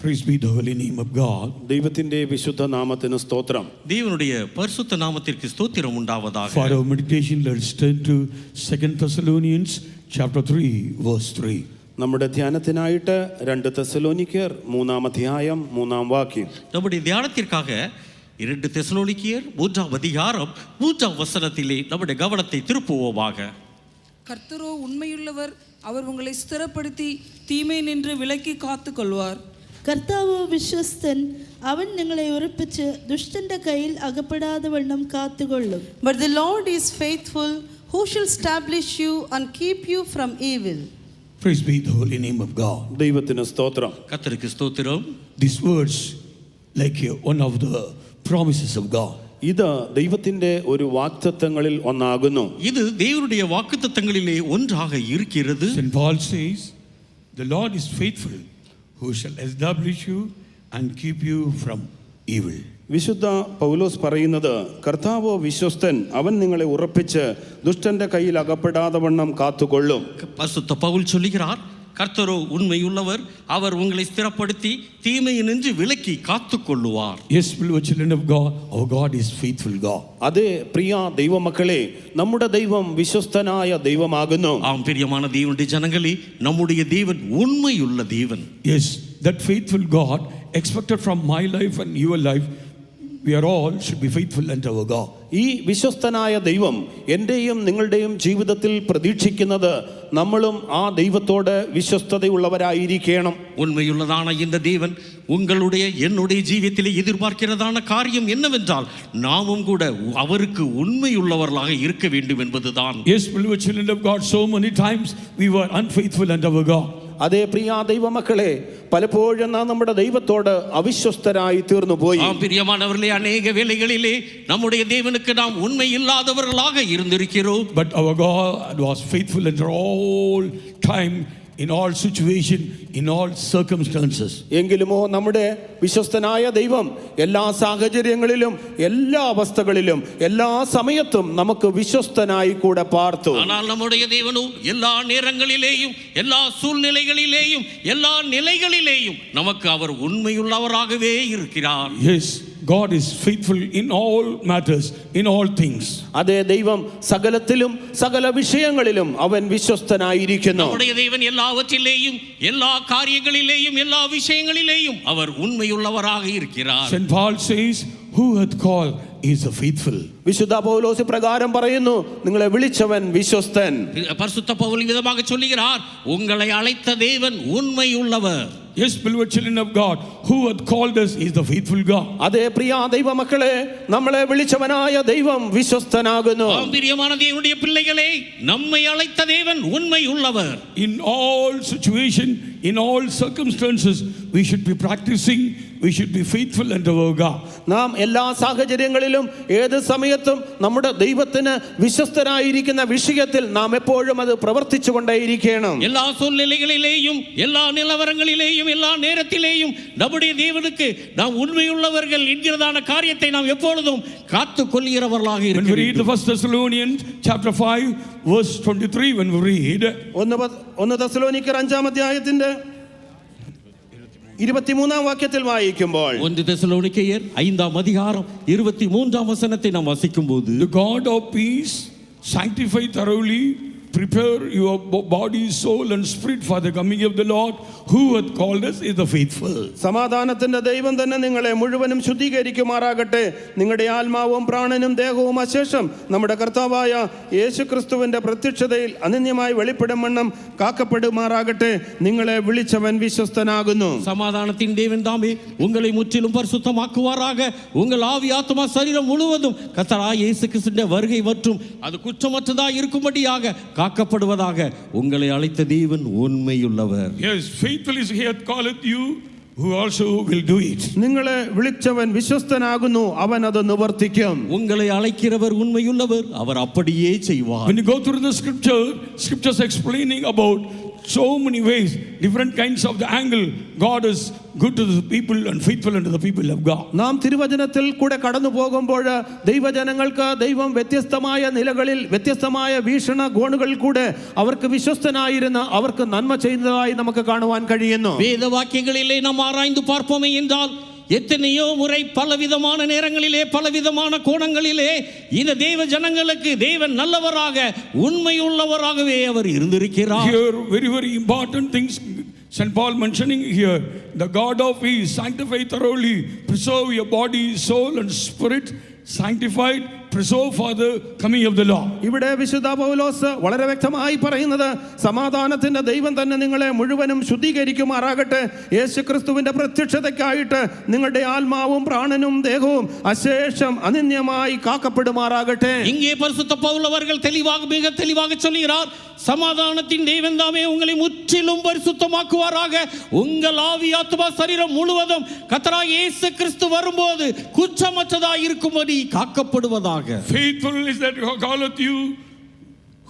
Praise be the holy name of God. ദൈവത്തിന്റെ വിശുദ്ധ നാമത്തിന് സ്തോത്രം. தேவனுடைய பரிசுத்த நாமத்திற்கு ஸ்தோத்திரம் உண்டாவதாக. For our meditation, let's turn to 2 Thessalonians chapter 3 verse 3. നമ്മുടെ ധ്യാനത്തിനായിട്ട് 2 തെസ്സലോനിക്കർ 3-ാം അധ്യായം 3-ാം വാക്യം. நம்முடைய தியானத்திற்காக 2 தெசலோனிக்கேயர் 3-ாம் அதிகாரம் 3-ாம் வசனத்திலே நம்முடைய கவனத்தை திருப்புவோமாக. கர்த்தரோ உண்மையுள்ளவர், அவர் உங்களை ஸ்திரப்படுத்தி தீமை நின்று விலக்கி காத்துக் கொள்வார். കർത്താവ് വിശ്വസ്തൻ, അവൻ നിങ്ങളെ ഉറപ്പിച്ച് ദുഷ്ടന്റെ കയ്യിൽ അകപ്പെടാതെ കാത്തുകൊള്ളും. But the Lord is faithful, who shall establish you and keep you from evil. Praise be the holy name of God. ദൈവത്തിന് സ്തോത്രം. கர்த்தருக்கு ஸ்தோத்திரம். These words like one of the promises of God. ഇത് ദൈവത്തിന്റെ ഒരു വാഗ്ദത്തങ്ങളിൽ ഒന്നാകുന്നു. இது தேவனுடைய வாக்குத்தத்தங்களிலே ஒன்றாக இருக்கிறது. St. Paul says, the Lord is faithful, who shall establish you and keep you from evil. വിശുദ്ധ പൗലോസ് പറയുന്നത്, കർത്താവ് വിശ്വസ്തൻ, അവൻ നിങ്ങളെ ഉറപ്പിച്ച് ദുഷ്ടന്റെ കയ്യിൽ അകപ്പെടാതെ വണ്ണം കാത്തുകൊള്ളും. பரிசுத்த பவுல் சொல்லுகிறார், கர்த்தரோ உண்மையுள்ளவர், அவர் உங்களை ஸ்திரப்படுத்தி தீமையினின்று விலக்கி காத்துக்கொள்ளுவார். Yes, beloved children of God, our God is faithful God. അതേ പ്രിയ ദൈവമക്കളെ, നമ്മുടെ ദൈവം വിശ്വസ്തനായ ദൈവമാകുന്നു. ஆம் பிரியமான தேவனுடைய ஜனங்களே, நம்முடைய தேவன் உண்மையுள்ள தேவன். Yes, that faithful God expected from my life and your life, we are all should be faithful unto our God. ഈ വിശ്വസ്തനായ ദൈവം എൻ്റെയും നിങ്ങളുടെയും ജീവിതത്തിൽ പ്രതീക്ഷിക്കുന്നത് നമ്മളും ആ ദൈവത്തോട് വിശ്വസ്തതയുള്ളവരായിരിക്കണം. உண்மையுள்ளதான இந்த தேவன் உங்களுடைய என்னுடைய ஜீவியத்திலே எதிர்பார்க்கிறதான காரியம் என்னவென்றால் நாமும் கூட அவருக்கு உண்மையுள்ளவர்களாக இருக்க வேண்டும் என்பதுதான். Yes, beloved children of God, so many times we were unfaithful unto our God. അതേ പ്രിയ ദൈവമക്കളെ, പലപ്പോഴും നാം നമ്മുടെ ദൈവത്തോട് അവിശ്വസ്തരായി തീർന്നു പോയി. பிரியமானவர்களே, அநேக வேளைகளிலே நம்முடைய தேவனுக்கு நாம் உண்மை இல்லாதவர்களாக இருந்திருக்கிறோம். But our God was faithful in all time, in all situation, in all circumstances. എങ്കിലുമോ നമ്മുടെ വിശ്വസ്തനായ ദൈവം എല്ലാ സാഹചര്യങ്ങളിലും എല്ലാ അവസ്ഥകളിലും എല്ലാ സമയത്തും നമുക്ക് വിശ്വസ്തനായി കൂടെ പാർത്തു. ஆனால் நம்முடைய தேவனோ எல்லா நேரங்களிலேயும் எல்லா சூழ்நிலைகளிலேயும் எல்லா நிலைகளிலேயும் நமக்கு அவர் உண்மையுள்ளவராகவே இருக்கிறார். Yes, God is faithful in all matters, in all things. അതേ ദൈവം സകലത്തിലും സകല വിഷയങ്ങളിലും അവൻ വിശ്വസ്തനായിരിക്കുന്നു. நம்முடைய தேவன் எல்லாவற்றிலேயும் எல்லா காரியங்களிலேயும் எல்லா விஷயங்களிலேயும் அவர் உண்மையுள்ளவராக இருக்கிறார். St. Paul says, who hath called is a faithful. വിശുദ്ധ പൗലോസ് പ്രകാരം പറയുന്നു, നിങ്ങളെ വിളിച്ചവൻ വിശ്വസ്തൻ. பரிசுத்த பவுல் விதமாக சொல்லுகிறார், உங்களை அழைத்த தேவன் உண்மையுள்ளவர். Yes, beloved children of God, who hath called us is the faithful God. അതേ പ്രിയ ദൈവമക്കളെ, നമ്മളെ വിളിച്ചവനായ ദൈവം വിശ്വസ്തനാകുന്നു. பிரியமான தேவனுடைய பிள்ளைகளே, நம்மை அழைத்த தேவன் உண்மையுள்ளவர். In all situation, in all circumstances, we should be practicing, we should be faithful unto our God. നാം എല്ലാ സാഹചര്യങ്ങളിലും ഏത് സമയത്തും നമ്മുടെ ദൈവത്തിന് വിശ്വസ്തരായിരിക്കുന്ന വിഷയത്തിൽ നാം എപ്പോഴും അത് പ്രവർത്തിച്ചു കൊണ്ടേയിരിക്കണം. எல்லா சூழ்நிலைகளிலேயும் எல்லா நிலவரங்களிலேயும் எல்லா நேரத்திலேயும் நம்முடைய தேவனுக்கு நாம் உண்மையுள்ளவர்கள் என்கிறதான காரியத்தை நாம் எப்பொழுதும் காத்துக் கொள்கிறவர்களாக இருக்க வேண்டும். When we read the 1 Thessalonians chapter 5 verse 23, when we read 1 തെസ്സലോനിക്കർ 5-ാം അധ്യായത്തിന്റെ 23-ാം വാക്യത്തിൽ വായിക്കുമ്പോൾ, 1 தெசலோனிக்கேயர் 5-ாம் அதிகாரம் 23-ாம் வசனத்தை நாம் வாசிக்கும்போது, the God of peace sanctify thoroughly, prepare your body, soul and spirit for the coming of the Lord, who hath called us is the faithful. സമാധാനത്തിന്റെ ദൈവം തന്നെ നിങ്ങളെ മുഴുവനും ശുദ്ധീകരിക്കുമാറാകട്ടെ. നിങ്ങളുടെ ആത്മാവും പ്രാണനും ദേഹവും അശേഷം നമ്മുടെ കർത്താവായ യേശുക്രിസ്തുവിന്റെ പ്രത്യക്ഷതയിൽ അനന്യമായി വെളിപ്പെടും വണ്ണം കാക്കപ്പെടുമാറാകട്ടെ. നിങ്ങളെ വിളിച്ചവൻ വിശ്വസ്തനാകുന്നു. சமாதானத்தின் தேவன் தாமே உங்களை முற்றிலும் பரிசுத்தமாக்குவாராக. உங்கள் ஆவி ஆத்மா சரீரம் முழுவதும் கர்த்தராகிய இயேசு கிறிஸ்துவின் வருகை மற்றும் அது குற்றமற்றதாக இருக்கும்படியாக காக்கப்படுவதாக. உங்களை அழைத்த தேவன் உண்மையுள்ளவர். Yes, faithful is he hath called you, who also will do it. നിങ്ങളെ വിളിച്ചവൻ വിശ്വസ്തനാകുന്നു, അവൻ അത് നിവർത്തിക്കും. உங்களை அழைக்கிறவர் உண்மையுள்ளவர், அவர் அப்படியே செய்வார். When you go through the scriptures explaining about so many ways, different kinds of the angle. God is good to the people and faithful unto the people of God. നാം തിരുവചനത്തിൽ കൂടെ കടന്നു പോകുമ്പോൾ ദൈവജനങ്ങൾക്ക് ദൈവം വ്യത്യസ്തമായ നിലകളിൽ വ്യത്യസ്തമായ വീക്ഷണ കോണുകളിൽ കൂടെ അവർക്ക് വിശ്വസ്തനായിരുന്ന അവർക്ക് നന്മ ചെയ്യുന്നതായി നമുക്ക് കാണുവാൻ കഴിയുന്നു. வேத வாக்கியங்களிலே நாம் ஆராய்ந்து பார்ப்போமே என்றால் எத்தனையோ முறை பலவிதமான நேரங்களிலே பலவிதமான கோணங்களிலே இந்த தேவ ஜனங்களுக்கு தேவன் நல்லவராக உண்மையுள்ளவராகவே அவர் இருந்திருக்கிறார். Here very very important things St. Paul mentioning here, the God of peace sanctify thoroughly, preserve your body, soul and spirit, sanctified, preserve for the coming of the Lord. ഇവിടെ വിശുദ്ധ പൗലോസ് വളരെ വ്യക്തമായി പറയുന്നത് സമാധാനത്തിന്റെ ദൈവം തന്നെ നിങ്ങളെ മുഴുവനും ശുദ്ധീകരിക്കുമാറാകട്ടെ. യേശുക്രിസ്തുവിന്റെ പ്രത്യക്ഷതയ്ക്കായിട്ട് നിങ്ങളുടെ ആത്മാവും പ്രാണനും ദേഹവും അശേഷം അനിന്യമായി കാക്കപ്പെടുമാറാകട്ടെ. இங்கே பரிசுத்த பவுல் அவர்கள் மிக தெளிவாக சொல்கிறார், சமாதானத்தின் தேவன் தாமே உங்களை முற்றிலும் பரிசுத்தமாக்குவாராக. உங்கள் ஆவி ஆத்துமா சரீரம் முழுவதும் கர்த்தராகிய இயேசு கிறிஸ்து வரும்போது குற்றமற்றதாய் இருக்கும்படி காக்கப்படுவதாக. Faithful is that who calleth you,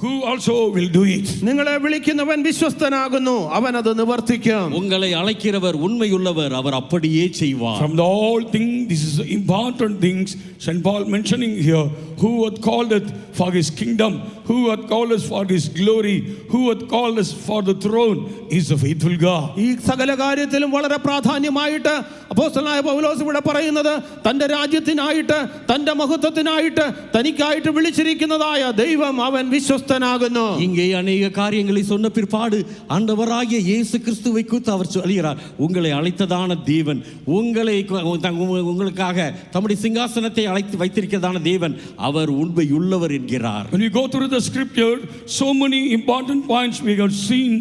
who also will do it. നിങ്ങളെ വിളിക്കുന്നവൻ വിശ്വസ്തനാകുന്നു, അവൻ അത് നിവർത്തിക്കും. உங்களை அழைக்கிறவர் உண்மையுள்ளவர், அவர் அப்படியே செய்வார். From the all things, this is important things St. Paul mentioning here, who hath called us for his kingdom, who hath called us for his glory, who hath called us for the throne, is a faithful God. ഈ സകല കാര്യത്തിലും വളരെ പ്രാധാന്യമായിട്ട് അപ്പോസ്തലനായ പൗലോസ് ഇവിടെ പറയുന്നത് തന്റെ രാജ്യത്തിനായിട്ട് തന്റെ മഹത്വത്തിനായിട്ട് തനിക്കായിട്ട് വിളിച്ചിരിക്കുന്നതായ ദൈവം അവൻ വിശ്വസ്തനാകുന്നു. இங்கே அநேக காரியங்களை சொன்ன பிற்பாடு ஆண்டவராகிய இயேசு கிறிஸ்துவை குறித்து அவர் சொல்கிறார், உங்களை அழைத்ததான தேவன், உங்களுக்காக தம்முடைய சிங்காசனத்தை அழைத்து வைத்திருக்கிறதான தேவன், அவர் உண்மையுள்ளவர் என்கிறார். When we go through the scripture, so many important points we have seen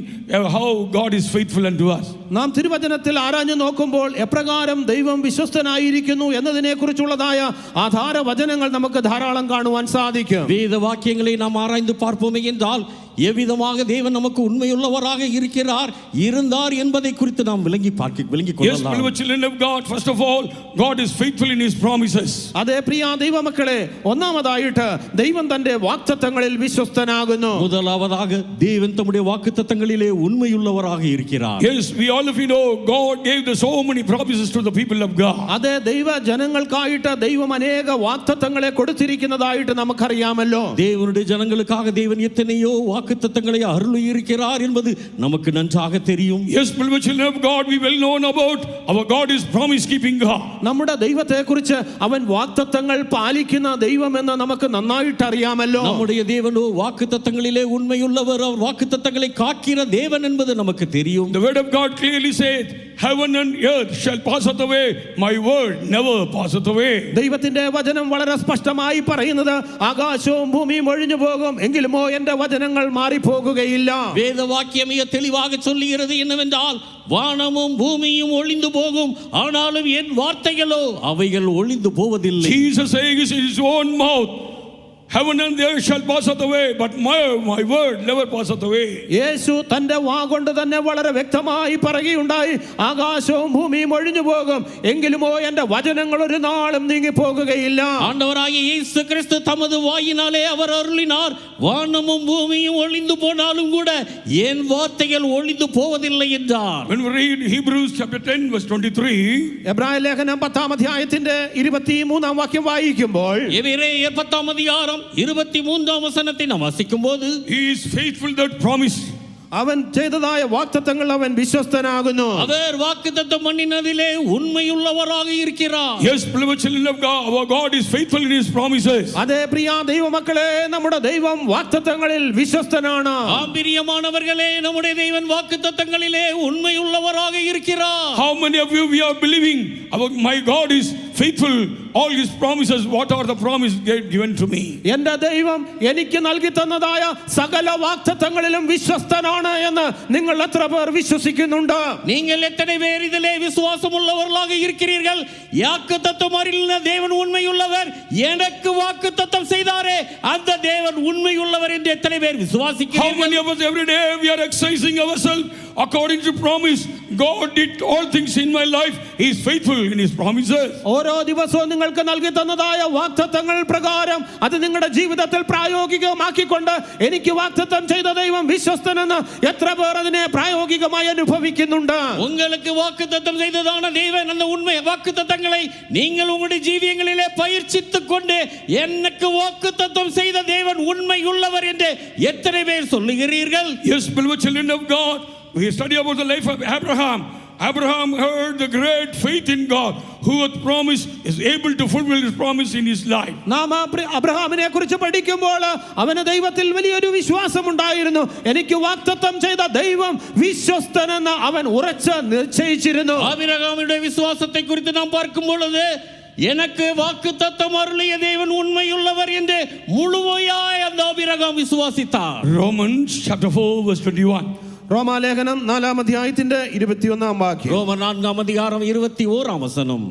how God is faithful unto us. നാം തിരുവചനത്തിൽ ആരാഞ്ഞു നോക്കുമ്പോൾ എപ്രകാരം ദൈവം വിശ്വസ്തനായിരിക്കുന്നു എന്നതിനെ കുറിച്ചുള്ളതായ ആധാര വചനങ്ങൾ നമുക്ക് ധാരാളം കാണുവാൻ സാധിക്കും. வேத வாக்கியங்களை நாம் ஆராய்ந்து பார்ப்போமே என்றால் எவ்விதமாக தேவன் நமக்கு உண்மையுள்ளவராக இருந்தார் என்பதை குறித்து நாம் விளங்கி Yes, beloved children of God, first of all, God is faithful in his promises. അതേ പ്രിയ ദൈവമക്കളെ, ഒന്നാമതായിട്ട് ദൈവം തന്റെ വാഗ്ദത്തങ്ങളിൽ വിശ്വസ്തനാകുന്നു. முதலாவதாக தேவன் தம்முடைய வாக்குத்தத்தங்களிலே உண்மையுள்ளவராக இருக்கிறார். Yes, we all of you know God gave so many promises to the people of God. അതേ ദൈവ ജനങ്ങൾക്കായിട്ട് ദൈവം അനേക വാഗ്ദത്തങ്ങളെ കൊടുത്തിരിക്കുന്നതായിട്ട് നമുക്കറിയാമല്ലോ. தேவனுடைய ஜனங்களுக்காக தேவன் எத்தனையோ வாக்குத்தத்தங்களை அருளி இருக்கிறார் என்பது நமக்கு நன்றாக தெரியும். Yes, beloved children of God, we well known about our God is promise keeping God. നമ്മുടെ ദൈവത്തെക്കുറിച്ച് അവൻ വാഗ്ദത്തങ്ങൾ പാലിക്കുന്ന ദൈവമെന്ന് നമുക്ക് നന്നായിട്ട് അറിയാമല്ലോ. நம்முடைய தேவனோ வாக்குத்தத்தங்களிலே உண்மையுள்ளவர், அவர் வாக்குத்தத்தங்களை காக்கிற தேவன் என்பது நமக்கு தெரியும். The word of God clearly says, heaven and earth shall pass away, my word never passeth away. ദൈവത്തിന്റെ വചനം വളരെ സ്പഷ്ടമായി പറയുന്നത് ആകാശവും ഭൂമിയും ഒഴിഞ്ഞു പോകും, എങ്കിലുമോ എന്റെ വചനങ്ങൾ മാറിപ്പോകുകയില്ല. வேத வாக்கியம் மிக தெளிவாக சொல்லுகிறது என்னவென்றால், வானமும் பூமியும் ஒளிந்து போகும், ஆனாலும் என் வார்த்தைகளோ அவைகள் ஒளிந்து போவதில்லை. Jesus says in his own mouth, heaven and earth shall pass away, but my word never passeth away. യേശു തന്റെ വാഗൊണ്ട് തന്നെ വളരെ വ്യക്തമായി പറയുകയുണ്ടായി, ആകാശവും ഭൂമിയും ഒഴിഞ്ഞു പോകും, എങ്കിലുമോ എന്റെ വചനങ്ങൾ ഒരു നാളും നീങ്ങി പോകുകയില്ല. ஆண்டவராகிய இயேசு கிறிஸ்து தமது வாயினாலே அவர் அருளினார், வானமும் பூமியும் ஒளிந்து போனாலும் கூட என் வார்த்தைகள் ஒளிந்து போவதில்லை என்றார். When we read Hebrews chapter 10 verse 23, എബ്രായ ലേഖനം 10-ാം അധ്യായത്തിന്റെ 23-ാം വാക്യം വായിക്കുമ്പോൾ, எபிரேயர் 10-ாம் அதிகாரம் 23-ாம் வசனத்தை நாம் வாசிக்கும் போது, he is faithful that promise. അവൻ ചെയ്തതായ വാഗ്ദത്തങ്ങൾ അവൻ വിശ്വസ്തനാകുന്നു. அவர் வாக்குத்தத்தம் பண்ணினதிலே உண்மையுள்ளவராக இருக்கிறார். Yes, beloved children of God, our God is faithful in his promises. അതേ പ്രിയ ദൈവമക്കളെ, നമ്മുടെ ദൈവം വാഗ്ദത്തങ്ങളിൽ വിശ്വസ്തനാണ്. பிரியமானவர்களே, நம்முடைய தேவன் வாக்குத்தத்தங்களிலே உண்மையுள்ளவராக இருக்கிறார். How many of you we are believing my God is faithful, all his promises, what are the promises given to me? എന്റെ ദൈവം എനിക്ക് നൽകി തന്നതായ സകല വാഗ്ദത്തങ്ങളിലും വിശ്വസ്തനാണ് എന്ന് നിങ്ങൾ എത്ര പേർ വിശ്വസിക്കുന്നുണ്ട്? நீங்கள் எத்தனை பேர் இதிலே விசுவாசம் உள்ளவர்களாக இருக்கிறீர்கள்? வாக்குத்தத்தம் அருளின தேவன் உண்மையுள்ளவர், எனக்கு வாக்குத்தத்தம் செய்தாரே அந்த தேவன் உண்மையுள்ளவர் என்று எத்தனை பேர் How விசுவாசிக்கிறீர்கள்? many of us every day we are exercising ourselves according to promise, God did all things in my life. He is faithful in His promises. ഓരോ ദിവസവും നിങ്ങൾക്ക് നൽകി തന്നതായ വാഗ്ദത്തങ്ങൾ പ്രകാരം അത് നിങ്ങളുടെ ജീവിതത്തിൽ പ്രായോഗികമാക്കിക്കൊണ്ട് എനിക്ക് വാഗ്ദത്തം ചെയ്ത ദൈവം വിശ്വസ്തനെന്ന് എത്ര പേർ അതിനെ പ്രായോഗികമായി അനുഭവിക്കുന്നുണ്ട്? உங்களுக்கு வாக்குத்தத்தம் செய்ததான தேவன் அந்த உண்மை வாக்குத்தத்தங்களை நீங்கள் உங்களுடைய ஜீவியங்களிலே பயிற்சித்துக் கொண்டு எனக்கு வாக்குத்தத்தம் செய்த தேவன் உண்மை உள்ளவர் என்று எத்தனை பேர் சொல்லுகிறீர்கள்? Yes, beloved children of God, we study about the life of Abraham. Abraham heard the great faith in God, who hath promised is able to fulfill His promise in his life. നാം അബ്രഹാമിനെ കുറിച്ച് പഠിക്കുമ്പോൾ അവന് ദൈവത്തിൽ വലിയൊരു വിശ്വാസമുണ്ടായിരുന്നു. എനിക്ക് വാഗ്ദത്തം ചെയ്ത ദൈവം വിശ്വസ്തനെന്ന് അവൻ ഉറച്ച് നിശ്ചയിച്ചിരുന്നു. ஆபிரகாமுடைய விசுவாசத்தை குறித்து நாம் பார்க்கும் பொழுது எனக்கு வாக்குத்தத்தம் அருளிய தேவன் உண்மையுள்ளவர் என்று முழுமையாய் அந்த ஆபிரகாம் விசுவாசித்தார். Romans chapter 4 verse 21. റോമാലേഖനം 4-ാം അധ്യായത്തിന്റെ 21-ാം വാക്യം. ரோமர் 4-ஆம் அதிகாரம் 21-ஆம் வசனம்.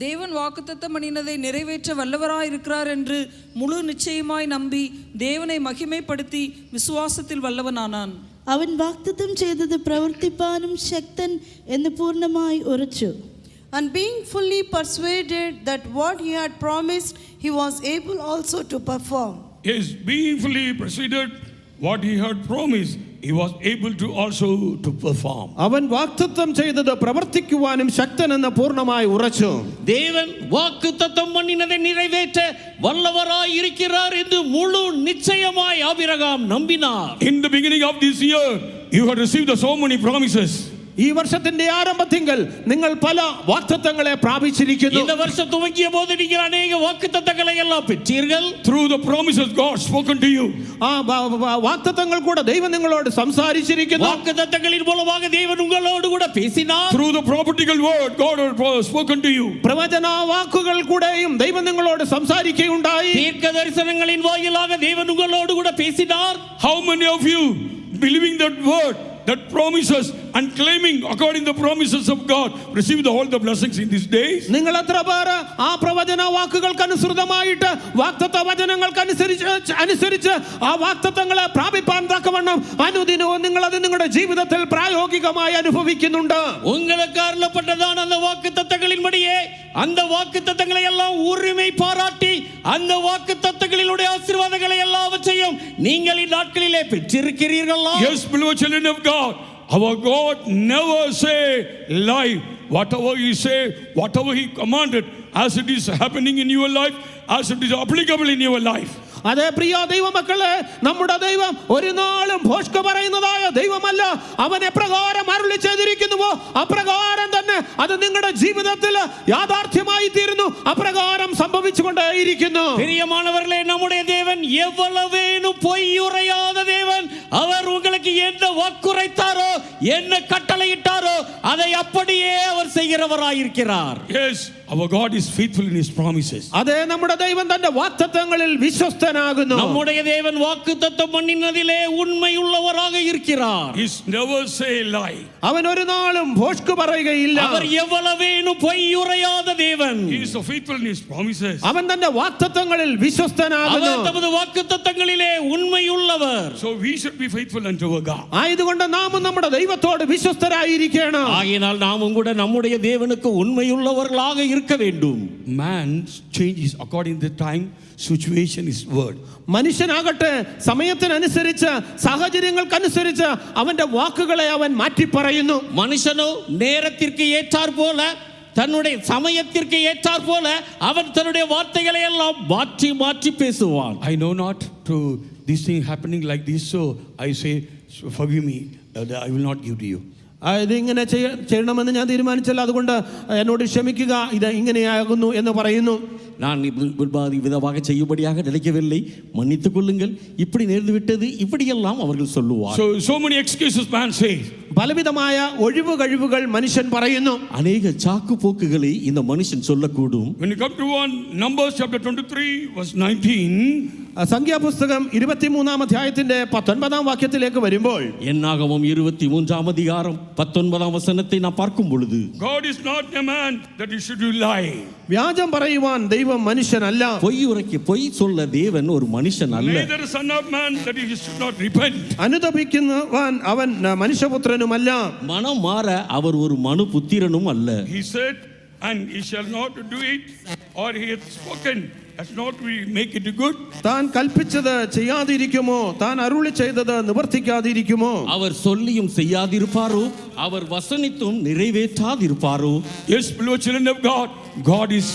தேவன் வாக்குத்தத்தம் பண்ணினதை நிறைவேற்ற வல்லவராய் இருக்கிறார் என்று முழு நிச்சயமாய் நம்பி தேவனை மகிமைப்படுத்தி விசுவாசத்தில் வல்லவனானான். അവൻ വാഗ്ദത്തം ചെയ്തത് പ്രവർത്തിപ്പാനും ശക്തൻ എന്ന് പൂർണ്ണമായി ഉറച്ചു. And being fully persuaded that what he had promised, he was able also to perform. Yes, being fully persuaded what he had promised, he was able to also to perform. അവൻ വാഗ്ദത്തം ചെയ്തത് പ്രവർത്തിക്കുവാനും ശക്തനെന്ന് പൂർണ്ണമായി ഉറച്ചു. தேவன் வாக்குத்தத்தம் பண்ணினதை நிறைவேற்ற வல்லவராய் இருக்கிறார் என்று முழு நிச்சயமாய் ஆபிரகாம் நம்பினார். In the beginning of this year, you had received so many promises. ഈ വർഷത്തിന്റെ ആരംഭത്തിൽ നിങ്ങൾ പല വാഗ്ദത്തങ്ങളെ പ്രാപിച്ചിരിക്കുന്നു. இந்த வருஷம் துவங்கிய போது நீங்கள் अनेक வாக்குத்தத்தங்களை எல்லாம் பெற்றீர்கள். Through the promises God spoken to you. ആ വാഗ്ദത്തങ്ങൾ കൂടെ ദൈവം നിങ്ങളോട് സംസാരിച്ചിരിക്കുന്നു. வாக்குத்தத்தங்களின் மூலமாக தேவன் உங்களோடு கூட பேசினார். Through the prophetical word God had spoken to you. പ്രവചന വാക്കുകൾ കൂടെയും ദൈവം നിങ്ങളോട് സംസാരിക്കുകയുണ്ടായി. தீர்க்க தரிசனங்களின் வாயிலாக தேவன் உங்களோடு கூட பேசினார். How many of you believing that word, that promises and claiming according to the promises of God receive all the blessings in these days? നിങ്ങൾ എത്ര പേർ ആ പ്രവചന വാക്കുകൾക്ക് അനുസൃതമായിട്ട് വാഗ്ദത്ത വചനങ്ങൾക്ക് അനുസരിച്ച് ആ വാഗ്ദത്തങ്ങളെ പ്രാപിപ്പാൻ തക്കവണ്ണം അനുദിനവും നിങ്ങൾ അത് നിങ്ങളുടെ ജീവിതത്തിൽ പ്രായോഗികമായി അനുഭവിക്കുന്നുണ്ട്? உங்களுக்கு அருளப்பட்டதான அந்த வாக்குத்தத்தங்களின்படியே அந்த வாக்குத்தத்தங்களை எல்லாம் உரிமை பாராட்டி அந்த வாக்குத்தத்தங்களினுடைய ஆசீர்வாதங்களை எல்லாவற்றையும் நீங்கள் இந்த நாட்களிலே பெற்றிருக்கிறீர்களா? Yes, beloved children of God, our God never say lie. Whatever He say, whatever He commanded, as it is happening in your life, as it is applicable in your life. അതേ പ്രിയ ദൈവമക്കളെ, നമ്മുടെ ദൈവം ഒരു നാളും ഭോഷ്ക പറയുന്നതായ ദൈവമല്ല. അവൻ എപ്രകാരം അരുളി ചെയ്തിരിക്കുന്നുവോ അപ്രകാരം തന്നെ അത് നിങ്ങളുടെ ജീവിതത്തിൽ യാഥാർത്ഥ്യമായി തീരുന്നു, അപ്രകാരം സംഭവിച്ചുകൊണ്ടേയിരിക്കുന്നു. பிரியமானவர்களே, நம்முடைய தேவன் எவ்வளவேனும் பொய்யுரையாத தேவன். அவர் உங்களுக்கு என்ன வாக்குரைத்தாரோ என்ன கட்டளையிட்டாரோ அதை அப்படியே அவர் செய்கிறவராயிருக்கிறார். Yes, our God is faithful in His promises. അതേ, നമ്മുടെ ദൈവം തന്റെ വാഗ്ദത്തങ്ങളിൽ വിശ്വസ്തനാകുന്നു. நம்முடைய தேவன் வாக்குத்தத்தம் பண்ணினதிலே உண்மையுள்ளவராக இருக்கிறார். He never say lie. അവൻ ഒരു നാളും ഭോഷ്ക് പറയുകയില്ല. அவர் எவ்வளவேனும் பொய்யுரையாத தேவன். He is so faithful in His promises. അവൻ തന്റെ വാഗ്ദത്തങ്ങളിൽ വിശ്വസ്തനാകുന്നു. அவர் தமது வாக்குத்தத்தங்களிலே உண்மையுள்ளவர். So we should be faithful unto our God. ആയതുകൊണ്ട് നാമും നമ്മുടെ ദൈവത്തോട് വിശ്വസ്തരായിരിക്കണം. ஆகையினால் நாமும் கூட நம்முடைய தேவனுக்கு உண்மையுள்ளவர்களாக இருக்க வேண்டும். Man changes according to the time, situation, His word. മനുഷ്യനാകട്ടെ സമയത്തിനനുസരിച്ച് സാഹചര്യങ്ങൾക്കനുസരിച്ച് അവന്റെ വാക്കുകളെ അവൻ മാറ്റി പറയുന്നു. மனுஷனோ நேரத்திற்கு ஏற்றார் போல தன்னுடைய சமயத்திற்கு ஏற்றார் போல அவன் தன்னுடைய வார்த்தைகளை எல்லாம் மாற்றி மாற்றி பேசுவான். I know not to this thing happening like this, so I say forgive me, I will not give to you. ഇതിങ്ങനെ ചെയ്യണമെന്ന് ഞാൻ തീരുമാനിച്ചല്ല, അതുകൊണ്ട് എന്നോട് ക്ഷമിക്കുക, ഇത് ഇങ്ങനെയാകുന്നു എന്ന് പറയുന്നു. நான் விதமாக செய்யும்படியாக நினைக்கவில்லை, மன்னித்துக் கொள்ளுங்கள், இப்படி நேர்ந்து விட்டது, இப்படியெல்லாம் அவர்கள் சொல்லுவார். So many excuses man says. പലവിധമായ ഒഴിവ് കഴിവുകൾ മനുഷ്യൻ പറയുന്നു. அநேக சாக்கு போக்குகளை இந்த மனுஷன் சொல்லக்கூடும். When you come to Numbers chapter 23 verse 19, സംഖ്യാപുസ്തകം 23-ാം അധ്യായത്തിന്റെ 19-ാം വാക്യത്തിലേക്ക് വരുമ്പോൾ என்னாகமம் 23ஆம் அதிகாரம் 19ஆம் வசனத்தை நாம் பார்க்கும் பொழுது God is not a man that he should lie. വ്യാജം പറയുവാൻ ദൈവം മനുഷ്യനല്ല, பொய் சொல்ல தேவன் ஒரு மனுஷன் அல்ல. Neither son of man that he should not repent. അനുതപിക്കുന്നവൻ അവൻ മനുഷ്യപുത്രനുമല്ല. மனம் மாற அவர் ஒரு மனு புத்திரனும் அல்ல. He said, and he shall not do it, or he hath spoken, that not we make it good. താൻ കൽപ്പിച്ചത് ചെയ്യാതിരിക്കുമോ, താൻ അരുളി ചെയ്തത് നിവർത്തിക്കാതിരിക്കുമോ? அவர் சொல்லியும் செய்யாதிருப்பாரோ, அவர் வசனித்தும் நிறைவேற்றாதிருப்பாரோ? Yes, beloved children of God, God is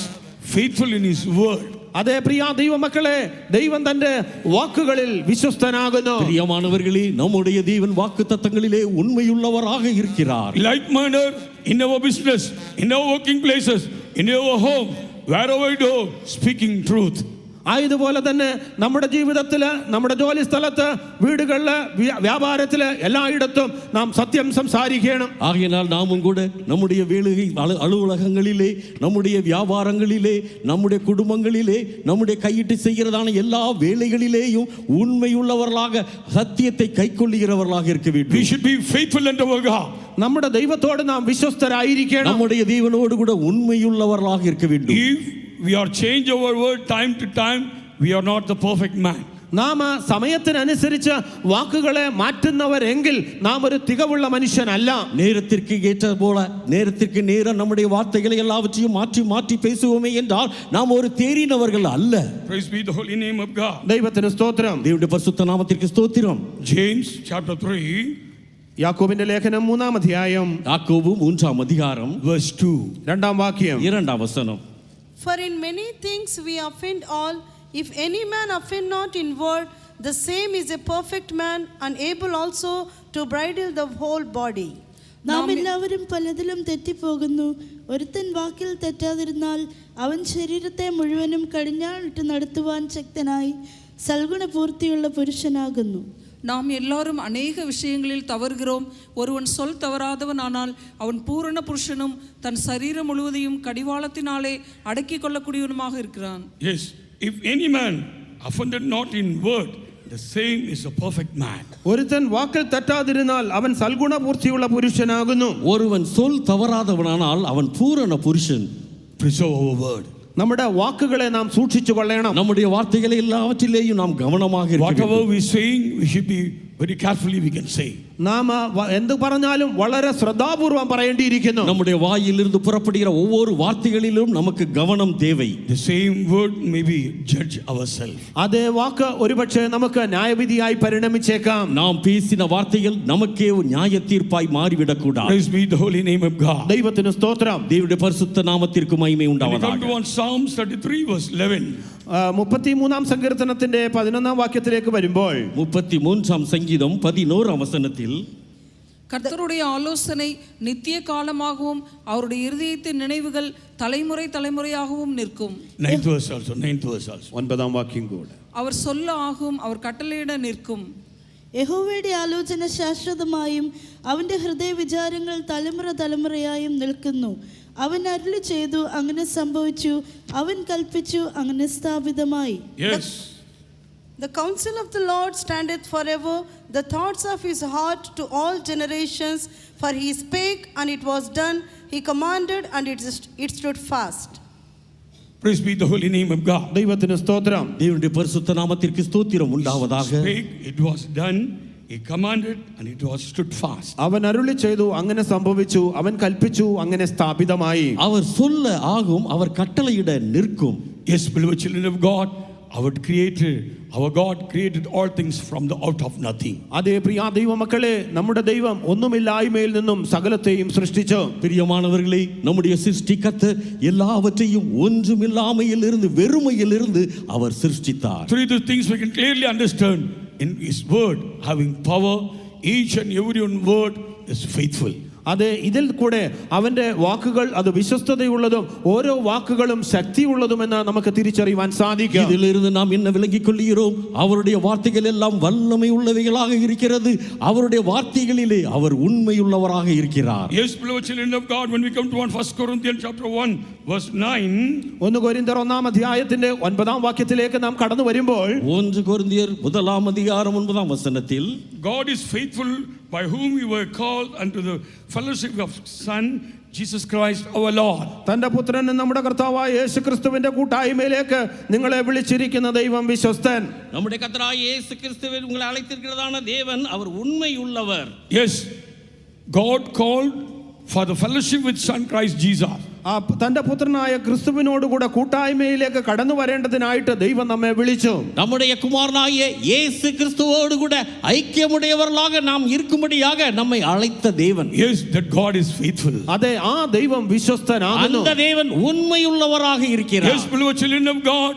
faithful in his word. അതേ പ്രിയ ദൈവമക്കളെ, ദൈവം തന്റെ വാക്കുകളിൽ വിശ്വസ്തനാകുന്നു. பிரியமானவர்களே, நம்முடைய தேவன் வாக்குத்தத்தங்களிலே உண்மையுள்ளவராக இருக்கிறார். Like manner in our business, in our working places, in our home, wherever we go, speaking truth. ആയതുപോലെ തന്നെ നമ്മുടെ ജീവിതത്തില്, നമ്മുടെ ജോലി സ്ഥലത്ത്, വീടുകളില്, വ്യാപാരത്തില്, എല്ലായിടത്തും നാം സത്യം സംസാരിക്കണം. ஆகையினால் நாமும் கூட நம்முடைய வேலை அலுவலகங்களிலே, நம்முடைய வியாபாரங்களிலே, நம்முடைய குடும்பங்களிலே, நம்முடைய கையிட்டு செய்கிறதான எல்லா வேலைகளிலேயும் உண்மையுள்ளவர்களாக சத்தியத்தை கைக்கொள்ளுகிறவர்களாக இருக்க வேண்டும். We should be faithful unto our God. നമ്മുടെ ദൈവത്തോട് നാം വിശ്വസ്തരായിരിക്കണം. நம்முடைய தேவனோடு கூட உண்மையுள்ளவர்களாக இருக்க வேண்டும். If we are change our word time to time, we are not the perfect man. നാം സമയത്തിനനുസരിച്ച് വാക്കുകളെ മാറ്റുന്നവരെങ്കിൽ നാം ഒരു തികവുള്ള മനുഷ്യനല്ല. நேரத்திற்கு ஏற்ற போல நேரத்திற்கு நேரம் நம்முடைய வார்த்தைகளை எல்லாவற்றையும் மாற்றி மாற்றி பேசுவோமே என்றால் நாம் ஒரு தேறினவர்கள் அல்ல. Praise be the holy name of God. ദൈവത്തിന് സ്തോത്രം. தேவனுடைய பரிசுத்த நாமத்திற்கு ஸ்தோத்திரம். James chapter 3, യാക്കോബിന്റെ ലേഖനം 3-ാം അധ്യായം யாக்கோபு 3ஆம் அதிகாரம் verse 2. 2-ാം വാക്യം. 2ஆம் வசனம். For in many things we offend all. If any man offend not in word, the same is a perfect man, and able also to bridle the whole body. നാം എല്ലാവരും പലതിലും തെറ്റിപ്പോകുന്നു. ഒരുത്തൻ വാക്കിൽ തെറ്റാതിരുന്നാൽ അവൻ ശരീരത്തെ മുഴുവനും കടിഞ്ഞാണിട്ട് നടത്തുവാൻ ശക്തനായി സൽഗുണപൂർത്തിയുള്ള പുരുഷനാകുന്നു. நாம் எல்லாரும் அநேக விஷயங்களில் தவறுகிறோம். ஒருவன் சொல் தவறாதவன் ஆனால் அவன் பூரண புருஷனும் தன் சரீரம் முழுவதையும் கடிவாளத்தினாலே அடக்கிக் கொள்ளக்கூடியவனுமாக இருக்கிறான். Yes, if any man offended not in word, the same is a perfect man. ഒരുത്തൻ വാക്കിൽ തെറ്റാതിരുന്നാൽ അവൻ സൽഗുണപൂർത്തിയുള്ള പുരുഷനാകുന്നു. ஒருவன் சொல் தவறாதவனானால் அவன் பூரண புருஷன். Preserve our word. നമ്മുടെ വാക്കുകളെ നാം സൂക്ഷിച്ചു കൊള്ളണം. நம்முடைய வார்த்தைகளை எல்லாவற்றிலேயும் நாம் கவனமாக இருக்க Whatever வேண்டும். we saying, we should be very carefully we can say. നാം എന്ത് പറഞ്ഞാലും വളരെ ശ്രദ്ധാപൂർവം പറയേണ്ടിയിരിക്കുന്നു. நம்முடைய வாயிலிருந்து புறப்படுகிற ஒவ்வொரு வார்த்தைகளிலும் நமக்கு கவனம் தேவை. The same word may be judge ourselves. അതേ വാക്ക് ഒരുപക്ഷെ നമുക്ക് ന്യായവിധിയായി പരിണമിച്ചേക്കാം. நாம் பேசின வார்த்தைகள் நமக்கே ஒரு நியாய தீர்ப்பாய் மாறிவிடக் கூடாது. Praise be the holy name of God. ദൈവത്തിന് സ്തോത്രം. தேவனுடைய பரிசுத்த நாமத்திற்கு மகிமை When we come to உண்டாவதாக. on Psalms 33 verse 11. 33-ാം സങ്കീർത്തനത്തിന്റെ 11-ാം വാക്യത്തിലേക്ക് വരുമ്പോൾ 33ஆம் சங்கீதம் 11ஆம் வசனத்தில் கர்த்தருடைய ஆலோசனை நித்திய காலமாகவும் அவருடைய இருதயத்தின் நினைவுகள் தலைமுறை தலைமுறையாகவும் நிற்கும். 9th verse also. 9th verse also. 9-ാം വാക്യം കൂടെ. அவர் சொல்ல ஆகும், அவர் கட்டளையிட நிற்கும். യഹോവയുടെ ആലോചന ശാശ്വതമായും അവന്റെ ഹൃദയ വിചാരങ്ങൾ തലമുറ തലമുറയായും നിൽക്കുന്നു. അവൻ അരുളി ചെയ്തു, അങ്ങനെ സംഭവിച്ചു. അവൻ കൽപ്പിച്ചു, അങ്ങനെ സ്ഥാപിതമായി. Yes. The counsel of the Lord standeth forever, the thoughts of his heart to all generations. For he spake, and it was done. He commanded, and it stood fast. Praise be the holy name of God. ദൈവത്തിന് സ്തോത്രം. தேவனுடைய பரிசுத்த நாமத்திற்கு ஸ்தோத்திரம் உண்டாவதாக. Spake, it was done. He commanded, and it was stood fast. അവൻ അരുളി ചെയ്തു, അങ്ങനെ സംഭവിച്ചു. അവൻ കൽപ്പിച്ചു, അങ്ങനെ സ്ഥാപിതമായി. அவர் சொல்ல ஆகும், அவர் கட்டளையிட நிற்கும். Yes, beloved children of God, our Creator, our God created all things from the out of nothing. അതേ പ്രിയ ദൈവമക്കളെ, നമ്മുടെ ദൈവം ഒന്നുമില്ലായ്മയിൽ നിന്നും സകലത്തെയും സൃഷ്ടിച്ചു. பிரியமானவர்களே, நம்முடைய சிருஷ்டிகர்த்தர் எல்லாவற்றையும் ஒன்றுமில்லாமையிலிருந்து வெறுமையிலிருந்து அவர் சிருஷ்டித்தார். Three things we can clearly understand in His word, having power, each and every one word is faithful. അത് ഇതിൽ കൂടെ അവന്റെ വാക്കുകൾ അത് വിശ്വസ്തതയുള്ളതും ഓരോ വാക്കുകളും ശക്തിയുള്ളതുമെന്ന് നമുക്ക് തിരിച്ചറിയുവാൻ സാധിക്കും. இதிலிருந்து நாம் என்ன விளங்கிக் கொள்கிறோம்? அவருடைய வார்த்தைகள் எல்லாம் வல்லமை உள்ளவைகளாக இருக்கிறது. அவருடைய வார்த்தைகளிலே அவர் உண்மையுள்ளவராக இருக்கிறார். Yes, beloved children of God, when we come to 1 Corinthians chapter 1 verse 9, 1 കൊരിന്ത്യർ 1-ാം അധ്യായത്തിന്റെ 9-ാം വാക്യത്തിലേക്ക് നാം കടന്നു വരുമ്പോൾ 1 கொரிந்தியர் 1-ஆம் அதிகாரம் 9-ஆம் வசனத்தில் God is faithful, by whom we were called unto the fellowship of Son Jesus Christ our Lord. തന്റെ പുത്രൻ നമ്മുടെ കർത്താവായ യേശുക്രിസ്തുവിന്റെ കൂട്ടായ്മയിലേക്ക് നിങ്ങളെ വിളിച്ചിരിക്കുന്ന ദൈവം വിശ്വസ്തൻ. நம்முடைய கர்த்தராகிய இயேசு கிறிஸ்துவை உங்களை அழைத்திருக்கிறதான தேவன் அவர் உண்மையுள்ளவர். Yes, God called for the fellowship with Son Christ Jesus. തന്റെ പുത്രനായ ക്രിസ്തുവിനോടുകൂടെ കൂട്ടായ്മയിലേക്ക് കടന്നു വരേണ്ടതിനായിട്ട് ദൈവം നമ്മെ വിളിച്ചു. நம்முடைய குமாரனாகிய இயேசு கிறிஸ்துவோடு கூட ஐக்கியமுடையவர்களாக நாம் இருக்கும்படியாக நம்மை அழைத்த தேவன். Yes, that God is faithful. അതെ, ആ ദൈവം വിശ്വസ്തനാകുന്നു. அந்த தேவன் உண்மையுள்ளவராக இருக்கிறார். Yes, beloved children of God,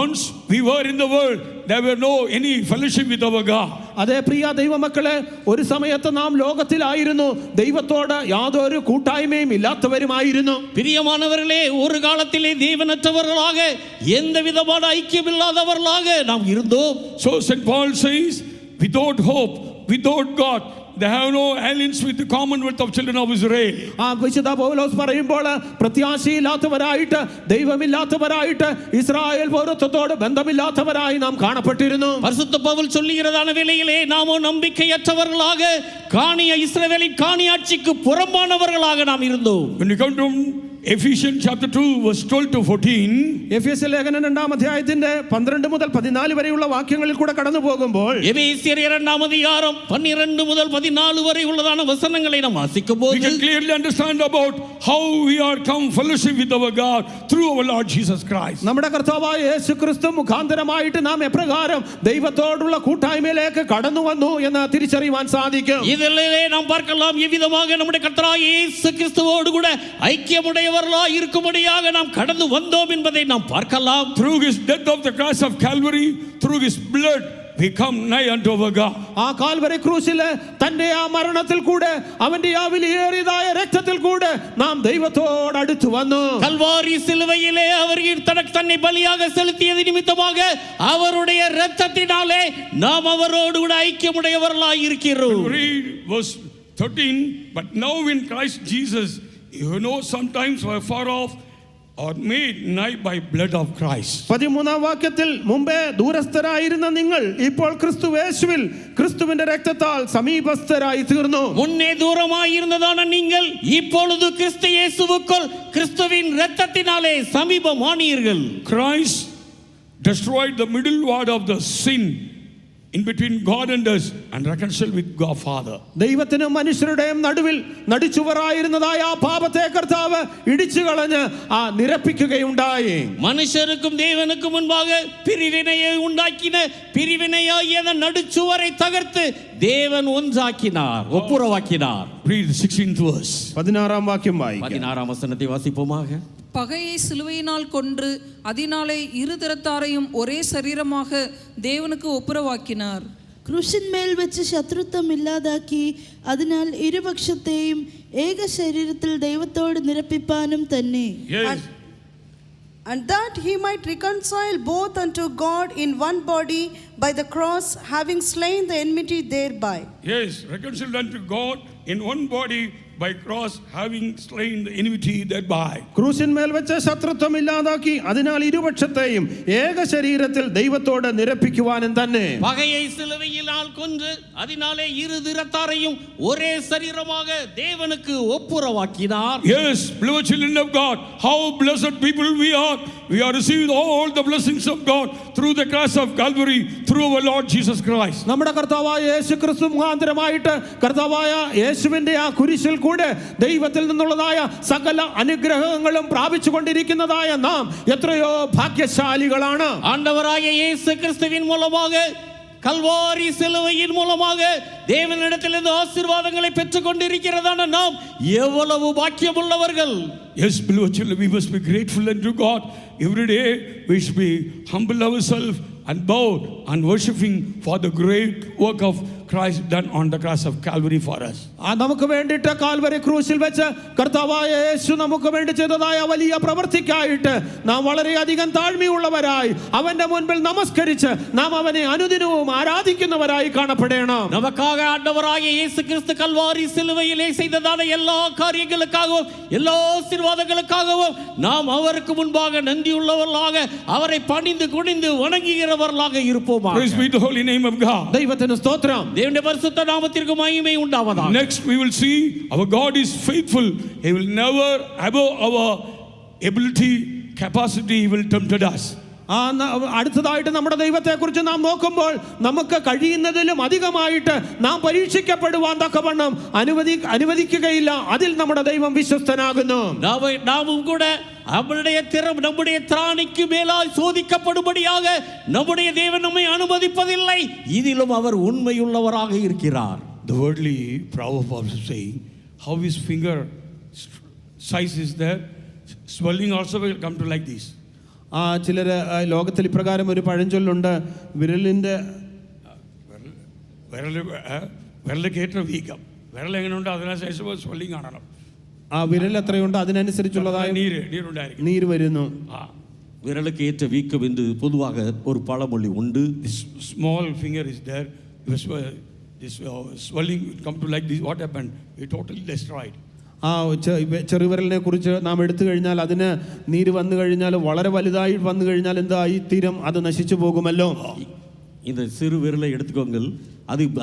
once we were in the world, there were no any fellowship with our God. അതെ പ്രിയ ദൈവമക്കളെ, ഒരു സമയത്ത് നാം ലോകത്തിലായിരുന്നു, ദൈവത്തോട് യാതൊരു കൂട്ടായ്മയും ഇല്ലാത്തവരുമായിരുന്നു. பிரியமானவர்களே, ஒரு காலத்திலே தேவனற்றவர்களாக எந்த விதமான ஐக்கியமில்லாதவர்களாக நாம் இருந்தோம். So St. Paul says, without hope, without God, they have no alliance with the commonwealth of children of Israel. വിശുദ്ധ പൗലോസ് പറയുമ്പോൾ പ്രത്യാശയില്ലാത്തവരായിട്ട്, ദൈവമില്ലാത്തവരായിട്ട്, ഇസ്രായേൽ പൗരത്വത്തോട് ബന്ധമില്ലാത്തവരായി നാം കാണപ്പെട്ടിരുന്നു. பரிசுத்த பவுல் சொல்லுகிறதான வேளையிலே நாமோ நம்பிக்கையற்றவர்களாக காணிய இஸ்ரவேலின் காணியாட்சிக்கு புறம்பானவர்களாக நாம் இருந்தோம். When we come to Ephesians chapter 2 verse 12 to 14, എഫെസ്യ ലേഖനം 2-ാം അധ്യായത്തിന്റെ 12 മുതൽ 14 വരെയുള്ള വാക്യങ്ങളിൽ കൂടെ കടന്നു പോകുമ്പോൾ எபேசியர் 2-ஆம் அதிகாரம் 12 முதல் 14 வரை உள்ளதான வசனங்களை நாம் we வாசிக்கும்போது can clearly understand about how we are come fellowship with our God through our Lord Jesus Christ. നമ്മുടെ കർത്താവായ യേശുക്രിസ്തു മുഖാന്തരമായിട്ട് നാം എപ്രകാരം ദൈവത്തോടുള്ള കൂട്ടായ്മയിലേക്ക് കടന്നു വന്നു എന്ന് തിരിച്ചറിയുവാൻ സാധിക്കും. இதிலே நாம் பார்க்கலாம் எவ்விதமாக நம்முடைய கர்த்தராகிய இயேசு கிறிஸ்துவோடு கூட ஐக்கியமுடையவர்களாய் இருக்கும்படியாக நாம் கடந்து வந்தோம் என்பதை நாம் பார்க்கலாம். Through his death of the cross of Calvary, through his blood, we come nigh unto our God. ആ കാൽവരി ക്രൂശിലെ തന്റെ ആ മരണത്തിൽ കൂടെ, അവന്റെ ആ വിലയേറിയതായ രക്തത്തിൽ കൂടെ നാം ദൈവത്തോട് അടുത്തു വന്നു. கல்வாரி சிலுவையிலே அவர் தன்னை பலியாக செலுத்தியது நிமித்தமாக அவருடைய இரத்தத்தினாலே நாம் அவரோடு கூட ஐக்கியமுடையவர்களாய் இருக்கிறோம். Read verse 13, but now in Christ Jesus, you know sometimes were far off or made nigh by blood of Christ. 13-ാം വാക്യത്തിൽ, മുമ്പേ ദൂരസ്ഥരായിരുന്ന നിങ്ങൾ ഇപ്പോൾ ക്രിസ്തുവേശുവിൽ ക്രിസ്തുവിന്റെ രക്തത്താൽ സമീപസ്ഥരായി തീർന്നു. முன்னே தூரமாய் இருந்ததான நீங்கள் இப்பொழுது கிறிஸ்து இயேசுவுக்குள் கிறிஸ்துவின் இரத்தத்தினாலே சமீபமானீர்கள். Christ destroyed the middle wall of the sin in between God and us and reconciled with God Father. ദൈവത്തിനും മനുഷ്യരുടെയും നടുവിൽ നടിച്ചുവറായിരുന്നതായ ആ പാപത്തെ കർത്താവ് ഇടിച്ചു കളഞ്ഞ് ആ നിരപ്പിക്കുകയുണ്ടായി. மனுஷருக்கும் தேவனுக்கும் முன்பாக பிரிவினையை உண்டாக்கின பிரிவினையாகிய நடுச்சுவரை தகர்த்து தேவன் ஒன்றாக்கினார், ஒப்புரவாக்கினார். Read the 16th verse. 16-ാം വാക്യം വായിക്കാം. 16-ஆம் வசனத்தை வாசிப்போமாக. பகையை சிலுவையினால் கொன்று அதனாலே இரு திறத்தாரையும் ஒரே சரீரமாக தேவனுக்கு ஒப்புரவாக்கினார். ക്രൂശിന്മേൽ വെച്ച് ശത്രുത്വം ഇല്ലാതാക്കി അതിനാൽ ഇരുപക്ഷത്തെയും ഏക ശരീരത്തിൽ ദൈവത്തോട് നിരപ്പിപ്പാനും തന്നെ. Yes. And that he might reconcile both unto God in one body by the cross, having slain the enmity thereby. Yes, reconciled unto God in one body by cross, having slain the enmity thereby. ക്രൂശിന്മേൽ വെച്ച് ശത്രുത്വം ഇല്ലാതാക്കി അതിനാൽ ഇരുപക്ഷത്തെയും ഏക ശരീരത്തിൽ ദൈവത്തോട് നിരപ്പിക്കുവാനും തന്നെ. பகையை சிலுவையினால் கொன்று அதனாலே இரு திறத்தாரையும் ஒரே சரீரமாக தேவனுக்கு ஒப்புரவாக்கினார். Yes, beloved children of God, how blessed people we are. We are received all the blessings of God through the cross of Calvary, through our Lord Jesus Christ. നമ്മുടെ കർത്താവായ യേശുക്രിസ്തു മുഖാന്തരമായിട്ട് കർത്താവായ യേശുവിന്റെ ആ കുരിശിൽ കൂടെ ദൈവത്തിൽ നിന്നുള്ളതായ സകല അനുഗ്രഹങ്ങളും പ്രാപിച്ചുകൊണ്ടിരിക്കുന്നതായ നാം എത്രയോ ഭാഗ്യശാലികളാണ്. ஆண்டவராகிய இயேசு கிறிஸ்துவின் மூலமாக கல்வாரி சிலுவையின் மூலமாக தேவனிடத்திலிருந்து ஆசீர்வாதங்களை பெற்றுக் கொண்டிருக்கிறதான நாம் எவ்வளவு பாக்கியமுள்ளவர்கள். Yes, beloved children, we must be grateful unto God. Every day we should be humble ourselves and bow and worshiping for the great work of Christ done on the cross of Calvary for us. നമുക്ക് വേണ്ടിയിട്ട് Calvary ക്രൂശിൽ വെച്ച് കർത്താവായ യേശു നമുക്ക് വേണ്ടി ചെയ്തതായ വലിയ പ്രവൃത്തിക്കായിട്ട് നാം വളരെയധികം താഴ്മയുള്ളവരായി അവന്റെ മുൻപിൽ നമസ്കരിച്ച് നാം അവനെ അനുദിനവും ആരാധിക്കുന്നവരായി കാണപ്പെടണം. நமக்காக ஆண்டவராகிய இயேசு கிறிஸ்து கல்வாரி சிலுவையிலே செய்ததான எல்லா காரியங்களுக்காகவும் எல்லா ஆசீர்வாதங்களுக்காகவும் நாம் அவருக்கு முன்பாக நன்றியுள்ளவர்களாக அவரை பணிந்து குனிந்து வணங்குகிறவர்களாக இருப்போமாக. Praise be the holy name of God. ദൈവത്തിന് സ്തോത്രം. தேவனுடைய பரிசுத்த நாமத்திற்கு மகிமை உண்டாவதாக. Next we will see our God is faithful. He will never above our ability, capacity, he will tempt us. അടുത്തതായിട്ട് നമ്മുടെ ദൈവത്തെക്കുറിച്ച് നാം നോക്കുമ്പോൾ നമുക്ക് കഴിയുന്നതിലും അധികമായിട്ട് നാം പരീക്ഷിക്കപ്പെടുവാൻ തക്കവണ്ണം അനുവദിക്കുകയില്ല. അതിൽ നമ്മുടെ ദൈവം വിശ്വസ്തനാകുന്നു. நாமும் கூட நம்முடைய திராணிக்கு மேலாய் சோதிக்கப்படும்படியாக நம்முடைய தேவன் நம்மை அனுமதிப்பதில்லை. இதிலும் அவர் உண்மையுள்ளவராக இருக்கிறார். The worldly proverb also saying, how his finger size is there, swelling also will come to like this. ചിലർ ലോകത്തിൽ ഇപ്രകാരം ഒരു പഴഞ്ചൊല്ലുണ്ട്, വിരലിൻ്റെ വിരലേറ്റ വീക്കം, വിരൽ എങ്ങനെയുണ്ട് അതിനനുസരിച്ച് സ്വെല്ലിംഗ് കാണണം. ആ വിരൽ എത്രയുണ്ട് അതിനനുസരിച്ചുള്ളതായ നീര് വരുന്നു. விரலுக்கு ஏற்ற வீக்கம் என்று பொதுவாக ஒரு பழமொழி உண்டு. Small finger is there, this swelling come to like this. What happened? It totally destroyed. ആ ചെറുവിരലിനെ കുറിച്ച് നാം എടുത്തു കഴിഞ്ഞാൽ അതിന് നീര് വന്നു കഴിഞ്ഞാൽ വളരെ വലുതായി വന്നു കഴിഞ്ഞാൽ എന്തായി തീരും, அது நசிச்சு പോകുമല്ലോ. இந்த சிறு விரலை எடுத்துக்கோங்கள்,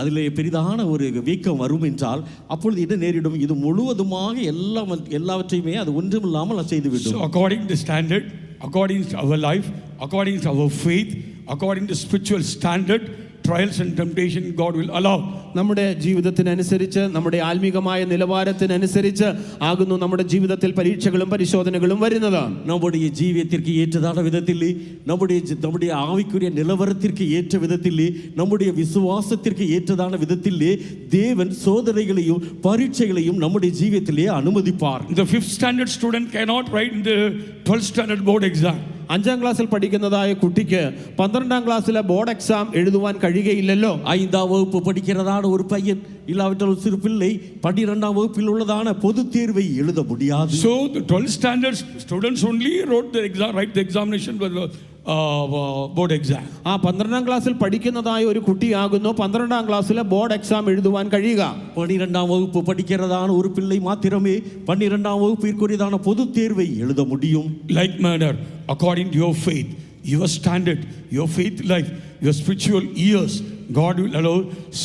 அதிலே பெரிதான ஒரு வீக்கம் வரும் என்றால் அப்பொழுது என்ன நேரிடும்? இது முழுவதுமாக எல்லாவற்றையுமே அது ஒன்றுமில்லாமல் செய்துவிடும். So according to standard, according to our life, according to our faith, according to spiritual standard, trials and temptation God will allow. നമ്മുടെ ജീവിതത്തിനനുസരിച്ച് നമ്മുടെ ആത്മീകമായ നിലവാരത്തിനനുസരിച്ച് ആകുന്നു നമ്മുടെ ജീവിതത്തിൽ പരീക്ഷകളും പരിശോധനകളും വരുന്നത്. நம்முடைய ஜீவியத்திற்கு ஏற்றதான விதத்திலே, நம்முடைய ஆவிக்குரிய நிலவரத்திற்கு ஏற்ற விதத்திலே, நம்முடைய விசுவாசத்திற்கு ஏற்றதான விதத்திலே தேவன் சோதனைகளையும் பரீட்சைகளையும் நம்முடைய ஜீவியத்திலே அனுமதிப்பார். The 5th standard student cannot write in the 12th standard board exam. 5ാം ക്ലാസ്സിൽ പഠിക്കുന്നതായ കുട്ടിക്ക് 12ാം ക്ലാസ്സിലെ ബോർഡ് എക്സാം എഴുതുവാൻ കഴിയുകയില്ലല്ലോ. 5ஆம் வகுப்பு படிக்கிறதான ஒரு பையன் இல்லாவிட்டால் ஒரு சிறு பிள்ளை 12ஆம் வகுப்பில் உள்ளதான பொது தேர்வை எழுத முடியாது. So the 12th standard students only write the examination with board exam. 12ാം ക്ലാസ്സിൽ പഠിക്കുന്നതായ ഒരു കുട്ടിയാകുന്നു 12ാം ക്ലാസ്സിലെ ബോർഡ് എക്സാം എഴുതുവാൻ കഴിയുക. 12ஆம் வகுப்பு படிக்கிறதான ஒரு பிள்ளை மாத்திரமே 12ஆம் வகுப்பிற்குரியதான பொது தேர்வை எழுத முடியும். Like manner, according to your faith, your standard, your faith life, your spiritual years, God will allow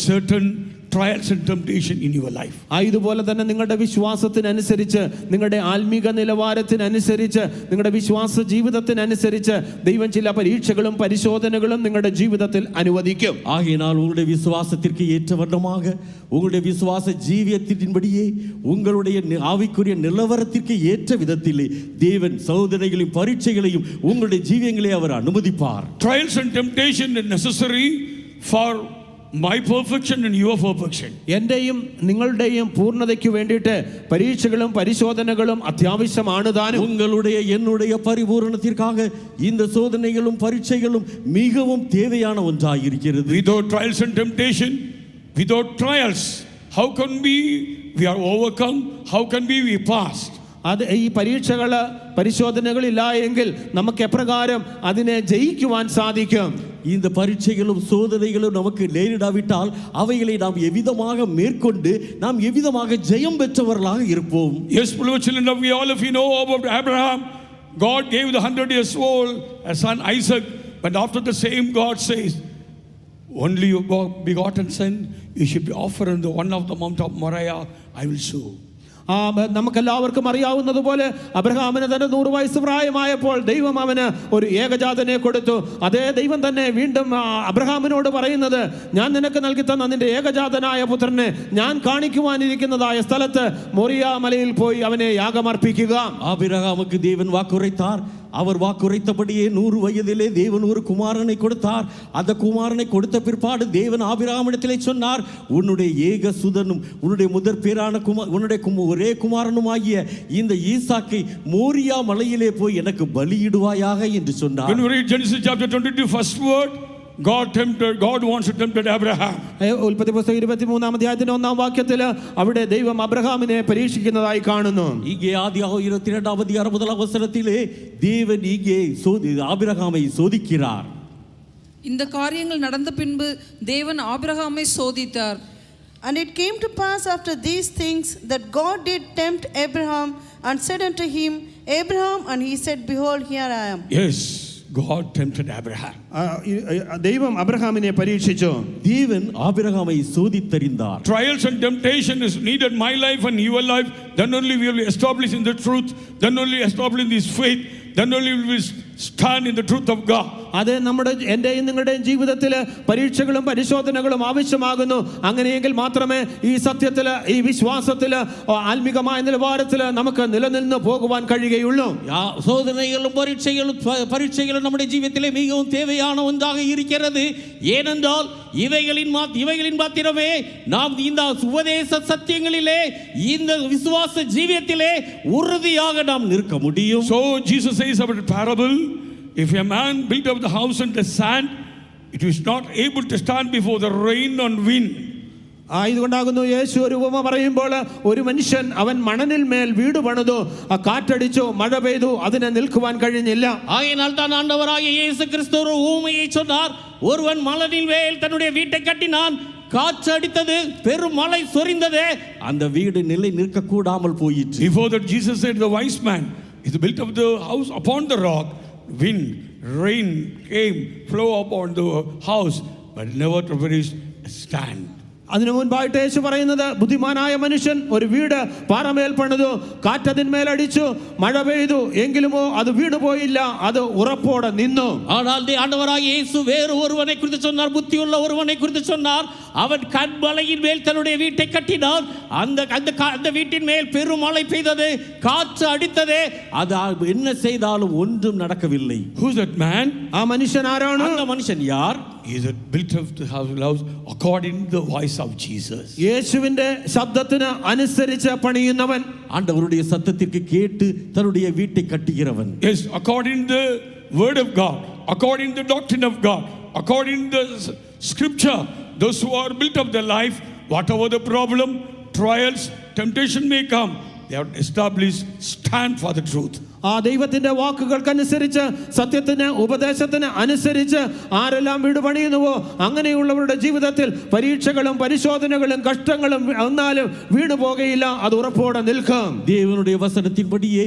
certain trials and temptation in your life. ഇതുപോലെ തന്നെ നിങ്ങളുടെ വിശ്വാസത്തിനനുസരിച്ച്, നിങ്ങളുടെ ആത്മീക നിലവാരത്തിനനുസരിച്ച്, നിങ്ങളുടെ വിശ്വാസ ജീവിതത്തിനനുസരിച്ച് ദൈവം ചില പരീക്ഷകളും പരിശോധനകളും നിങ്ങളുടെ ജീവിതത്തിൽ അനുവദിക്കും. ஆகையினால் உங்களுடைய விசுவாசத்திற்கு ஏற்ற வண்ணமாக, உங்களுடைய விசுவாச ஜீவியத்தின்படியே, உங்களுடைய ஆவிக்குரிய நிலவரத்திற்கு ஏற்ற விதத்திலே தேவன் சோதனைகளையும் பரீட்சைகளையும் உங்களுடைய ஜீவியங்களை அவர் அனுமதிப்பார். Trials and temptation are necessary for my perfection and your perfection. എന്റെയും നിങ്ങളുടെയും പൂർണ്ണതയ്ക്ക് വേണ്ടിയിട്ട് പരീക്ഷകളും പരിശോധനകളും അത്യാവശ്യമാണ് താനും. உங்களுடைய என்னுடைய பரிபூரணத்திற்காக இந்த சோதனைகளும் பரீட்சைகளும் மிகவும் தேவையான ஒன்றாக இருக்கிறது. Without trials and temptation, without trials, how can we are overcome? How can we passed? അത് ഈ പരീക്ഷകൾ പരിശോധനകളില്ല എങ്കിൽ നമുക്ക് എപ്രകാരം അതിനെ ജയിക്കുവാൻ സാധിക്കും? இந்த பரீட்சைகளும் சோதனைகளும் நமக்கு நேரிடாவிட்டால் அவைகளை நாம் எவ்விதமாக மேற்கொண்டு நாம் எவ்விதமாக ஜெயம் பெற்றவர்களாக இருப்போம்? Yes, beloved children, we all of you know about Abraham. God gave the 100 years old a son Isaac, but after the same God says, only your begotten son you should be offered on the one of the Mount of Moriah I will show. നമുക്കെല്ലാവർക്കും അറിയാവുന്നതുപോലെ അബ്രഹാമിന് തന്നെ 100 വയസ്സ് പ്രായമായപ്പോൾ ദൈവം അവന് ഒരു ഏകജാതനെ കൊടുത്തു. അതേ ദൈവം തന്നെ വീണ്ടും അബ്രഹാമിനോട് പറയുന്നത്, ഞാൻ നിനക്ക് നൽകി തന്ന നിന്റെ ഏകജാതനായ പുത്രനെ ഞാൻ കാണിക്കുവാനിരിക്കുന്നതായ സ്ഥലത്ത് മോറിയ മലയിൽ പോയി അവനെ യാഗമർപ്പിക്കുക. ஆபிரகாமுக்கு தேவன் வாக்குரைத்தார். அவர் வாக்குரைத்தபடியே 100 வயதிலே தேவன் ஒரு குமாரனை கொடுத்தார். அந்த குமாரனை கொடுத்த பிற்பாடு தேவன் ஆபிரகாமிடத்திலே சொன்னார், உன்னுடைய ஏக சுதனும் உன்னுடைய முதற் பேரான உன்னுடைய ஒரே குமாரனுமாகிய இந்த ஈசாக்கை மோரியா மலையிலே போய் எனக்கு பலியிடுவாயாக என்று சொன்னார். When we read Genesis chapter 22 first word, God wants to tempt Abraham. ഉൽപ്പത്തി പുസ്തകം 23-ാം അധ്യായത്തിന്റെ 1-ാം വാക്യത്തിൽ അവിടെ ദൈവം അബ്രഹാമിനെ പരീക്ഷിക്കുന്നതായി കാണുന്നു. இங்கே ஆதியாகமம் 22-ாம் அதிகாரம் 1-ாம் வசனத்திலே தேவன் இங்கே ஆபிரகாமை சோதிக்கிறார். இந்த காரியங்கள் நடந்த பின்பு தேவன் ஆபிரகாமை சோதித்தார். And it came to pass after these things that God did tempt Abraham and said unto him, Abraham, and he said, Behold, here I am. Yes, God tempted Abraham. ദൈവം അബ്രഹാമിനെ പരീക്ഷിച്ചു. தேவன் ஆபிரகாமை சோதித்தறிந்தார். Trials and temptation is needed in my life and your life. Then only we will be established in the truth. Then only established in this faith. Then only we will stand in the truth of God. അത് നമ്മുടെ എൻ്റെയും നിങ്ങളുടെയും ജീവിതത്തിൽ പരീക്ഷകളും പരിശോധനകളും ആവശ്യമാകുന്നു. അങ്ങനെയെങ്കിൽ മാത്രമേ ഈ സത്യത്തിൽ, ഈ വിശ്വാസത്തിൽ, ആത്മീകമായ നിലവാരത്തിൽ നമുക്ക് നിലനിന്ന് പോകുവാൻ കഴിയുകയുള്ളൂ. சோதனைகளும் பரீட்சைகளும் நம்முடைய ஜீவிதத்திலே மிகவும் தேவையான ஒன்றாக இருக்கிறது. ஏனென்றால் இவைகளின் மாத்திரமே நாம் இந்த உபதேச சத்தியங்களிலே, இந்த விசுவாச ஜீவியத்திலே உறுதியாக நாம் நிற்க முடியும். So Jesus says about a parable, if a man built up the house on the sand, it was not able to stand before the rain and wind. ഇതുകൊണ്ടാകുന്നു യേശു ഒരു ഉപമ പറയുമ്പോൾ, ഒരു മനുഷ്യൻ അവൻ മണലിൽ മേൽ വീട് പണിതു, കാറ്റടിച്ചു, മഴ പെയ്തു, അതിനെ നിൽക്കുവാൻ കഴിഞ്ഞില്ല. ஆகையினால் தான் ஆண்டவராகிய இயேசு கிறிஸ்து ஒரு ஊமையை சொன்னார். ஒருவன் மணலின் மேல் தன்னுடைய வீட்டை கட்டினான், காற்று அடித்தது, பெரும் மழை சொரிந்தது, அந்த வீடு நிலை நிற்க கூடாமல் போயிற்று. Before that Jesus said the wise man is built up the house upon the rock. Wind, rain came, flow upon the house, but never to finish stand. അതിനു മുൻപായിട്ട് യേശു പറയുന്നത്, ബുദ്ധിമാനായ മനുഷ്യൻ ഒരു വീട് പാറമേൽ പണിതു, കാറ്റതിന്മേൽ അടിച്ചു, മഴ പെയ്തു, എങ്കിലുമോ അത് വീണു പോയില്ല, അത് ഉറപ്പോടെ നിന്നു. ஆனால் ஆண்டவராகிய இயேசு வேறு ஒருவனை குறித்து சொன்னார், புத்தியுள்ள ஒருவனை குறித்து சொன்னார். அவன் கண்மலையின் மேல் தன்னுடைய வீட்டை கட்டினான். அந்த வீட்டின் மேல் பெரும் மழை பெய்தது, காற்று அடித்தது, அது என்ன செய்தாலும் ஒன்றும் நடக்கவில்லை. Who's that man? ആ മനുഷ്യൻ ആരാണ്? அந்த மனுஷன் யார்? He is built up the house according to the voice of Jesus. യേശുവിന്റെ ശബ്ദത്തിന് അനുസരിച്ച് പണിയുന്നവൻ, ஆண்டவருடைய சத்தத்திற்கு கேட்டு தன்னுடைய வீட்டை கட்டுகிறவன். Yes, according to the word of God, according to the doctrine of God, according to the scripture, those who are built up their life, whatever the problem, trials, temptation may come, they are established, stand for the truth. ആ ദൈവത്തിന്റെ വാക്കുകൾക്കനുസരിച്ച്, സത്യത്തിന്, ഉപദേശത്തിന് അനുസരിച്ച് ആരെല്ലാം വീട് പണിയുന്നുവോ അങ്ങനെയുള്ളവരുടെ ജീവിതത്തിൽ പരീക്ഷകളും പരിശോധനകളും കഷ്ടങ്ങളും വന്നാലും വീണു പോകയില്ല, അത് ഉറപ്പോടെ നിൽക്കും. தேவனுடைய வசனத்தின்படியே,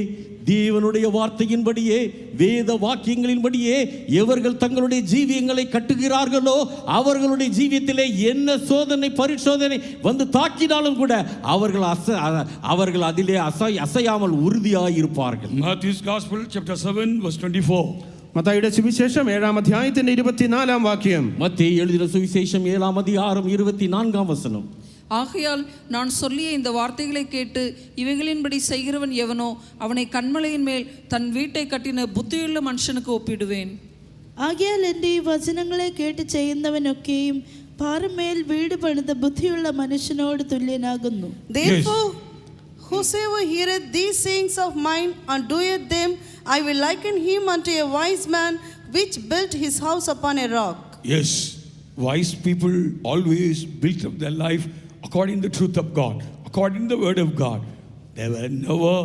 தேவனுடைய வார்த்தையின்படியே, வேத வாக்கியங்களின்படியே எவர்கள் தங்களுடைய ஜீவியங்களை கட்டுகிறார்களோ அவர்களுடைய ஜீவியத்திலே என்ன சோதனை பரிசோதனை வந்து தாக்கினாலும் கூட அவர்கள் அதிலே அசையாமல் உறுதியாய் இருப்பார்கள். Matthew's Gospel chapter 7 verse 24. മത്തായിയുടെ സുവിശേഷം 7-ാം അധ്യായത്തിന്റെ 24-ാം വാക്യം. மத்தேயு எழுதின சுவிசேஷம் 7-ாம் அதிகாரம் 24-ாம் வசனம். ஆகையால் நான் சொல்லிய இந்த வார்த்தைகளை கேட்டு இவைகளின்படி செய்கிறவன் எவனோ அவனை கன்மலையின் மேல் தன் வீட்டை கட்டின புத்தியுள்ள மனுஷனுக்கு ஒப்பிடுவேன். ആകയാൽ എൻ്റെ ഈ വചനങ്ങളെ കേട്ട് ചെയ്യുന്നവനൊക്കെയും പാറമേൽ വീട് പണിത ബുദ്ധിയുള്ള മനുഷ്യനോട് തുല്യനാകുന്നു. Therefore, whosoever heareth these sayings of mine and doeth them, I will liken him unto a wise man which built his house upon a rock. Yes, wise people always built up their life according to the truth of God, according to the word of God. They were never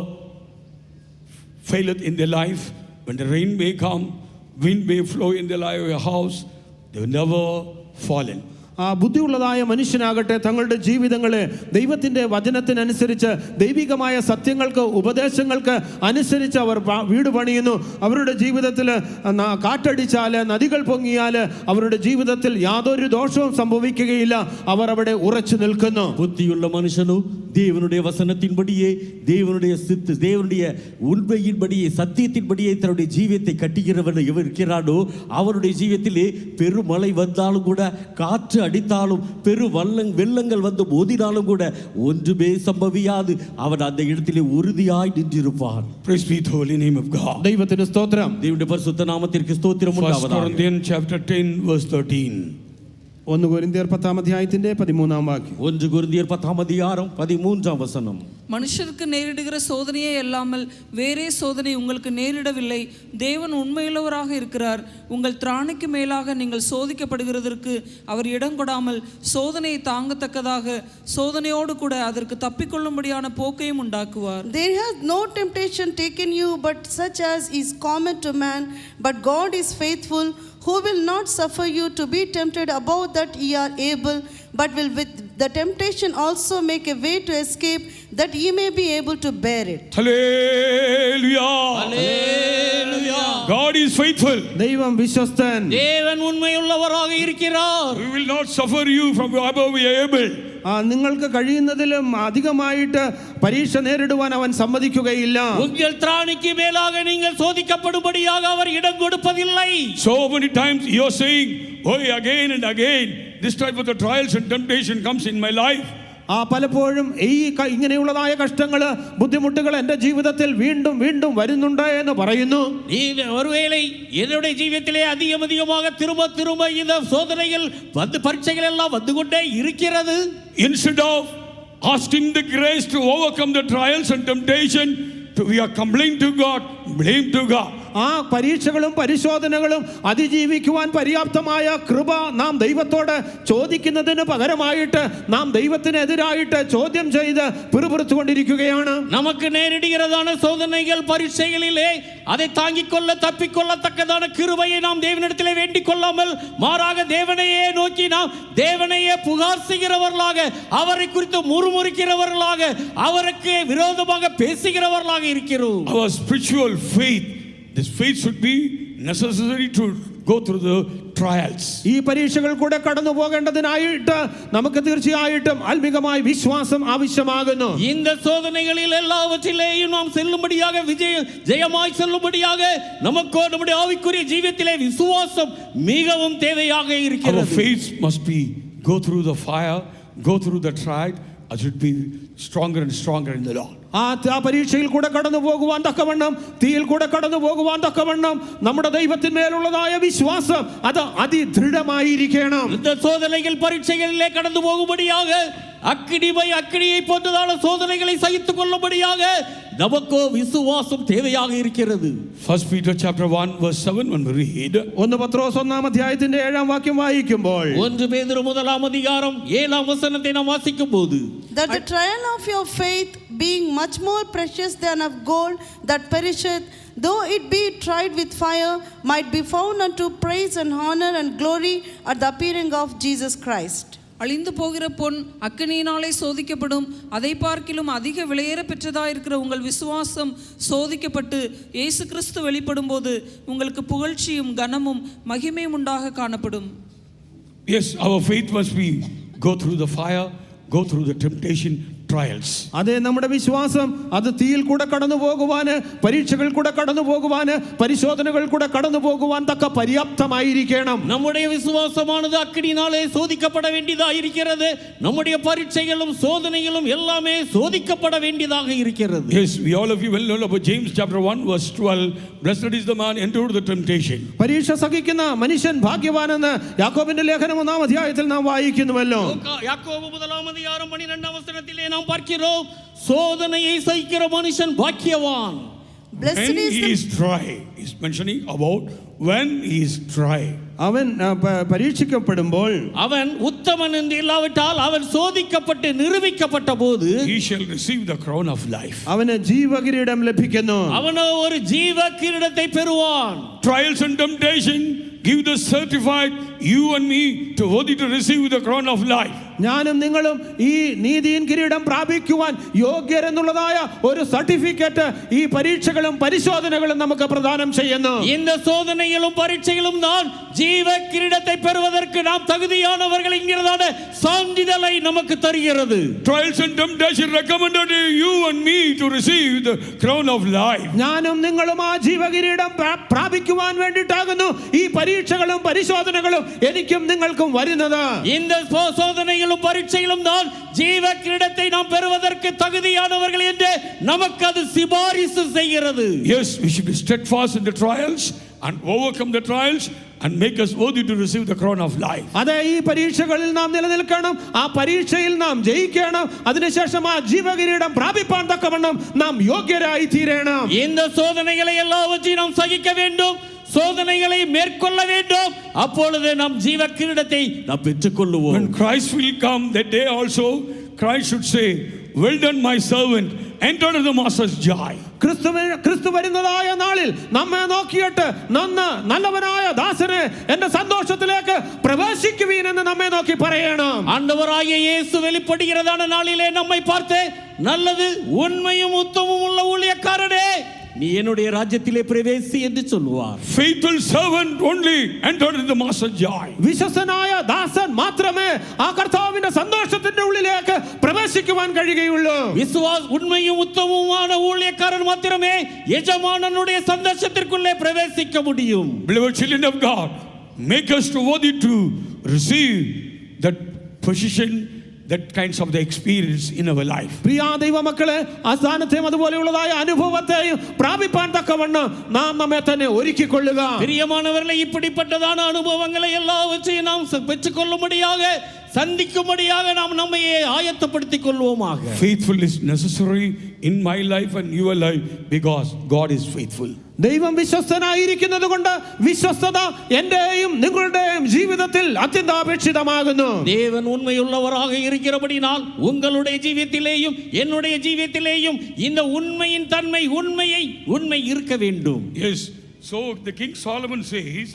failed in their life. When the rain may come, wind may flow in the life of your house, they were never fallen. ആ ബുദ്ധിയുള്ളതായ മനുഷ്യനാകട്ടെ തങ്ങളുടെ ജീവിതങ്ങളെ ദൈവത്തിൻ്റെ വചനത്തിനനുസരിച്ച്, ദൈവികമായ സത്യങ്ങൾക്ക്, ഉപദേശങ്ങൾക്ക് അനുസരിച്ച് അവർ വീട് പണിയുന്നു. അവരുടെ ജീവിതത്തിൽ കാറ്റടിച്ചാൽ, നദികൾ പൊങ്ങിയാൽ അവരുടെ ജീവിതത്തിൽ യാതൊരു ദോഷവും സംഭവിക്കുകയില്ല. അവർ അവിടെ ഉറച്ചു നിൽക്കുന്നു. புத்தியுள்ள மனுஷனும் தேவனுடைய வசனத்தின்படியே, தேவனுடைய உண்மையின்படியே, சத்தியத்தின்படியே தன்னுடைய ஜீவியத்தை கட்டுகிறவன் எவர் இருக்கிறானோ அவருடைய ஜீவியத்திலே பெருமழை வந்தாலும் கூட, காற்று அடித்தாலும், பெரு வெள்ளங்கள் வந்து மோதினாலும் கூட ஒன்றுமே சம்பவியாது. அவன் அந்த இடத்திலே உறுதியாய் நின்றிருப்பான். Praise be the holy name of God. ദൈവത്തിന് സ്തോത്രം. தேவனுடைய பரிசுத்த நாமத்திற்கு ஸ்தோத்திரம் 1 உண்டாவதாக. Corinthians chapter 10 verse 13. 1 കൊരിന്ത്യർ 10-ാം അധ്യായത്തിന്റെ 13-ാം വാക്യം. 1 கொரிந்தியர் 10-ாம் அதிகாரம் 13-ாம் வசனம். மனுஷருக்கு நேரிடுகிற சோதனையே அல்லாமல் வேறே சோதனை உங்களுக்கு நேரிடவில்லை. தேவன் உண்மையுள்ளவராக இருக்கிறார். உங்கள் திராணிக்கு மேலாக நீங்கள் சோதிக்கப்படுகிறதற்கு அவர் இடம் கொடாமல் சோதனையை தாங்கத்தக்கதாக சோதனையோடு கூட அதற்கு தப்பிக்கொள்ளும்படியான போக்கையும் உண்டாக்குவார். There has no temptation taken you but such as is common to man, but God is faithful, who will not suffer you to be tempted above that ye are able, but will with the temptation also make a way to escape, that ye may be able to bear it. Hallelujah. Hallelujah. God is faithful. ദൈവം വിശ്വസ്തൻ. தேவன் உண்மையுள்ளவராக இருக்கிறார். We will not suffer you from above we are able. നിങ്ങൾക്ക് കഴിയുന്നതിലും അധികമായിട്ട് പരീക്ഷ നേരിടുവാൻ അവൻ സമ്മതിക്കുകയില്ല. உங்கள் திராணிக்கு மேலாக நீங்கள் சோதிக்கப்படும்படியாக அவர் இடம் கொடுப்பதில்லை. So many times you are saying, oh, again and again, this type of the trials and temptation comes in my life. പലപ്പോഴും ഇങ്ങനെയുള്ളതായ കഷ്ടങ്ങള് ബുദ്ധിമുട്ടുകൾ എൻ്റെ ജീവിതത്തിൽ വീണ്ടും വീണ്ടും വരുന്നുണ്ട് എന്ന് പറയുന്നു. ஒருவேளை என்னுடைய ஜீவிதத்திலே அதிகமாக திரும்ப திரும்ப இந்த சோதனைகள் வந்து பரீட்சைகள் எல்லாம் வந்து கொண்டே இருக்கிறது. Instead of asking the grace to overcome the trials and temptation, we are complaining to God, blame to God. ആ പരീക്ഷകളും പരിശോധനകളും അതിജീവിക്കുവാൻ പര്യാപ്തമായ കൃപ നാം ദൈവത്തോട് ചോദിക്കുന്നതിന് പകരമായിട്ട് നാം ദൈവത്തിനെതിരായിട്ട് ചോദ്യം ചെയ്ത് പിറുപിറുത്തുകൊണ്ടിരിക്കുകയാണ്. நமக்கு நேரிடுகிறதான சோதனைகள் பரீட்சைகளிலே அதை தாங்கிக் கொள்ள தப்பிக்கொள்ளத்தக்கதான கிருபையை நாம் தேவனிடத்திலே வேண்டிக் கொள்ளாமல் மாறாக தேவனையே நோக்கி நாம் தேவனையே புகார் செய்கிறவர்களாக, அவரை குறித்து முறுமுறுக்கிறவர்களாக, அவருக்கு விரோதமாக பேசுகிறவர்களாக இருக்கிறோம். Our spiritual faith, this faith should be necessary to go through the trials. ഈ പരീക്ഷകൾ കൂടെ കടന്നു പോകേണ്ടതിനായിട്ട് നമുക്ക് തീർച്ചയായിട്ടും ആത്മീകമായ വിശ്വാസം ആവശ്യമാകുന്നു. இந்த சோதனைகளில் எல்லாவற்றிலேயும் நாம் செல்லும்படியாக ஜெயமாய் செல்லும்படியாக நமக்கு நம்முடைய ஆவிக்குரிய ஜீவியத்திலே விசுவாசம் மிகவும் தேவையாக இருக்கிறது. Our faith must be go through the fire, go through the trial. I should be stronger and stronger in the Lord. ആ പരീക്ഷയിൽ കൂടെ കടന്നു പോകുവാൻ തക്കവണ്ണം, തീയിൽ കൂടെ കടന്നു പോകുവാൻ തക്കവണ്ണം നമ്മുടെ ദൈവത്തിന്മേലുള്ളതായ വിശ്വാസം അത് അതിദൃഢമായിരിക്കണം. இந்த சோதனைகள் பரீட்சைகளிலே கடந்து போகும்படியாக அக்கினியை போன்றதான சோதனைகளை சகித்துக் கொள்ளும்படியாக நமக்கு விசுவாசம் தேவையாக இருக்கிறது. 1 Peter chapter 1 verse 7 when we read, 1 പത്രോസ് 1 അധ്യായത്തിന്റെ 7 വാക്യം വായിക്കുമ്പോൾ, 1 பேதுரு 1 அதிகாரம் 7 வசனத்தை நாம் வாசிக்கும்போது, That the trial of your faith, being much more precious than of gold that perisheth, though it be tried with fire, might be found unto praise and honor and glory at the appearing of Jesus Christ. அழிந்து போகிற பொன் அக்கினியினாலே சோதிக்கப்படும், அதை பார்க்கிலும் அதிக விலையேற பெற்றதாயிருக்கிற உங்கள் விசுவாசம் சோதிக்கப்பட்டு இயேசு கிறிஸ்து வெளிப்படும் போது உங்களுக்கு புகழ்ச்சியும் கனமும் மகிமையும் உண்டாக காணப்படும். yes, our faith must be go through the fire, go through the temptation, trials. അതേ, നമ്മുടെ വിശ്വാസം അത് തീയിൽ കൂടെ കടന്നു പോകുവാന്, പരീക്ഷകൾ കൂടെ കടന്നു പോകുവാന്, പരിശോധനകൾ കൂടെ കടന്നു പോകുവാൻ തക്ക പര്യാപ്തമായിരിക്കണം. நம்முடைய விசுவாசமானது அக்கினியினாலே சோதிக்கப்பட வேண்டியதாக இருக்கிறது. நம்முடைய பரீட்சைகளும் சோதனைகளும் எல்லாமே சோதிக்கப்பட வேண்டியதாக இருக்கிறது. Yes, we all of you well know about James chapter 1 verse 12, blessed is the man entered the temptation. പരീക്ഷ സഹിക്കുന്ന മനുഷ്യൻ ഭാഗ്യവാനെന്ന് യാക്കോബിന്റെ ലേഖനം 1 അധ്യായത്തിൽ നാം വായിക്കുന്നുവല്ലോ. யாக்கோபு 1 அதிகாரம் 12 வசனத்திலே நாம் பார்க்கிறோம், சோதனையை சகிக்கிற மனுஷன் பாக்கியவான். Blessed When is he the is dry, he's mentioning about when he is dry. അവൻ പരീക്ഷിക്കപ്പെടുമ്പോൾ, அவன் உத்தமன் என்று இல்லாவிட்டால் அவன் சோதிக்கப்பட்டு நிரூபிக்கப்பட்ட போது He shall receive the crown of life. അവന് ജീവകിരീടം ലഭിക്കുന്നു. அவனோ ஒரு ஜீவ கிரீடத்தை பெறுவான். Trials and temptation give the certified you and me to worthy to receive the crown of life. ഞാനും നിങ്ങളും ഈ നീതിയിൻ കിരീടം പ്രാപിക്കുവാൻ യോഗ്യരെന്നുള്ളതായ ഒരു സർട്ടിഫിക്കറ്റ് ഈ പരീക്ഷകളും പരിശോധനകളും നമുക്ക് പ്രദാനം ചെയ്യുന്നു. இந்த சோதனைகளும் பரீட்சைகளும் தான் ஜீவ கிரீடத்தை பெறுவதற்கு நாம் தகுதியானவர்கள் என்கிறதான சான்றிதழை நமக்கு தருகிறது. Trials and temptation recommended you and me to receive the crown of life. ഞാനും നിങ്ങളും ആ ജീവകിരീടം പ്രാപിക്കുവാൻ വേണ്ടിയിട്ടാകുന്നു ഈ പരീക്ഷകളും പരിശോധനകളും എനിക്കും നിങ്ങൾക്കും വരുന്നത്. இந்த சோதனைகளும் பரீட்சைகளும் தான் ஜீவ கிரீடத்தை நாம் பெறுவதற்கு தகுதியானவர்கள் என்று நமக்கு அது சிபாரிசு செய்கிறது. Yes, we should be steadfast in the trials and overcome the trials and make us worthy to receive the crown of life. അതെ, ഈ പരീക്ഷകളിൽ നാം നിലനിൽക്കണം, ആ പരീക്ഷയിൽ നാം ജയിക്കണം, അതിനുശേഷം ആ ജീവകിരീടം പ്രാപിപ്പാൻ തക്കവണ്ണം നാം യോഗ്യരായി തീരണം. இந்த சோதனைகளை எல்லாவற்றையும் நாம் சகிக்க வேண்டும், சோதனைகளை மேற்கொள்ள வேண்டும். அப்பொழுது நாம் ஜீவ கிரீடத்தை நாம் பெற்றுக்கொள்வோம். When Christ will come that day also, Christ should say, well done my servant, enter into the master's joy. ക്രിസ്തു വരുന്നതായ നാളിൽ നമ്മെ നോക്കിയിട്ട് നല്ലവനായ ദാസനെ എന്റെ സന്തോഷത്തിലേക്ക് പ്രവേശിക്കുവീൻ എന്ന് നമ്മെ നോക്കി പറയണം. ஆண்டவராகிய இயேசு வெளிப்படுகிறதான நாளிலே நம்மை பார்த்து, நல்லது உண்மையும் உத்தமமும் உள்ள ஊழியக்காரனே, நீ என்னுடைய ராஜ்யத்திலே பிரவேசி என்று சொல்வார். Faithful servant only enter into the master's joy. വിശ്വസ്തനായ ദാസൻ മാത്രമേ ആ കർത്താവിന്റെ സന്തോഷത്തിന്റെ ഉള്ളിലേക്ക് പ്രവേശിക്കുവാൻ കഴിയുകയുള്ളൂ. உண்மையும் உத்தமமான ஊழியக்காரன் மாத்திரமே எஜமானனுடைய சந்தோஷத்திற்குள்ளே பிரவேசிக்க முடியும். Beloved children of God, make us to worthy to receive that position, that kinds of the experience in our life. പ്രിയ ദൈവമക്കളെ, ആ സ്ഥാനത്തെയും അതുപോലെയുള്ളതായ അനുഭവത്തെയും പ്രാപിപ്പാൻ തക്കവണ്ണം നാം നമ്മെ തന്നെ ഒരുക്കിക്കൊള്ളുക. பிரியமானவர்களே, இப்படிப்பட்டதான அனுபவங்களை எல்லாவற்றையும் நாம் பெற்றுக்கொள்ளும்படியாக, சந்திக்கும்படியாக நாம் நம்மையே ஆயத்தப்படுத்திக் கொள்வோமாக. Faithful is necessary in my life and your life because God is faithful. ദൈവം വിശ്വസ്തനായിരിക്കുന്നത് കൊണ്ട് വിശ്വസ്തത എന്റെയും നിങ്ങളുടെയും ജീവിതത്തിൽ അത്യന്താപേക്ഷിതമാകുന്നു. தேவன் உண்மையுள்ளவராக இருக்கிறபடினால் உங்களுடைய ஜீவியத்திலேயும் என்னுடைய ஜீவியத்திலேயும் இந்த உண்மையின் தன்மை, உண்மை இருக்க வேண்டும். Yes. So the King Solomon says,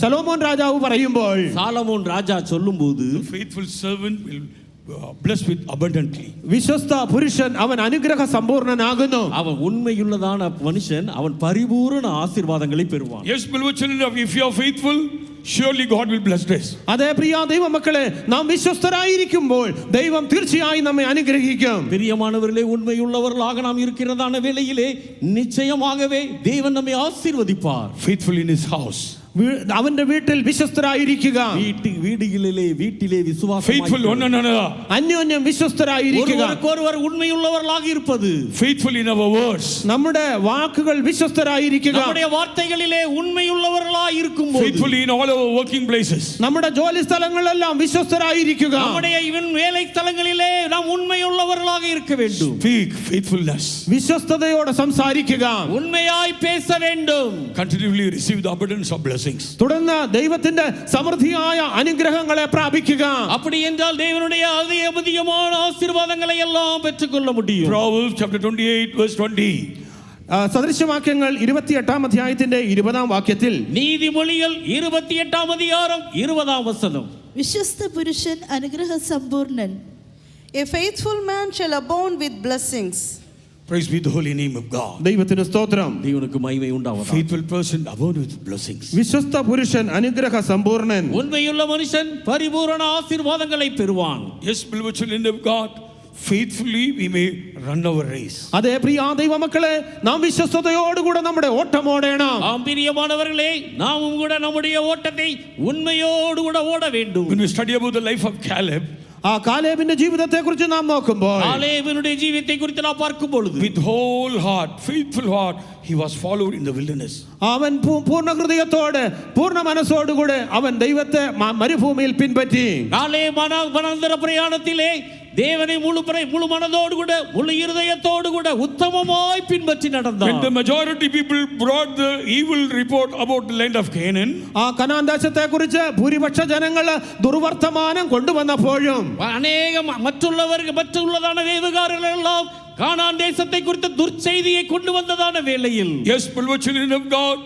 സലോമോൻ രാജാവ് പറയുമ്പോൾ, சாலமோன் ராஜா சொல்லும்போது, the faithful servant will blessed with abundantly. വിശ്വസ്ത പുരുഷൻ അവൻ അനുഗ്രഹ സമ്പൂർണനാകുന്നു. அவன் உண்மையுள்ளதான மனுஷன் அவன் பரிபூரண ஆசீர்வாதங்களை பெறுவான். Yes, beloved children, if you are faithful, surely God will bless us. അതേ പ്രിയ ദൈവമക്കളെ, നാം വിശ്വസ്തരായിരിക്കുമ്പോൾ ദൈവം തീർച്ചയായും നമ്മെ അനുഗ്രഹിക്കും. பிரியமானவர்களே, உண்மையுள்ளவர்களாக நாம் இருக்கிறதான வேளையிலே நிச்சயமாகவே தேவன் நம்மை ஆசீர்வதிப்பார். Faithful in his house. അവന്റെ വീട്ടിൽ വിശ്വസ്തരായിരിക്കുക. வீட்டிலே விசுவாசம். Faithful one another. അന്യോന്യം വിശ്വസ്തരായിരിക്കുക. ஒருவருக்கொருவர் உண்மையுள்ளவர்களாக இருப்பது. Faithful in our words. നമ്മുടെ വാക്കുകൾ വിശ്വസ്തരായിരിക്കുക. நம்முடைய வார்த்தைகளிலே உண்மையுள்ளவர்களாக இருக்கும்போது. Faithful in all our working places. നമ്മുടെ ജോലി സ്ഥലങ്ങളിലെല്ലാം വിശ്വസ്തരായിരിക്കുക. நம்முடைய வேலை സ്ഥലങ്ങളിலே நாம் உண்மையுள்ளவர்களாக இருக்க வேண்டும். Speak faithfulness. വിശ്വസ്തയോടെ സംസാരിക്കുക. உண்மையாய் பேச வேண்டும். Continually receive the abundance of blessings. തുടർന്ന് ദൈവത്തിന്റെ സമൃദ്ധിയായ അനുഗ്രഹങ്ങളെ പ്രാപിക്കുക. அப்படி என்றால் தேவனுடைய அதிகமான ஆசீர்வாதங்களை எல்லாம் பெற்றுக்கொள்ள முடியும். Proverbs chapter 28 verse 20. സദൃശവാക്യങ്ങൾ 28 അധ്യായത്തിന്റെ 20 വാക്യത്തിൽ, നീതിമൊഴികൾ 28 அதிகாரம் 20 വചനം, വിശ്വസ്ത പുരുഷൻ അനുഗ്രഹ സമ്പൂർണൻ. A faithful man shall abound with blessings. Praise be the holy name of God. ദൈവത്തിന് സ്തോത്രം. தேவனுக்கு மகிமை உண்டாவதாக. Faithful person abound with blessings. വിശ്വസ്ത പുരുഷൻ അനുഗ്രഹ സമ്പൂർണൻ. உண்மையுள்ள மனுஷன் பரிபூரண ஆசீர்வாதங்களை பெறுவான். Yes, beloved children of God, faithfully we may run our race. അതേ പ്രിയ ദൈവമക്കളെ, നാം വിശ്വസ്തയോടുകൂടെ നമ്മുടെ ഓട്ടം ഓടണം. ஆம் பிரியமானவர்களே, நாமும் கூட நம்முடைய ஓட்டத்தை உண்மையோடு கூட ஓட வேண்டும். When we study about the life of Caleb, ആ കാലേബിന്റെ ജീവിതത്തെ കുറിച്ച് നാം നോക്കുമ്പോൾ, காலேபினுடைய ஜீவியத்தை குறித்து நாம் பார்க்கும் பொழுது, with whole heart, faithful heart, he was followed in the wilderness. അവൻ പൂർണ്ണ ഹൃദയത്തോടെ പൂർണ്ണ മനസ്സോടുകൂടെ അവൻ ദൈവത്തെ മരുഭൂമിയിൽ പിൻപറ്റി. வனாந்தர பிரயாணத்திலே தேவனை முழு மனதோடு கூட முழு இருதயத்தோடு கூட உத்தமமாய் பின்பற்றி நடந்தார். When the majority people brought the evil report about the land of Canaan, ആ കനാൻ ദേശത്തെ കുറിച്ച് ഭൂരിപക്ഷ ജനങ്ങൾ ദുർവർത്തമാനം കൊണ്ടുവന്നപ്പോഴും மற்றுள்ளதான வேவுகாரர்கள் எல்லாம் கானான் தேசத்தை குறித்த துர்ச்செய்தியை கொண்டு வந்ததான வேளையில், yes, beloved children of God,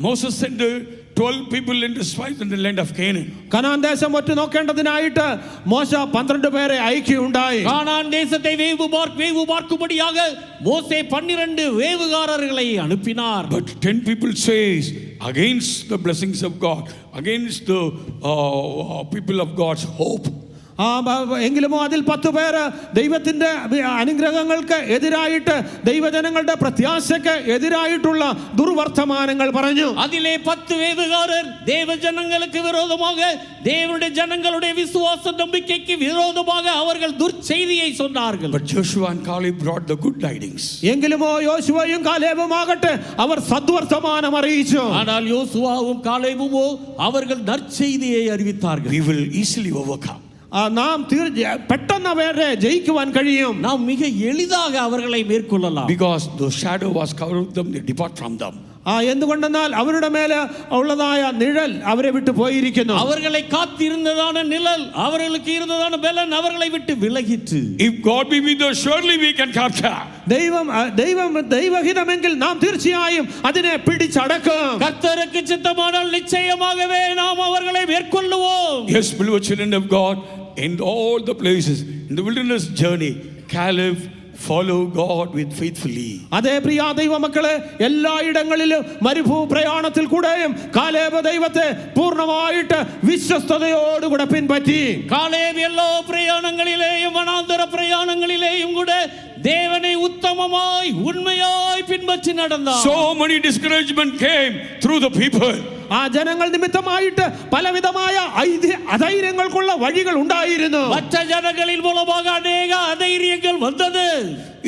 Moses sent 12 people into spies in the land of Canaan. Canaan ദേശം ഒറ്റ നോക്കേണ്ടതിനായിട്ട് മോശ 12 പേരെ അയക്കുകയുണ്ടായി. கானான் தேசத்தை வேவு பார்க்கும்படியாக மோசே 12 வேவுகாரர்களை அனுப்பினார். But 10 people says against the blessings of God, against the people of God's hope. എങ്കിലുമോ അതിൽ 10 പേര് ദൈവത്തിന്റെ അനുഗ്രഹങ്ങൾക്ക് എതിരായിട്ട്, ദൈവജനങ്ങളുടെ പ്രത്യാശയ്ക്ക് എതിരായിട്ടുള്ള ദുർവർത്തമാനങ്ങൾ പറഞ്ഞു. அதிலே 10 வேதகாரர் தேவஜனங்களுக்கு விரோதமாக, தேவனுடைய ஜனங்களுடைய விசுவாச நம்பிக்கைக்கு விரோதமாக அவர்கள் துர்ச்செய்தியை சொன்னார்கள். But Joshua and Caleb brought the good tidings. എങ്കിലുമോ യോശുവയും കാലേബും ആകട്ടെ അവർ സദ്വർത്തമാനം അറിയിച്ചു. ஆனால் யோசுவாவும் காலேபுமோ அவர்கள் நற்செய்தியை அறிவித்தார்கள். We will easily overcome. നാം പെട്ടെന്ന് അവരെ ജയിക്കുവാൻ കഴിയും. நாம் மிக எளிதாக அவர்களை மேற்கொள்ளலாம். Because the shadow was covered them, they depart from them. എന്തുകൊണ്ടെന്നാൽ അവരുടെ മേലെ ഉള്ളതായ നിഴൽ അവരെ വിട്ടു പോയിരിക്കുന്നു. அவர்களை காத்திருந்ததான நிழல், அவர்களுக்கு இருந்ததான பலன் அவர்களை விட்டு விலகிற்று. If God be with us, surely we can capture. ദൈവഹിതമെങ്കിൽ നാം തീർച്ചയായും അതിനെ പിടിച്ചടക്കും. கர்த்தருக்கு சித்தமானால் நிச்சயமாகவே நாம் அவர்களை மேற்கொள்ளுவோம். Yes, beloved children of God, in all the places, in the wilderness journey, Caleb follow God with faithfully. അതേ പ്രിയ ദൈവമക്കളെ, എല്ലായിടങ്ങളിലും മരുഭൂ പ്രയാണത്തിൽ കൂടെയും കാലേബ് ദൈവത്തെ പൂർണ്ണമായിട്ട് വിശ്വസ്തയോടുകൂടെ പിൻപറ്റി. காலேப் எல்லா பிரயாணங்களிலேயும் வனாந்தர பிரயாணங்களிலேயும் கூட தேவனை உத்தமமாய் உண்மையாய் பின்பற்றி நடந்தார். So many discouragement came through the people. ജനങ്ങൾ നിമിത്തമായിട്ട് പലവിധമായ അധൈര്യങ്ങൾക്കുള്ള വഴികൾ ഉണ്ടായിരുന്നു. மற்ற ஜனங்களின் மூலமாக अनेक அதைரியங்கள் வந்தது.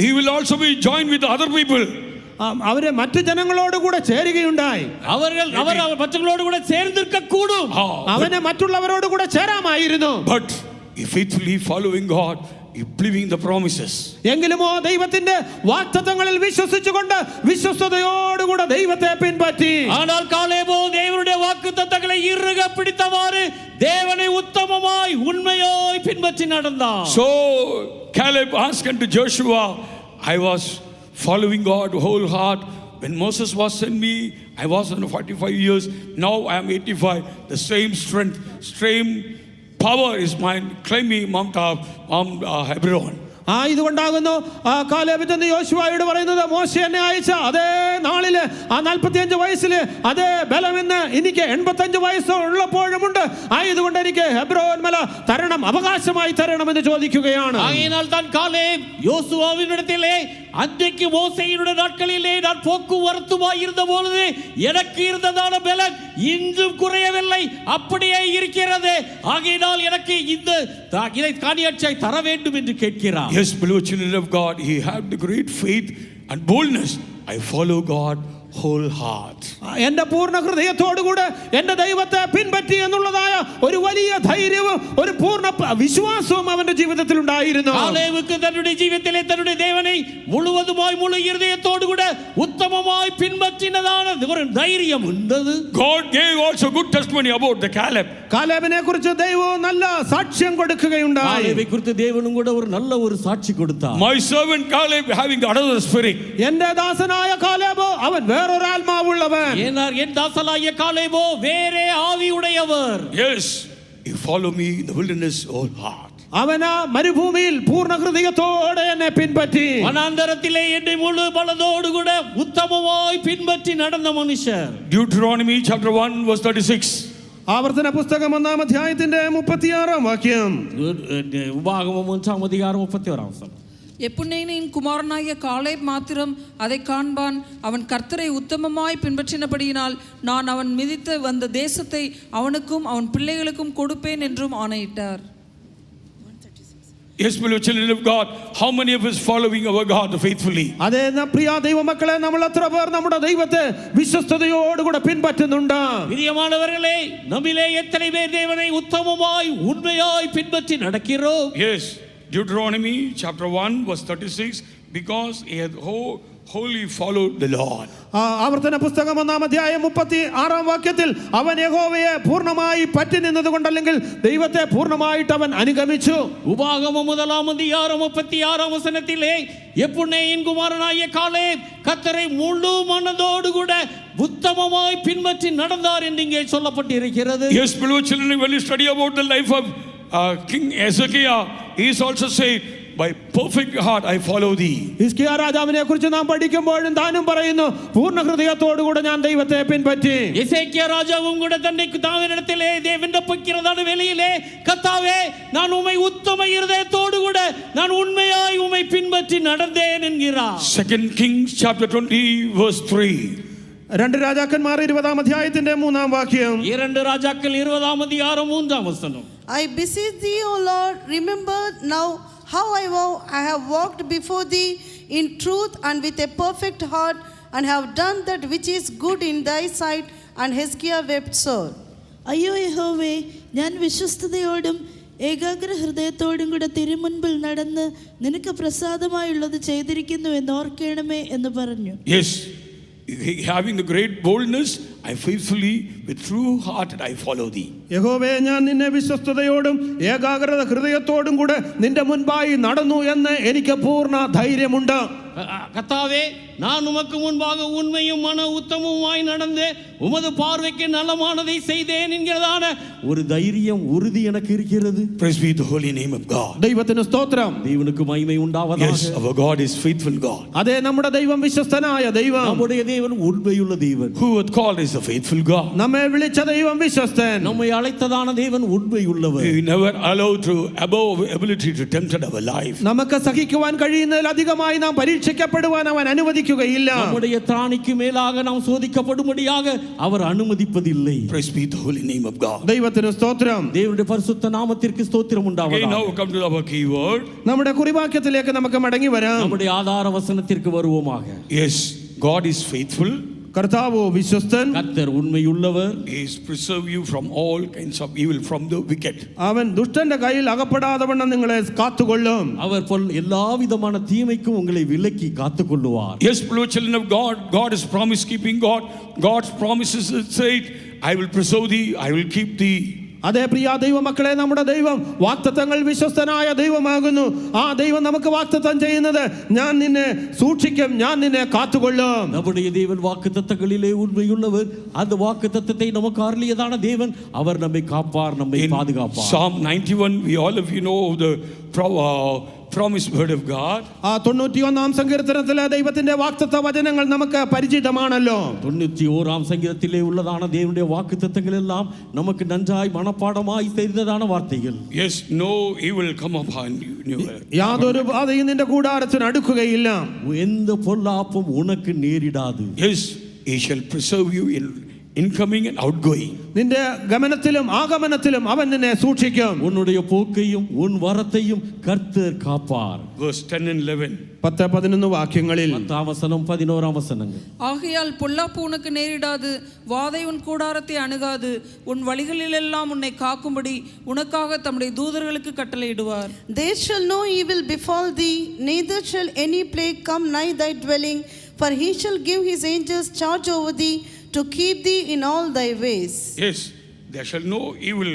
He will also be joined with other people. അവരെ മറ്റു ജനങ്ങളോട് കൂടെ ചേരുകയുണ്ടായി. അവർ മറ്റുള്ളവരോട് കൂടെ ചേർന്നിരിക്ക കൂടും. അവനെ മറ്റുള്ളവരോട് കൂടെ ചേരാമായിരുന്നു. But he faithfully following God, he believing the promises. എങ്കിലുമോ ദൈവത്തിന്റെ വാഗ്ദത്തങ്ങളിൽ വിശ്വസിച്ചുകൊണ്ട് വിശ്വസ്തയോടുകൂടെ ദൈവത്തെ പിൻപറ്റി. ஆனால் காலேபோ தேவனுடைய வாக்குத்தத்தங்களை இறுக பிடித்தவாறு தேவனை உத்தமமாய் உண்மையாய் பின்பற்றி நடந்தார். So Caleb asked unto Joshua, I was following God whole heart. When Moses was sent me, I was 45 years. Now I am 85. The same strength, same power is mine. Claim me Mount Hebron. ഇതുകൊണ്ടാകുന്നു Caleb ചെന്ന് യോശുവയോട് പറയുന്നത്, മോശെ എന്നെ അയച്ച അതേ നാളില് 45 വയസ്സില് അതേ ബലമെന്ന് എനിക്ക് 85 വയസ്സ് ഉള്ളപ്പോഴുമുണ്ട്. ആയതുകൊണ്ട് എനിക്ക് ഹെബ്രോൻ മല തരണം, അവകാശമായി തരണമെന്ന് ചോദിക്കുകയാണ്. ஆகையினால் தான் காலேப் யோசுவாவினிடத்திலே, அன்றைக்கு மோசேயினுடைய நாட்களிலே நான் போக்குவரத்துமாய் இருந்த பொழுது எனக்கு இருந்ததான பலன் இன்றும் குறையவில்லை, அப்படியே இருக்கிறது. ஆகையினால் எனக்கு இதை காணியாட்சியை தர வேண்டும் என்று கேட்கிறார். Yes, beloved children of God, he had the great faith and boldness. I follow God whole heart. എന്റെ പൂർണ്ണ ഹൃദയത്തോടുകൂടെ എന്റെ ദൈവത്തെ പിൻപറ്റി എന്നുള്ളതായ ഒരു വലിയ ധൈര്യവും ഒരു പൂർണ്ണ വിശ്വാസവും അവന്റെ ജീവിതത്തിൽ ഉണ്ടായിരുന്നു. കാലേബുക്ക് തന്റെ ജീവിതത്തിലെ തന്റെ ദേവനെ മുഴുവതുമായി മുഴു ഹൃദയത്തോടുകൂടെ ഉത്തമമായി പിൻപറ്റിനതാണ് ഒരു ധൈര്യം ഉണ്ടത്. God gave also good testimony about the Caleb. കാലേബിനെ കുറിച്ച് ദൈവം നല്ല സാക്ഷ്യം കൊടുക്കുകയുണ്ടായി. കാലേബിനെ കുറിച്ച് ദൈവനും കൂടെ ഒരു നല്ല ഒരു സാക്ഷി കൊടുത്താർ. My servant Caleb having another spirit. എന്റെ ദാസനായ കാലേബ് അവൻ വേറൊരു ആത്മാവുള്ളവൻ. என் தாசனாகிய காலேபோ வேறே ஆவி உடையவர். Yes, he follow me in the wilderness whole heart. അവൻ മരുഭൂമിയിൽ പൂർണ്ണ ഹൃദയത്തോടെ എന്നെ പിൻപറ്റി. വനാന്തരത്തിലെ എന്നെ മുഴു ബലത്തോടുകൂടെ ഉത്തമമായി പിൻപറ്റി നടന്ന മനുഷ്യർ. Deuteronomy chapter 1 verse 36. ആവർത്തന പുസ്തകം 1-ാം അധ്യായത്തിന്റെ 36-ാം വാക്യം. உபாகமம் 1-ாம் அதிகாரம் 31-ாம் வசனம். எப்புன்னேனின் குமாரனாகிய காலேப் மாத்திரம் அதை காண்பான். அவன் கர்த்தரை உத்தமமாய் பின்பற்றினபடியினால் நான் அவன் மிதித்து வந்த தேசத்தை அவனுக்கும் அவன் பிள்ளைகளுக்கும் கொடுப்பேன் என்றும் ஆணையிட்டார். Yes, beloved children of God, how many of us following our God faithfully? അതേ പ്രിയ ദൈവമക്കളെ, നമ്മൾ എത്ര പേർ നമ്മുടെ ദൈവത്തെ വിശ്വസ്തയോടുകൂടെ പിൻപറ്റുന്നുണ്ട്? பிரியமானவர்களே, நம்மிலே எத்தனை பேர் தேவனை உத்தமமாய் உண்மையாய் பின்பற்றி நடக்கிறோம்? Yes, Deuteronomy chapter 1 verse 36, because he had wholly followed the Lord. ആവർത്തന പുസ്തകം 1-ാം അധ്യായം 36-ാം വാക്യത്തിൽ അവൻ യഹോവയെ പൂർണ്ണമായി പറ്റി നിന്നതുകൊണ്ടല്ലെങ്കിൽ ദൈവത്തെ പൂർണ്ണമായിട്ട് അവൻ അനുഗമിച്ചു. உபாகமம் 1-ாம் அதிகாரம் 36-ாம் வசனத்திலே எப்புன்னேயின் குமாரனாகிய காலேப் கர்த்தரை முழு மனதோடு கூட உத்தமமாய் பின்பற்றி நடந்தார் என்று இங்கே சொல்லப்பட்டிருக்கிறது. Yes, beloved children, when you study about the life of King Hezekiah, he is also said, by perfect heart I follow thee. ഹിസ്കിയ രാജാവിനെ കുറിച്ച് നാം പഠിക്കുമ്പോഴും താനും പറയുന്നു, പൂർണ്ണ ഹൃദയത്തോടുകൂടെ ഞാൻ ദൈവത്തെ പിൻപറ്റി. எசேக்கியா ராஜாவும் கூட தன்னை தாவினிடத்திலே தேவன் பக்கிறதான வேளையிலே, கர்த்தாவே நான் உம்மை உத்தம இருதயத்தோடு கூட நான் உண்மையாய் உம்மை பின்பற்றி நடந்தேன் என்கிறார். 2 Kings chapter 20 verse 3. 2 രാജാക്കന്മാർ 20-ാം അധ്യായത്തിന്റെ 3-ാം വാക്യം. 2 ராஜாக்கள் 20-ஆம் அதிகாரம் 3-ஆம் வசனம். I beseech thee, O Lord, remember now how I have walked before thee in truth and with a perfect heart, and have done that which is good in thy sight. And Hezekiah wept sore. അയ്യോ യഹോവേ, ഞാൻ വിശ്വസ്തയോടും ഏകാഗ്ര ഹൃദയത്തോടും കൂടെ തിരുമുൻപിൽ നടന്ന് നിനക്ക് പ്രസാദമായുള്ളത് ചെയ്തിരിക്കുന്നു എന്ന് ഓർക്കണമേ എന്ന് പറഞ്ഞു. Yes, having the great boldness, I faithfully with true heart I follow thee. യഹോവേ, ഞാൻ നിന്നെ വിശ്വസ്തയോടും ഏകാഗ്രത ഹൃദയത്തോടും കൂടെ നിന്റെ മുൻപായി നടന്നു എന്ന് എനിക്ക് പൂർണ്ണ ധൈര്യമുണ്ട്. கர்த்தாவே, நான் உமக்கு முன்பாக உண்மையும் மன உத்தமமாய் நடந்து உமது பார்வைக்கு நலமானதை செய்தேன் என்கிறதான ஒரு தைரியம், உறுதி எனக்கு இருக்கிறது. Praise be the holy name of God. ദൈവത്തിന് സ്തോത്രം. தேவனுக்கு மகிமை உண்டாவதாக. Yes, our God is faithful God. അതേ, നമ്മുടെ ദൈവം വിശ്വസ്തനായ ദൈവം. நம்முடைய தேவன் உண்மையுள்ள தேவன். Who hath called is a faithful God. നമ്മെ വിളിച്ച ദൈവം വിശ്വസ്തൻ. நம்மை அழைத்ததான தேவன் உண்மையுள்ளவர். We never allow to above ability to tempt our life. നമുക്ക് സഹിക്കുവാൻ കഴിയുന്നതിൽ അധികമായി നാം പരീക്ഷിക്കപ്പെടുവാൻ അവൻ അനുവദിക്കുകയില്ല. நம்முடைய திராணிக்கு மேலாக நாம் சோதிக்கப்படும்படியாக அவர் அனுமதிப்பதில்லை. Praise be the holy name of God. ദൈവത്തിന് സ്തോത്രം. தேவனுடைய பரிசுத்த நாமத்திற்கு ஸ்தோத்திரம் Okay, உண்டாவதாக. now come to our key word. നമ്മുടെ കുറിവാക്യത്തിലേക്ക് നമുക്ക് മടങ്ങി വരാം. நம்முடைய ஆதார வசனத்திற்கு வருவோமாக. Yes, God is faithful. കർത്താവോ വിശ്വസ്തൻ. கர்த்தர் உண்மையுள்ளவர். He is preserve you from all kinds of evil, from the wicked. അവൻ ദുഷ്ടന്റെ കയ്യിൽ അകപ്പെടാതെ വണ്ണം നിങ്ങളെ കാത്തുകൊള്ളും. அவர் எல்லா விதமான தீமைக்கும் உங்களை விலக்கி காத்துக்கொள்ளுவார். Yes, beloved children of God, God is promise keeping God. God's promises say, I will preserve thee, I will keep thee. അതേ പ്രിയ ദൈവമക്കളെ, നമ്മുടെ ദൈവം വാഗ്ദത്തങ്ങൾ വിശ്വസ്തനായ ദൈവമാകുന്നു. ആ ദൈവം നമുക്ക് വാഗ്ദത്തം ചെയ്യുന്നത്, ഞാൻ നിന്നെ സൂക്ഷിക്കും, ഞാൻ നിന്നെ കാത്തുകൊള്ളും. நம்முடைய தேவன் வாக்குத்தத்தங்களிலே உண்மையுள்ளவர். அந்த வாக்குத்தத்தத்தை நமக்கு அருளியதான தேவன், அவர் நம்மை காப்பார், நம்மை In பாதுகாப்பார். Psalm 91, we all of you know the promised word of God. ആ 91-ാം സങ്കീർത്തനത്തിലെ ദൈവത്തിന്റെ വാഗ്ദത്ത വചനങ്ങൾ നമുക്ക് പരിചിതമാണല്ലോ. 91ஆம் சங்கீதத்திலே உள்ளதான தேவனுடைய வாக்குத்தத்தங்கள் எல்லாம் நமக்கு நன்றாய் மனப்பாடமாய் தெரிந்ததான வார்த்தைகள். Yes, no evil come upon you. യാതൊരു ബാധയും നിന്റെ കൂടാരത്തിന് അടുക്കുകയില്ല. எந்த பொல்லாப்பும் உனக்கு நேரிடாது. Yes, he shall preserve you in incoming and outgoing. നിന്റെ ഗമനത്തിലും ആഗമനത്തിലും അവൻ നിന്നെ സൂക്ഷിക്കും. உன்னுடைய போக்கையும் உன் வரத்தையும் கர்த்தர் காப்பார். Verse 10 and 11. 10-11 വാക്യങ്ങളിൽ 10ஆம் வசனம் 11ஆம் வசனங்கள். ஆகையால் பொல்லாப்பு உனக்கு நேரிடாது, வாதை உன் கூடாரத்தை அணுகாது, உன் வழிகளிலெல்லாம் உன்னை காக்கும்படி உனக்காக தம்முடைய தூதர்களுக்கு கட்டளையிடுவார். There shall no evil befall thee, neither shall any plague come nigh thy dwelling, for he shall give his angels charge over thee to keep thee in all thy ways. Yes, there shall no evil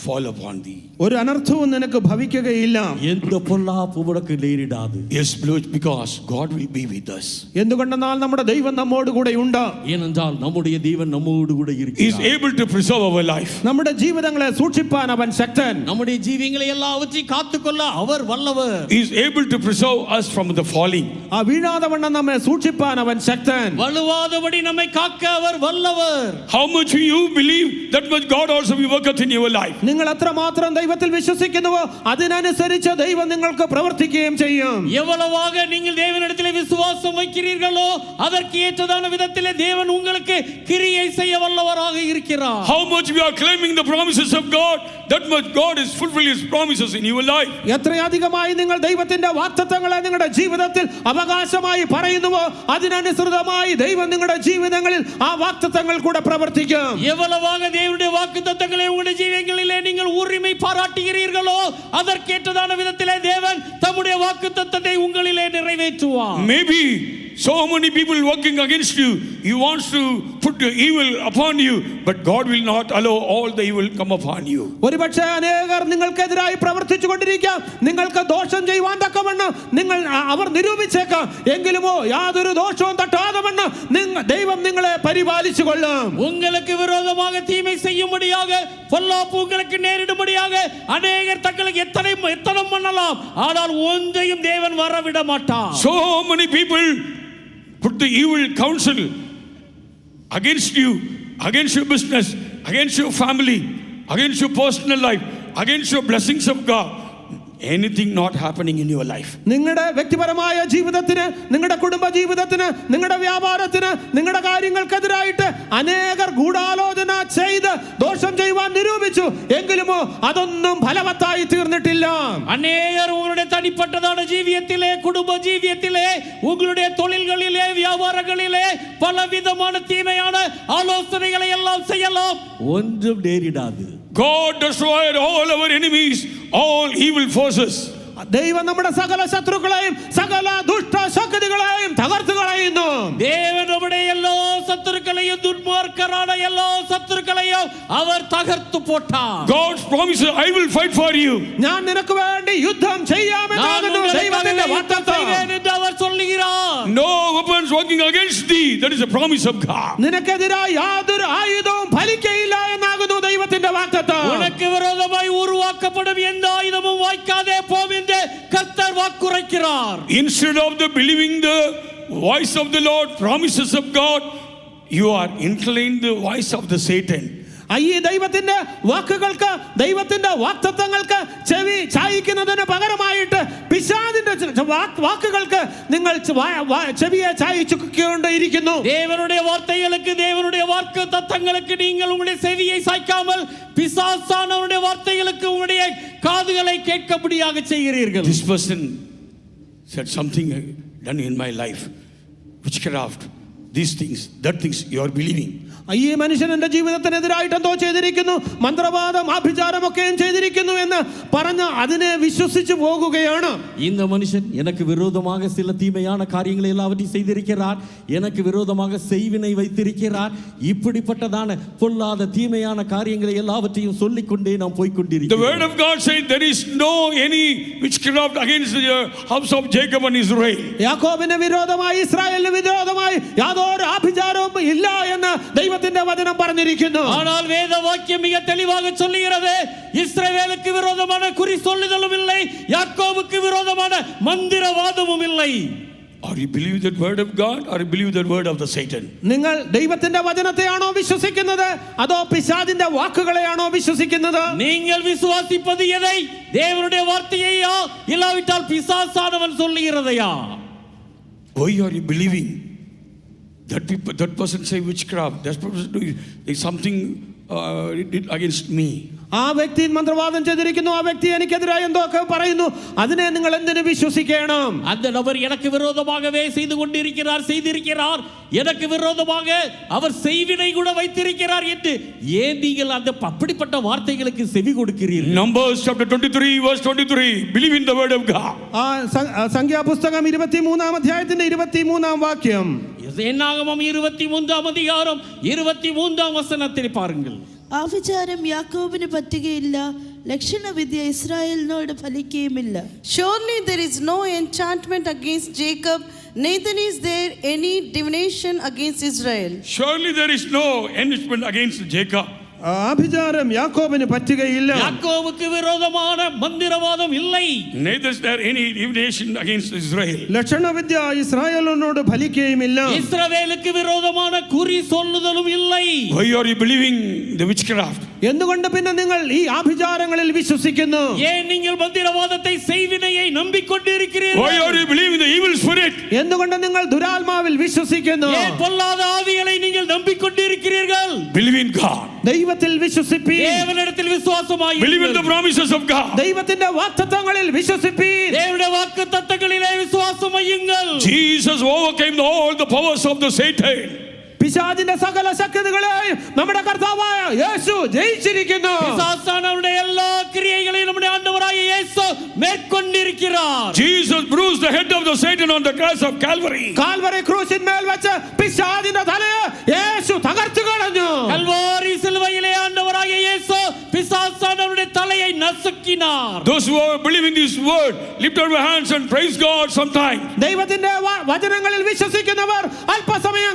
fall upon thee. ഒരു അനർത്ഥവും നിനക്ക് ഭവിക്കുകയില്ല. எந்த பொல்லாப்பும் உனக்கு நேரிடாது. Yes, beloved, because God will be with us. എന്തുകൊണ്ടെന്നാൽ നമ്മുടെ ദൈവം നമ്മോട് കൂടെ ഉണ്ട്. ஏனென்றால் நம்முடைய தேவன் நம்மோடு கூட He is இருக்கிறார். able to preserve our life. നമ്മുടെ ജീവിതങ്ങളെ സൂക്ഷിപ്പാൻ അവൻ ശക്തൻ. நம்முடைய ஜீவியங்களை எல்லாவற்றையும் காத்துக்கொள்ள அவர் வல்லவர். He is able to preserve us from the falling. ആ വീഴാതെ വണ്ണം നമ്മെ സൂക്ഷിപ്പാൻ അവൻ ശക്തൻ. வலுவாதபடி நம்மை காக்க அவர் வல்லவர். How much you believe, that much God also will work in your life. നിങ്ങൾ എത്രമാത്രം ദൈവത്തിൽ വിശ്വസിക്കുന്നുവോ അതിനനുസരിച്ച് ദൈവം നിങ്ങൾക്ക് പ്രവർത്തിക്കുകയും ചെയ്യും. எவ்வளவாக நீங்கள் தேவனிடத்திலே விசுவாசம் வைக்கிறீர்களோ அதற்கு ஏற்றதான விதத்திலே தேவன் உங்களுக்கு கிரியை செய்ய வல்லவராக இருக்கிறார். How much we are claiming the promises of God, that much God is fulfilling his promises in your life. എത്രയധികമായി നിങ്ങൾ ദൈവത്തിന്റെ വാഗ്ദത്തങ്ങളെ നിങ്ങളുടെ ജീവിതത്തിൽ അവകാശമായി പറയുന്നുവോ അതിനനുസൃതമായി ദൈവം നിങ്ങളുടെ ജീവിതങ്ങളിൽ ആ വാഗ്ദത്തങ്ങൾ കൂടെ പ്രവർത്തിക്കും. எவ்வளவாக தேவனுடைய வாக்குத்தத்தங்களை உங்களுடைய ஜீவியங்களிலே நீங்கள் உரிமை பாராட்டுகிறீர்களோ அதற்கேற்றதான விதத்திலே தேவன் தம்முடைய வாக்குத்தத்தத்தை உங்களிலே நிறைவேற்றுவார். Maybe so many people working against you, he wants to put the evil upon you, but God will not allow all the evil come upon you. ഒരുപക്ഷെ അനേകർ നിങ്ങൾക്കെതിരായി പ്രവർത്തിച്ചു കൊണ്ടിരിക്കാം, നിങ്ങൾക്ക് ദോഷം ചെയ്യുവാൻ തക്കവണ്ണം അവർ നിരൂപിച്ചേക്കാം, എങ്കിലുമോ യാതൊരു ദോഷവും തട്ടാതെ വണ്ണം ദൈവം നിങ്ങളെ പരിപാലിച്ചു കൊള്ളും. உங்களுக்கு விரோதமாக தீமை செய்யும்படியாக பொல்லாப்பு உங்களுக்கு நேரிடும்படியாக அநேகர் தங்களுக்கு எத்தனை பண்ணலாம், ஆனால் ஒன்றையும் தேவன் வரவிட மாட்டார். So many people put the evil counsel against you, against your business, against your family, against your personal life, against your blessings of God. Anything not happening in your life. നിങ്ങളുടെ വ്യക്തിപരമായ ജീവിതത്തിന്, നിങ്ങളുടെ കുടുംബ ജീവിതത്തിന്, നിങ്ങളുടെ വ്യാപാരത്തിന്, നിങ്ങളുടെ കാര്യങ്ങൾക്കെതിരായിട്ട് അനേകർ ഗൂഢാലോചന ചെയ്ത് ദോഷം ചെയ്യുവാൻ നിരൂപിച്ചു. എങ്കിലുമോ അതൊന്നും ഫലവത്തായി തീർന്നിട്ടില്ല. அநேகர் உங்களுடைய தனிப்பட்டதான ஜீவியத்திலே, குடும்ப ஜீவியத்திலே, உங்களுடைய தொழில்களிலே, வியாபாரங்களிலே பலவிதமான தீமையான ஆலோசனைகளை எல்லாம் செய்யலாம், ஒன்றும் நேரிடாது. God destroyed all our enemies, all evil forces. ദൈവം നമ്മുടെ സകല ശത്രുക്കളെയും സകല ദുഷ്ടശക്തികളെയും തകർത്തു കളയുന്നു. தேவன் நம்முடைய எல்லா சத்துருக்களையும், துன்மார்க்கரான எல்லா சத்துருக்களையும் அவர் தகர்த்து போட்டார். God's promise, I will fight for you. ഞാൻ നിനക്ക് വേണ്ടി യുദ്ധം ചെയ്യാമെന്നാകുന്നു ദൈവത്തിന്റെ വാഗ്ദത്തം. என்று அவர் சொல்லுகிறார். No weapons working against thee. That is a promise of God. നിനക്കെതിരായി യാതൊരു ആയുധവും ഫലിക്കയില്ല എന്നാകുന്നു ദൈവത്തിന്റെ വാഗ്ദത്തം. உனக்கு விரோதமாய் உருவாக்கப்படும் எந்த ஆயுதமும் வாய்க்காதே போம் என்று கர்த்தர் வாக்குரைக்கிறார். Instead of the believing the voice of the Lord, promises of God, you are inclined the voice of the Satan. ഈ ദൈവത്തിന്റെ വാക്കുകൾക്ക്, ദൈവത്തിന്റെ വാഗ്ദത്തങ്ങൾക്ക് ചെവി ചായിക്കുന്നതിന് പകരമായിട്ട് പിശാചിന്റെ വാക്കുകൾക്ക് നിങ്ങൾ ചെവിയെ ചായിച്ചുകൊണ്ടിരിക്കുന്നു. தேவனுடைய வார்த்தைகளுக்கு, தேவனுடைய வாக்கு தத்தங்களுக்கு நீங்கள் உங்களுடைய செவியை சாய்க்காமல் பிசாசானவருடைய வார்த்தைகளுக்கு உங்களுடைய காதுகளை கேட்கும்படியாக செய்கிறீர்கள். This person said something done in my life, witchcraft, these things, that things you are believing. ഈ മനുഷ്യൻ എന്റെ ജീവിതത്തിനെതിരായിട്ട് എന്തോ ചെയ്തിരിക്കുന്നു, മന്ത്രവാദം, ആഭിചാരമൊക്കെയും ചെയ്തിരിക്കുന്നു എന്ന് പറഞ്ഞ് അതിനെ വിശ്വസിച്ചു പോകുകയാണ്. இந்த மனுஷன் எனக்கு விரோதமாக சில தீமையான காரியங்களை எல்லாவற்றையும் செய்திருக்கிறார், எனக்கு விரோதமாக செய்வினை வைத்திருக்கிறார், இப்படிப்பட்டதான பொல்லாத தீமையான காரியங்களை எல்லாவற்றையும் சொல்லிக்கொண்டே நாம் போய்க்கொண்டிருக்கிறோம். The word of God says there is no any witchcraft against the house of Jacob and Israel. യാക്കോബിന് വിരോധമായി, ഇസ്രായേലിന് വിരോധമായി യാതൊരു ആഭിചാരവും ഇല്ല എന്ന് ദൈവത്തിന്റെ വചനം പറഞ്ഞിരിക്കുന്നു. ஆனால் வேத வாக்கியம் மிக தெளிவாக சொல்லுகிறது, இஸ்ரவேலுக்கு விரோதமான குறி சொல்லுதலும் இல்லை, யாக்கோபுக்கு விரோதமான மந்திரவாதமும் இல்லை. Or you believe that word of God, or you believe that word of the Satan? നിങ്ങൾ ദൈവത്തിന്റെ വചനത്തെയാണോ വിശ്വസിക്കുന്നത്, അതോ പിശാചിന്റെ വാക്കുകളെയാണോ വിശ്വസിക്കുന്നത്? நீங்கள் விசுவாசிப்பது எதை? தேவனுடைய வார்த்தையையா, இல்லாவிட்டால் பிசாசானவன் சொல்லுகிறதையா? Why are you believing? That person say witchcraft, that person do something did against me. ആ വ്യക്തി മന്ത്രവാദം ചെയ്തിരിക്കുന്നു, ആ വ്യക്തി എനിക്കെതിരായി എന്തൊക്കെ പറയുന്നു, അതിനെ നിങ്ങൾ എന്തിനു വിശ്വസിക്കണം? அந்த நபர் எனக்கு விரோதமாகவே செய்து கொண்டிருக்கிறார், செய்திருக்கிறார், எனக்கு விரோதமாக அவர் செய்வினை கூட வைத்திருக்கிறார் என்று ஏன் நீங்கள் அந்த அப்படிப்பட்ட வார்த்தைகளுக்கு செவி கொடுக்கிறீர்கள்? Numbers chapter 23 verse 23, believe in the word of God. സംഖ്യാപുസ്തകം 23-ാം അധ്യായത്തിന്റെ 23-ാം വാക്യം. என்னாகமம் 23-ാം அதிகாரம் 23-ാം വചനത്തിൽ பாருங்கள். ആഭിചാരം യാക്കോബിന് പറ്റുകയില്ല, ലക്ഷണവിദ്യ ഇസ്രായേലിനോട് ഫലിക്കുകയുമില്ല. Surely there is no enchantment against Jacob, neither is there any divination against Israel. Surely there is no enchantment against Jacob. ആഭിചാരം യാക്കോബിന് പറ്റുകയില്ല. யாக்கோபுக்கு விரோதமான மந்திரவாதம் இல்லை. Neither is there any divination against Israel. ലക്ഷണവിദ്യ ഇസ്രായേലിനോട് ഫലിക്കുകയുമില്ല. இஸ்ரவேலுக்கு விரோதமான குறி சொல்லுதலும் இல்லை. Why are you believing the witchcraft? എന്തുകൊണ്ട് പിന്നെ നിങ്ങൾ ഈ ആഭിചാരങ്ങളിൽ വിശ്വസിക്കുന്നു? ஏன் நீங்கள் மந்திரவாதத்தை, செய்வினையை நம்பிக்கொண்டிருக்கிறீர்கள்? Why are you believing the evil spirit? എന്തുകൊണ്ട് നിങ്ങൾ ദുരാത്മാവിൽ വിശ്വസിക്കുന്നു? ஏன் பொல்லாத ஆவிகளை நீங்கள் நம்பிக்கொண்டிருக்கிறீர்கள்? Believe in God. ദൈവത്തിൽ വിശ്വസിപ്പീൻ. தேவனிடத்தில் விசுவாசமாய் Believe in the promises of God. ദൈവത്തിന്റെ വാഗ്ദത്തങ്ങളിൽ വിശ്വസിപ്പീൻ. தேவனுடைய வாக்குத்தத்தங்களிலே விசுவாசமாயுங்கள். Jesus overcame all the powers of the Satan. പിശാചിന്റെ സകല ശക്തികളെയും നമ്മുടെ കർത്താവായ യേശു ജയിച്ചിരിക്കുന്നു. பிசாசானவருடைய எல்லா கிரியைகளையும் நம்முடைய ஆண்டவராகிய இயேசு மேற்கொண்டிருக்கிறார். Jesus bruised the head of the Satan on the cross of Calvary. Calvary ക്രൂശിന്മേൽ വെച്ച് പിശാചിന്റെ തലയെ യേശു തകർത്തു കളഞ്ഞു. கல்வாரி சிலுவையிலே ஆண்டவராகிய இயேசு பிசாசானவருடைய தலையை நசுக்கினார். Those who believe in this word, lift up your hands and praise God sometime. ദൈവത്തിന്റെ വചനങ്ങളിൽ വിശ്വസിക്കുന്നവർ അല്പസമയം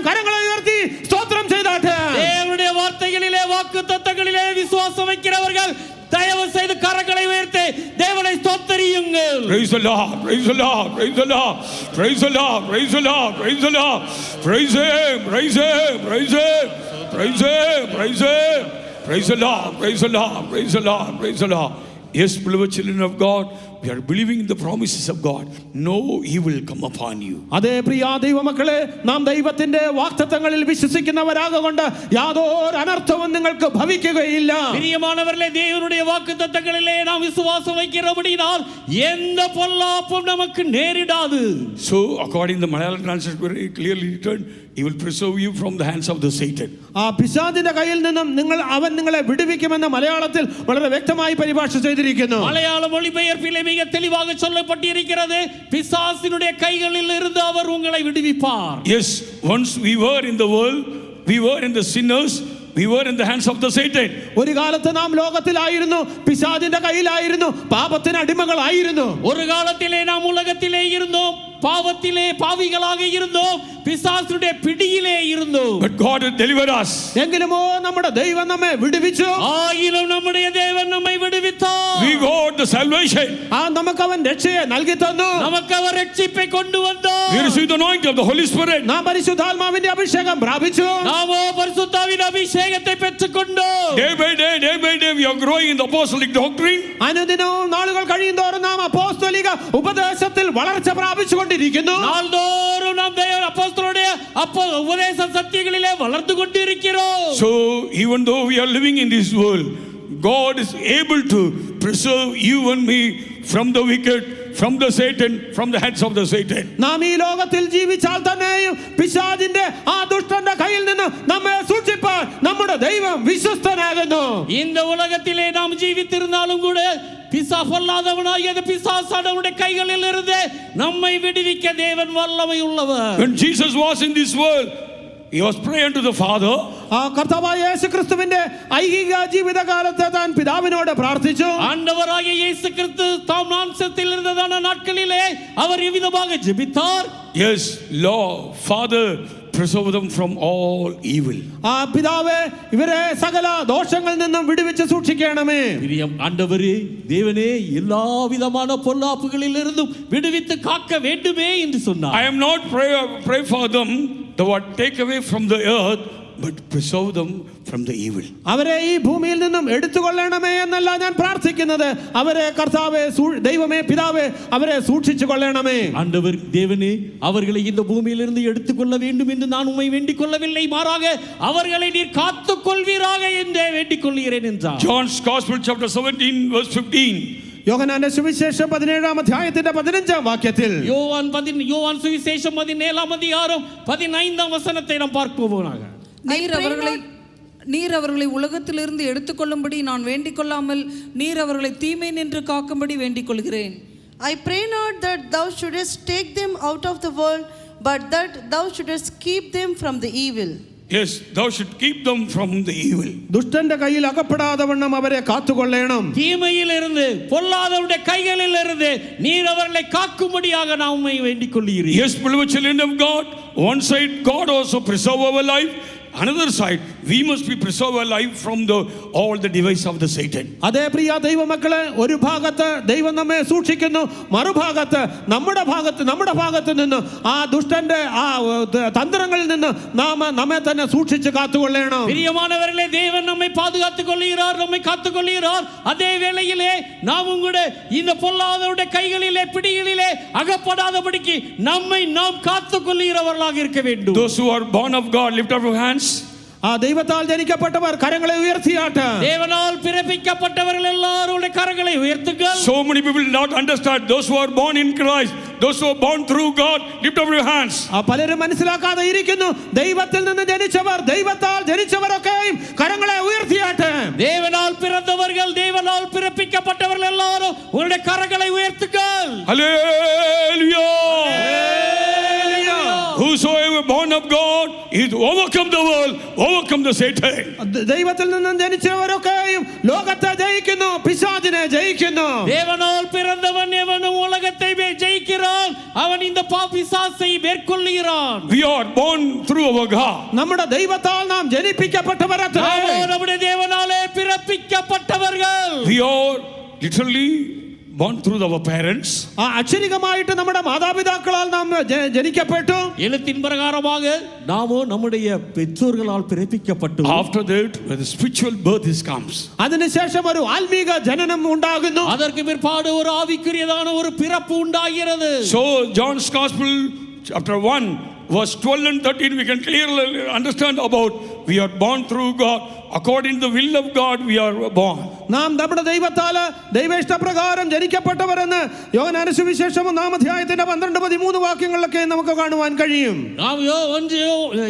Praise the Lord, praise the Lord, praise the Lord, praise the Lord, praise the Lord, praise the Lord, praise Him, praise Him, praise Him, praise Him, praise Him, praise the Lord, praise the Lord, praise the Lord, praise the Lord. Yes, beloved children of God, we are believing in the promises of God. No evil come upon you. അതേ പ്രിയ ദൈവമക്കളെ, നാം ദൈവത്തിന്റെ വാഗ്ദത്തങ്ങളിൽ വിശ്വസിക്കുന്നവരാകൊണ്ട് യാതൊരു അനർത്ഥവും നിങ്ങൾക്ക് ഭവിക്കുകയില്ല. பிரியமானவர்களே, தேவனுடைய வாக்குத்தத்தங்களிலே நாம் விசுவாசம் வைக்கிறபடியால் எந்த பொல்லாப்பும் நமக்கு நேரிடாது. So, according to the Malayalam translation, very clearly written, He will preserve you from the hands of the Satan. ആ പിശാചിന്റെ കയ്യിൽ നിന്നും അവൻ നിങ്ങളെ വിടുവിക്കുമെന്ന് മലയാളത്തിൽ വളരെ വ്യക്തമായി പരിഭാഷ ചെയ്തിരിക്കുന്നു. மலையாள மொழிபெயர்ப்பிலே மிக தெளிவாக சொல்லப்பட்டிருக்கிறது, பிசாசினுடைய கைகளில் இருந்து அவர் உங்களை விடுவிப்பார். Yes, once we were in the world, we were in the sinners, we were in the hands of the Satan. ഒരു കാലത്ത് നാം ലോകത്തിലായിരുന്നു, പിശാചിന്റെ കയ്യിലായിരുന്നു, പാപത്തിന് അടിമകളായിരുന്നു. ஒரு காலத்திலே நாம் உலகத்திலே இருந்தோம், பாவத்திலே பாவிகளாக இருந்தோம், பிசாசுடைய பிடியிலே இருந்தோம். But God will deliver us. എങ്കിലുമോ നമ്മുടെ ദൈവം നമ്മെ വിടുവിച്ചു. ஆயினும் நம்முடைய தேவன் நம்மை விடுவித்தார். We got the salvation. നമുക്ക് അവൻ രക്ഷയെ നൽകി തന്നു. நமக்கு அவர் ரட்சிப்பை கொண்டு வந்தார். We received the anointing of the Holy Spirit. നാം പരിശുദ്ധാത്മാവിന്റെ അഭിഷേകം പ്രാപിച്ചു. நாமோ பரிசுத்தாவின் அபிஷேகத்தை பெற்றுக்கொண்டோம். Day by day, we are growing in the apostolic doctrine. അനുദിനവും നാളുകൾ കഴിയുന്തോറും നാം അപ്പോസ്തലിക ഉപദേശത്തിൽ വളർച്ച പ്രാപിച്ചുകൊണ്ടിരിക്കുന്നു. நாள்தோறும் நாம் அப்போஸ்தலருடைய உபதேச சத்தியங்களிலே வளர்ந்து கொண்டிருக்கிறோம். So, even though we are living in this world, God is able to preserve you and me from the wicked, from the Satan, from the hands of the Satan. നാം ഈ ലോകത്തിൽ ജീവിച്ചാൽ തന്നെയും പിശാചിന്റെ ആ ദുഷ്ടന്റെ കയ്യിൽ നിന്ന് നമ്മെ സൂക്ഷിപ്പാൻ നമ്മുടെ ദൈവം വിശ്വസ്തനാകുന്നു. இந்த உலகத்திலே நாம் ஜீவித்திருந்தாலும் கூட பொல்லாதவனாகிய பிசாசானவனுடைய கைகளில் இருந்து நம்மை விடுவிக்க தேவன் வல்லமை உள்ளவர். When Jesus was in this world, He was praying to the Father. കർത്താവായ യേശുക്രിസ്തുവിന്റെ ഐഹിക ജീവിതകാലത്തെ താൻ പിതാവിനോട് പ്രാർത്ഥിച്ചു. ஆண்டவராகிய இயேசு கிறிஸ்து தாம் மாம்சத்தில் இருந்ததான நாட்களிலே அவர் எவ்விதமாக ஜெபித்தார்? Yes, Lord, Father, preserve them from all evil. പിതാവേ, ഇവരെ സകല ദോഷങ്ങളിൽ നിന്നും വിടുവിച്ച് സൂക്ഷിക്കണമേ. பிரியம் ஆண்டவரே, தேவனே, எல்லா விதமான பொல்லாப்புகளில் இருந்தும் விடுவித்து காக்க வேண்டுமே என்று சொன்னார். I am not pray for them the what take away from the earth, but preserve them from the evil. അവരെ ഈ ഭൂമിയിൽ നിന്നും എടുത്തുകൊള്ളണമേ എന്നല്ല ഞാൻ പ്രാർത്ഥിക്കുന്നത്, അവരെ കർത്താവേ, ദൈവമേ, പിതാവേ, അവരെ സൂക്ഷിച്ചു കൊള്ളണമേ. ஆண்டவர் தேவனே, அவர்களை இந்த பூமியிலிருந்து எடுத்துக்கொள்ள வேண்டும் என்று நான் உம்மை வேண்டிக் கொள்ளவில்லை, மாறாக அவர்களை நீர் காத்துக் கொள்வீராக என்று வேண்டிக் கொள்கிறேன் என்றார். John's Gospel chapter 17 verse 15. യോഹന്നാന്റെ സുവിശേഷം 17-ാം അധ്യായത്തിന്റെ 15-ാം വാക്യത്തിൽ யோவான் சுவிசேஷம் 17-ாம் அதிகாரம் 15-ாம் வசனத்தை நாம் பார்ப்போமாக. நீர் அவர்களை உலகத்திலிருந்து எடுத்துக்கொள்ளும்படி நான் வேண்டிக் கொள்ளாமல் நீர் அவர்களை தீமை நின்று காக்கும்படி வேண்டிக் கொள்கிறேன். I pray not that thou shouldest take them out of the world, but that thou shouldest keep them from the evil. Yes, thou should keep them from the evil. ദുഷ്ടന്റെ കയ്യിൽ അകപ്പെടാതെ വണ്ണം അവരെ കാത്തുകൊള്ളണം. தீமையிலிருந்து பொல்லாதவருடைய கைகளில் இருந்து நீர் அவர்களை காக்கும்படியாக நான் உம்மை வேண்டிக் கொள்கிறேன். Yes, beloved children of God, one side God also preserve our life, another side we must be preserve our life from all the device of the Satan. അതേ പ്രിയ ദൈവമക്കളെ, ഒരു ഭാഗത്ത് ദൈവം നമ്മെ സൂക്ഷിക്കുന്നു, മറുഭാഗത്ത് നമ്മുടെ ഭാഗത്ത് നിന്ന് ആ ദുഷ്ടന്റെ ആ തന്ത്രങ്ങളിൽ നിന്ന് നാം നമ്മെ തന്നെ സൂക്ഷിച്ച് കാത്തുകൊള്ളണം. பிரியமானவர்களே, தேவன் நம்மை பாதுகாத்துக் கொள்கிறார், நம்மை காத்துக் கொள்கிறார். அதே வேளையிலே நாமும் கூட இந்த பொல்லாதவருடைய கைகளிலே பிடிகளிலே அகப்படாதபடிக்கு நம்மை நாம் காத்துக் கொள்கிறவர்களாக இருக்க வேண்டும். Those who are born of God, lift up your hands. ആ ദൈവത്താൽ ജനിക്കപ്പെട്ടവർ കരങ്ങളെ ഉയർത്തിയാട്ടെ. தேவனால் பிறப்பிக்கப்பட்டவர்கள் எல்லாரும் கரங்களை உயர்த்துங்கள். So many people do not understand. Those who are born in Christ, those who are born through God, lift up your hands. പലരും മനസ്സിലാക്കാതെ ഇരിക്കുന്നു. ദൈവത്തിൽ നിന്ന് ജനിച്ചവർ, ദൈവത്താൽ ജനിച്ചവരൊക്കെയും കരങ്ങളെ ഉയർത്തിയാട്ടെ. தேவனால் பிறந்தவர்கள், தேவனால் பிறப்பிக்கப்பட்டவர்கள் எல்லாரும் உங்களுடைய கரங்களை உயர்த்துங்கள். Hallelujah. Whosoever born of God is overcome the world, overcome the Satan. ദൈവത്തിൽ നിന്നും ജനിച്ചവരൊക്കെയും ലോകത്തെ ജയിക്കുന്നു, പിശാചിനെ ജയിക്കുന്നു. தேவனால் பிறந்தவன் எவனும் உலகத்தை ஜெயிக்கிறான், அவன் இந்த பிசாசை மேற்கொள்கிறான். We are born through our God. നമ്മുടെ ദൈവത്താൽ നാം ജനിപ്പിക്കപ്പെട്ടവരത്രേ. நம்முடைய தேவனாலே பிறப்பிக்கப்பட்டவர்கள். We are literally born through our parents. അക്ഷരികമായിട്ട് നമ്മുടെ മാതാപിതാക്കളാൽ നാം ജനിക്കപ്പെട്ടു. எழுத்தின் பிரகாரமாக நாமோ நம்முடைய பெற்றோர்களால் பிறப்பிக்கப்பட்டு After that, when the spiritual birth comes. അതിനുശേഷം ഒരു ആത്മീക ജനനം ഉണ്ടാകുന്നു. அதற்கு பிற்பாடு ஒரு ஆவிக்குரியதான ஒரு பிறப்பு உண்டாகிறது. So John's Gospel chapter 1 verse 12 and 13 we can clearly understand about we are born through God. According to the will of God we are born. നാം നമ്മുടെ ദൈവത്താല് ദൈവേഷ്ടപ്രകാരം ജനിക്കപ്പെട്ടവരെന്ന് യോഹന്നാന സുവിശേഷം 1-ാം അധ്യായത്തിന്റെ 12-13 വാക്യങ്ങളിലൊക്കെ നമുക്ക് കാണുവാൻ കഴിയും. நாம்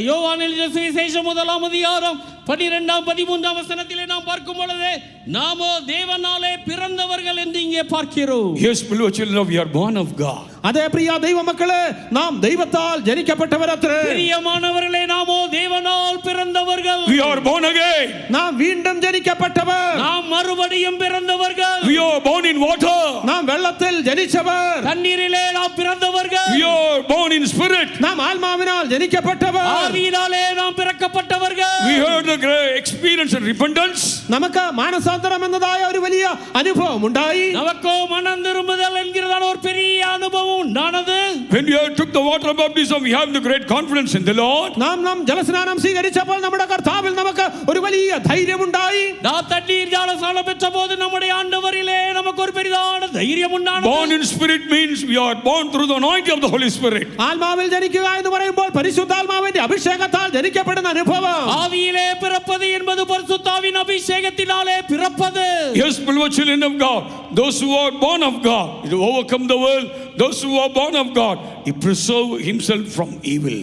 யோவானில் சுவிசேஷம் 1-ாம் அதிகாரம் 12-ாம் 13-ாம் வசனத்திலே நாம் பார்க்கும் பொழுது நாமோ தேவனாலே பிறந்தவர்கள் என்று இங்கே பார்க்கிறோம். Yes, beloved children, we are born of God. അതേ പ്രിയ ദൈവമക്കളെ, നാം ദൈവത്താൽ ജനിക്കപ്പെട്ടവരത്രേ. பிரியமானவர்களே, நாமோ தேவனால் பிறந்தவர்கள். We are born again. നാം വീണ്ടും ജനിക്കപ്പെട്ടവർ. நாம் மறுபடியும் பிறந்தவர்கள். We are born in water. നാം വെള്ളത്തിൽ ജനിച്ചവർ. தண்ணீரிலே நாம் பிறந்தவர்கள். We are born in spirit. നാം ആത്മാവിനാൽ ജനിക്കപ്പെട്ടവർ. ஆவியினாலே நாம் பிறக்கப்பட்டவர்கள். We heard the great experience and repentance. നമുക്ക് മാനസാന്തരം എന്നതായ ഒരു വലിയ അനുഭവം ഉണ്ടായി. நமக்கோ மனம் திரும்புதல் என்கிறதான ஒரு பெரிய அனுபவம் உண்டானது. When we took the water baptism, we have the great confidence in the Lord. നാം ജലസ്നാനം സ്വീകരിച്ചപ്പോൾ നമ്മുടെ കർത്താവിൽ നമുക്ക് ഒരു വലിയ ധൈര്യമുണ്ടായി. நாம் தண்ணீர் ஞானஸ்நானம் பெற்றபோது நம்முடைய ஆண்டவரிலே நமக்கு ஒரு பெரிதான தைரியம் உண்டானது. Born in spirit means we are born through the anointing of the Holy Spirit. ആത്മാവിൽ ജനിക്കുക എന്ന് പറയുമ്പോൾ പരിശുദ്ധാത്മാവിന്റെ അഭിഷേകത്താൽ ജനിക്കപ്പെടുന്ന അനുഭവം. ஆவியிலே பிறப்பது என்பது பரிசுத்தாவின் அபிஷேகத்தினாலே பிறப்பது. Yes, beloved children of God, those who are born of God, they overcome the world. Those who are born of God, he preserve himself from evil.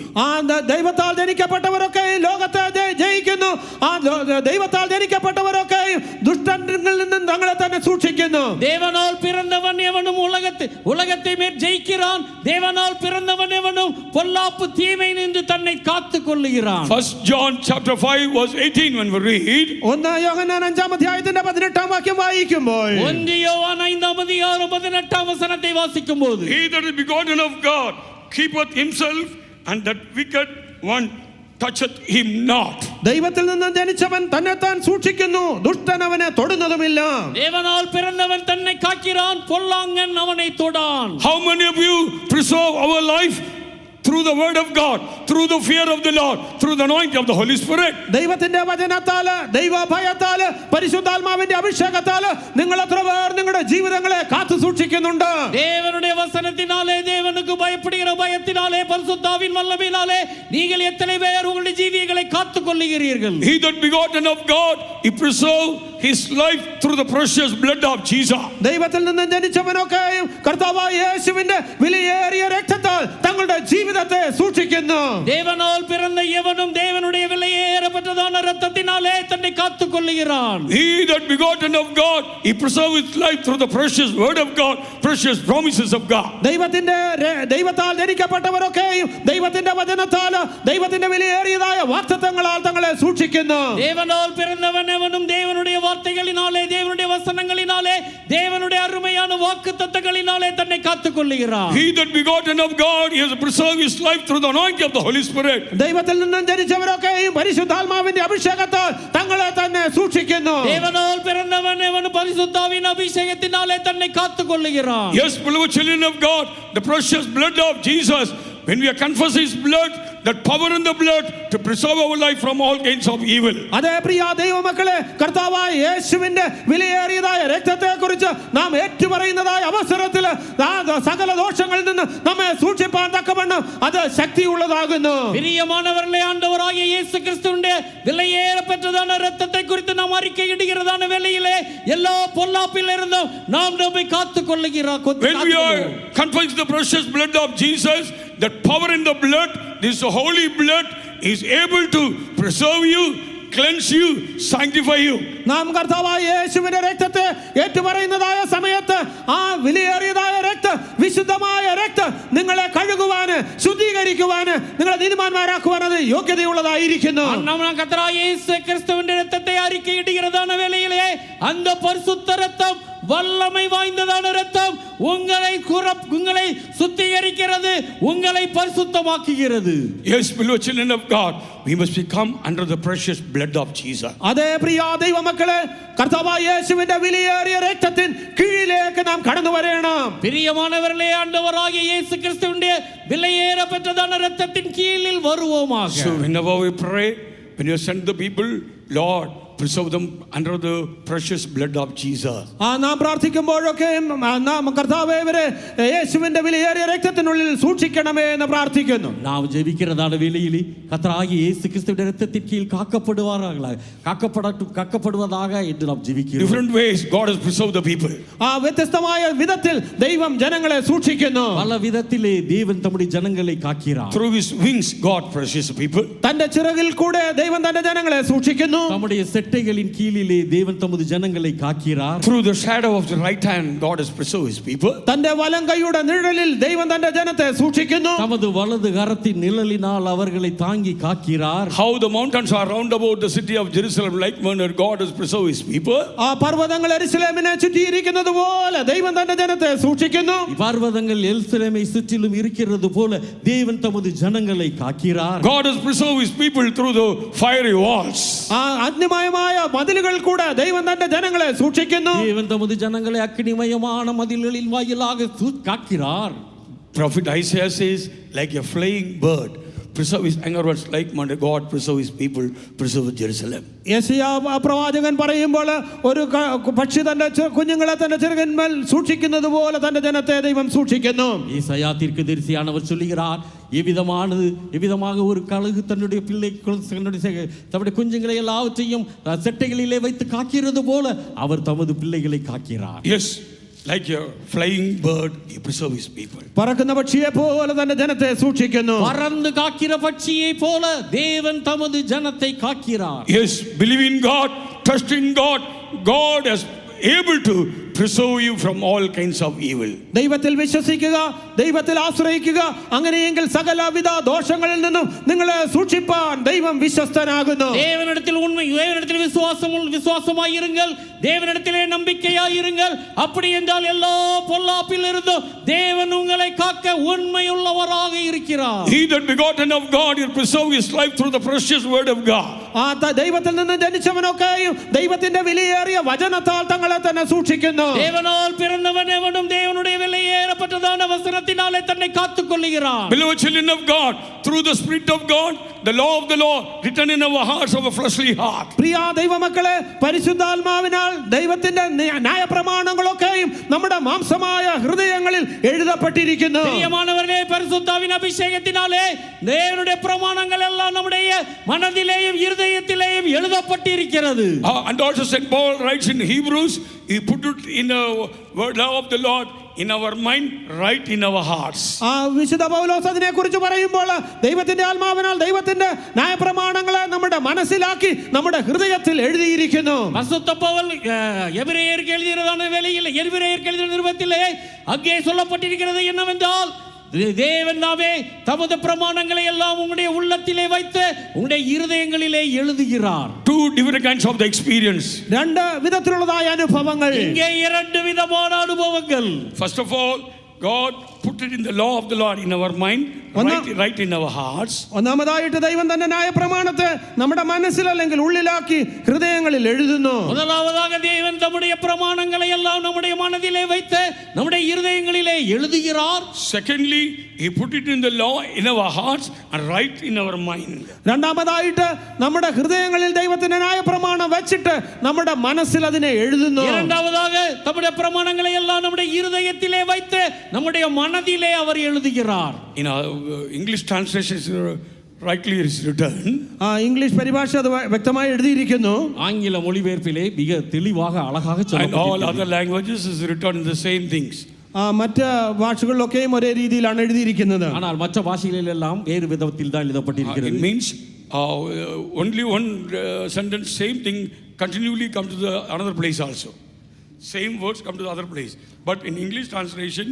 ദൈവത്താൽ ജനിക്കപ്പെട്ടവരൊക്കെ ലോകത്തെ ജയിക്കുന്നു. ദൈവത്താൽ ജനിക്കപ്പെട്ടവരൊക്കെ ദുഷ്ടനിൽ നിന്നും തങ്ങളെ തന്നെ സൂക്ഷിക്കുന്നു. தேவனால் பிறந்தவன் எவனும் உலகத்தை மேல் ஜெயிக்கிறான். தேவனால் பிறந்தவன் எவனும் பொல்லாப்பு தீமை நின்று தன்னை காத்துக் கொள்ளுகிறான். 1 John chapter 5 verse 18 when we read, 1 യോഹന്നാൻ 5-ാം അധ്യായത്തിന്റെ 18-ാം വാക്യം വായിക്കുമ്പോൾ 1 യോവാൻ 5-ാം அதிகாரம் 18-ാം വചനத்தை വാസിക്കുമ്പോൾ he that is begotten of God keepeth himself, and that wicked one toucheth him not. ദൈവത്തിൽ നിന്ന് ജനിച്ചവൻ തന്നെത്താൻ സൂക്ഷിക്കുന്നു, ദുഷ്ടൻ അവനെ തൊടുന്നതുമില്ല. தேவனால் பிறந்தவன் தன்னை காக்கிறான், பொல்லாங்கன் அவனை தொடான். How many of you preserve our life through the word of God, through the fear of the Lord, through the anointing of the Holy Spirit? ദൈവത്തിന്റെ വചനത്താല്, ദൈവഭയത്താല്, പരിശുദ്ധാത്മാവിന്റെ അഭിഷേകത്താല് നിങ്ങൾ എത്ര പേർ നിങ്ങളുടെ ജീവിതങ്ങളെ കാത്തു സൂക്ഷിക്കുന്നുണ്ട്? தேவனுடைய வசனத்தினாலே, தேவனுக்கு பயப்படுகிற பயத்தினாலே, பரிசுத்தாவின் வல்லமையினாலே நீங்கள் எத்தனை பேர் உங்களுடைய ஜீவியங்களை காத்துக் கொள்ளுகிறீர்கள்? He that begotten of God, he preserve his life through the precious blood of Jesus. ദൈവത്തിൽ നിന്ന് ജനിച്ചവനൊക്കെയും കർത്താവായ യേശുവിന്റെ വിലയേറിയ രക്തത്താൽ തങ്ങളുടെ ജീവിതത്തെ സൂക്ഷിക്കുന്നു. தேவனால் பிறந்த எவனும் தேவனுடைய விலையேறப்பட்டதான இரத்தத்தினாலே தன்னை காத்துக் கொள்ளுகிறான். He that begotten of God, he preserve his life through the precious word of God, precious promises of God. ദൈവത്താൽ ജനിക്കപ്പെട്ടവരൊക്കെയും ദൈവത്തിന്റെ വചനത്താല്, ദൈവത്തിന്റെ വിലയേറിയതായ വാഗ്ദത്തങ്ങളാൽ തങ്ങളെ സൂക്ഷിക്കുന്നു. தேவனால் பிறந்தவன் எவனும் தேவனுடைய வார்த்தைகளினாலே, தேவனுடைய வசனங்களினாலே, தேவனுடைய அருமையான வாக்குத்தத்தங்களினாலே தன்னை காத்துக் கொள்ளுகிறான். He that begotten of God, he has preserved his life through the anointing of the Holy Spirit. ദൈവത്തിൽ നിന്നും ജനിച്ചവരൊക്കെയും പരിശുദ്ധാത്മാവിന്റെ അഭിഷേകത്താൽ തങ്ങളെ തന്നെ സൂക്ഷിക്കുന്നു. தேவனால் பிறந்தவன் எவனும் பரிசுத்தாவின் அபிஷேகத்தினாலே தன்னை காத்துக் கொள்ளுகிறான். Yes, beloved children of God, the precious blood of Jesus, when we confess his blood, that power in the blood to preserve our life from all kinds of evil. അതേ പ്രിയ ദൈവമക്കളെ, കർത്താവായ യേശുവിന്റെ വിലയേറിയതായ രക്തത്തെ കുറിച്ച് നാം ഏറ്റുപറയുന്നതായ അവസരത്തിൽ സകല ദോഷങ്ങളിൽ നിന്ന് നമ്മെ സൂക്ഷിപ്പാൻ തക്കവണ്ണം അത് ശക്തിയുള്ളതാകുന്നു. பிரியமானவர்களே, ஆண்டவராகிய இயேசு கிறிஸ்துவினுடைய விலையேறப்பட்டதான இரத்தத்தை குறித்து நாம் அறிக்கையிடுகிறதான வேளையிலே எல்லா பொல்லாப்பிலிருந்தும் நாம் நம்மை காத்துக் கொள்ளுகிறோம். When we are confessing the precious blood of Jesus, that power in the blood, this holy blood is able to preserve you, cleanse you, sanctify you. നാം കർത്താവായ യേശുവിന്റെ രക്തത്തെ ഏറ്റുപറയുന്നതായ സമയത്ത് ആ വിലയേറിയതായ രക്തം, വിശുദ്ധമായ രക്തം നിങ്ങളെ കഴുകുവാന്, ശുദ്ധീകരിക്കുവാന്, നിങ്ങളെ നീതിമാന്മാരാക്കുവാൻ അത് യോഗ്യതയുള്ളതായിരിക്കുന്നു. நாம் கர்த்தராகிய இயேசு கிறிஸ்துவின் இரத்தத்தை அறிக்கையிடுகிறதான வேளையிலே அந்த பரிசுத்த இரத்தம் வல்லமை வாய்ந்ததான இரத்தம் உங்களை சுத்திகரிக்கிறது, உங்களை பரிசுத்தமாக்குகிறது. Yes, beloved children of God, we must become under the precious blood of Jesus. അതേ പ്രിയ ദൈവമക്കളെ, കർത്താവായ യേശുവിന്റെ വിലയേറിയ രക്തത്തിൻ കീഴിലേക്ക് നാം കടന്നു വരണം. பிரியமானவர்களே, ஆண்டவராகிய இயேசு கிறிஸ்துவினுடைய விலையேறப்பட்டதான இரத்தத்தின் கீழில் வருவோமாக. So whenever we pray, when you send the people, Lord, preserve them under the precious blood of Jesus. നാം പ്രാർത്ഥിക്കുമ്പോഴൊക്കെ നാം കർത്താവേ ഇവരെ യേശുവിന്റെ വിലയേറിയ രക്തത്തിനുള്ളിൽ സൂക്ഷിക്കണമേ എന്ന് പ്രാർത്ഥിക്കുന്നു. நாம் ஜெபிக்கிறதான வேளையிலே கர்த்தராகிய இயேசு கிறிஸ்துவின் இரத்தத்தின் கீழ் காக்கப்படுவதாக என்று நாம் ஜெபிக்கிறோம். Different ways God has preserved the people. വ്യത്യസ്തമായ വിധത്തിൽ ദൈവം ജനങ്ങളെ സൂക്ഷിക്കുന്നു. பல விதத்திலே தேவன் தம்முடைய ஜனங்களை காக்கிறார். Through his wings God precious people. തന്റെ ചിറകിൽ കൂടെ ദൈവം തന്റെ ജനങ്ങളെ സൂക്ഷിക്കുന്നു. தம்முடைய செட்டைகளின் கீழிலே தேவன் தமது ஜனங்களை காக்கிறார். Through the shadow of the right hand God has preserved his people. തന്റെ വലം കൈയുടെ നിഴലിൽ ദൈവം തന്റെ ജനത്തെ സൂക്ഷിക്കുന്നു. தமது வலது கரத்தின் நிழலினால் அவர்களை தாங்கி காக்கிறார். How the mountains are round about the city of Jerusalem, like manner God has preserved his people. പർവ്വതങ്ങൾ യെരൂശലേമിനെ ചുറ്റിയിരിക്കുന്നത് പോലെ ദൈവം തന്റെ ജനത്തെ സൂക്ഷിക്കുന്നു. பர்வதங்கள் எருசலேமை சுற்றிலும் இருக்கிறது போல தேவன் தமது ஜனங்களை காக்கிறார். God has preserved his people through the fiery walls. അഗ്നിമയമായ മതിലുകൾ കൂടെ ദൈവം തന്റെ ജനങ്ങളെ സൂക്ഷിക്കുന്നു. தேவன் தமது ஜனங்களை அக்கினிமயமான மதில்களின் வாயிலாக காக்கிறார். Prophet Isaiah says, like a flying bird, preserve his anger words, like manner God preserve his people, preserve Jerusalem. യെശയ്യാ പ്രവാചകൻ പറയുമ്പോൾ ഒരു പക്ഷി തന്റെ കുഞ്ഞുങ്ങളെ തന്റെ ചിറകിന്മേൽ സൂക്ഷിക്കുന്നത് പോലെ തന്റെ ജനത്തെ ദൈവം സൂക്ഷിക്കുന്നു. ஏசாயா தீர்க்கதரிசியானவர் சொல்லுகிறார், எவ்விதமாக ஒரு கழுகு தன்னுடைய தம்முடைய குஞ்சுங்களை எல்லாவற்றையும் செட்டைகளிலே வைத்து காக்கிறது போல அவர் தமது பிள்ளைகளை காக்கிறார். Yes, like a flying bird he preserve his people. പറക്കുന്ന പക്ഷിയെ പോലെ തന്റെ ജനത്തെ സൂക്ഷിക്കുന്നു. பறந்து காக்கிற பட்சியை போல தேவன் தமது ஜனத்தை காக்கிறார். Yes, believe in God, trust in God. God is able to preserve you from all kinds of evil. ദൈവത്തിൽ വിശ്വസിക്കുക, ദൈവത്തിൽ ആശ്രയിക്കുക. അങ്ങനെയെങ്കിൽ സകലവിധ ദോഷങ്ങളിൽ നിന്നും നിങ്ങളെ സൂക്ഷിപ്പാൻ ദൈവം വിശ്വസ്തനാകുന്നു. தேவனிடத்தில் விசுவாசமாய் இருங்கள், தேவனிடத்திலே நம்பிக்கையாய் இருங்கள். அப்படி என்றால் எல்லா பொல்லாப்பில் இருந்தும் தேவன் உங்களை காக்க உண்மையுள்ளவராக இருக்கிறார். He that begotten of God will preserve his life through the precious word of God. ദൈവത്തിൽ നിന്ന് ജനിച്ചവനൊക്കെയും ദൈവത്തിന്റെ വിലയേറിയ വചനത്താൽ തങ്ങളെ തന്നെ സൂക്ഷിക്കുന്നു. தேவனால் பிறந்தவன் எவனும் தேவனுடைய விலையேறப்பட்டதான வசனத்தினாலே தன்னை காத்துக் கொள்ளுகிறான். Beloved children of God, through the Spirit of God, the law of the Lord written in our hearts of a fleshly heart. പ്രിയ ദൈവമക്കളെ, പരിശുദ്ധാത്മാവിനാൽ ദൈവത്തിന്റെ ന്യായപ്രമാണങ്ങളൊക്കെയും നമ്മുടെ മാംസമായ ഹൃദയങ്ങളിൽ എഴുതപ്പെട്ടിരിക്കുന്നു. பிரியமானவர்களே, பரிசுத்தாவின் அபிஷேகத்தினாலே தேவனுடைய பிரமாணங்கள் எல்லாம் நம்முடைய மனதிலேயும் இருதயத்திலேயும் எழுதப்பட்டிருக்கிறது. And also St. Paul writes in Hebrews, he put it in the word law of the Lord in our mind, right in our hearts. വിശുദ്ധ പൗലോസ് അതിനെക്കുറിച്ച് പറയുമ്പോൾ ദൈവത്തിന്റെ ആത്മാവിനാൽ ദൈവത്തിന്റെ ന്യായപ്രമാണങ്ങളെ നമ്മുടെ മനസ്സിലാക്കി നമ്മുടെ ഹൃദയത്തിൽ എഴുതിയിരിക്കുന്നു. பரிசுத்த பவுல் எபிரேயருக்கு எழுதியதான வேளையில் எபிரேயருக்கு எழுதிய நிருபத்திலே அங்கே சொல்லப்பட்டிருக்கிறது என்னவென்றால், தேவன் தாமே தமது பிரமாணங்களை எல்லாம் உங்களுடைய உள்ளத்திலே வைத்து உங்களுடைய இருதயங்களிலே எழுதுகிறார். Two different kinds of the experience. രണ്ട് വിധത്തിലുള്ളതായ അനുഭവങ്ങൾ. இங்கே இரண்டு വിധமான അനുഭവങ്ങൾ. First of all, God put it in the law of the Lord in our mind, right in our hearts. ഒന്നാമതായിട്ട് ദൈവം തന്റെ ന്യായപ്രമാണത്തെ നമ്മുടെ മനസ്സിൽ അല്ലെങ്കിൽ ഉള്ളിലാക്കി ഹൃദയങ്ങളിൽ എഴുതുന്നു. முதலாவதாக தேவன் தம்முடைய பிரமாணங்களை எல்லாம் நம்முடைய மனதிலே வைத்து நம்முடைய இருதயங்களிலே எழுதுகிறார். Secondly, he put it in the law in our hearts and right in our mind. രണ്ടാമതായിട്ട് നമ്മുടെ ഹൃദയങ്ങളിൽ ദൈവത്തിന്റെ ന്യായപ്രമാണം വെച്ചിട്ട് നമ്മുടെ മനസ്സിൽ അതിനെ എഴുതുന്നു. இரண்டாவதாக தம்முடைய பிரமாணங்களை எல்லாம் நம்முடைய இருதயத்திலே வைத்து நம்முடைய மனதிலே அவர் எழுதுகிறார். In our English translation rightly is written. English പരിഭാഷ അത് വ്യക്തമായി എഴുതിയിരിക്കുന്നു. ஆங்கில மொழிபெயர்ப்பிலே மிக தெளிவாக அழகாக And all சொல்லப்பட்டிருக்கிறது. other languages is written in the same things. മറ്റ് ഭാഷകളിലൊക്കെയും ഒരേ രീതിയിലാണ് എഴുതിയിരിക്കുന്നത്. ஆனால் மற்ற பாஷைகளிலெல்லாம் வேறு விதத்தில் தான் It எழுதப்பட்டிருக்கிறது. means only one sentence, same thing continually come to the another place also. Same words come to the other place. But in English translation,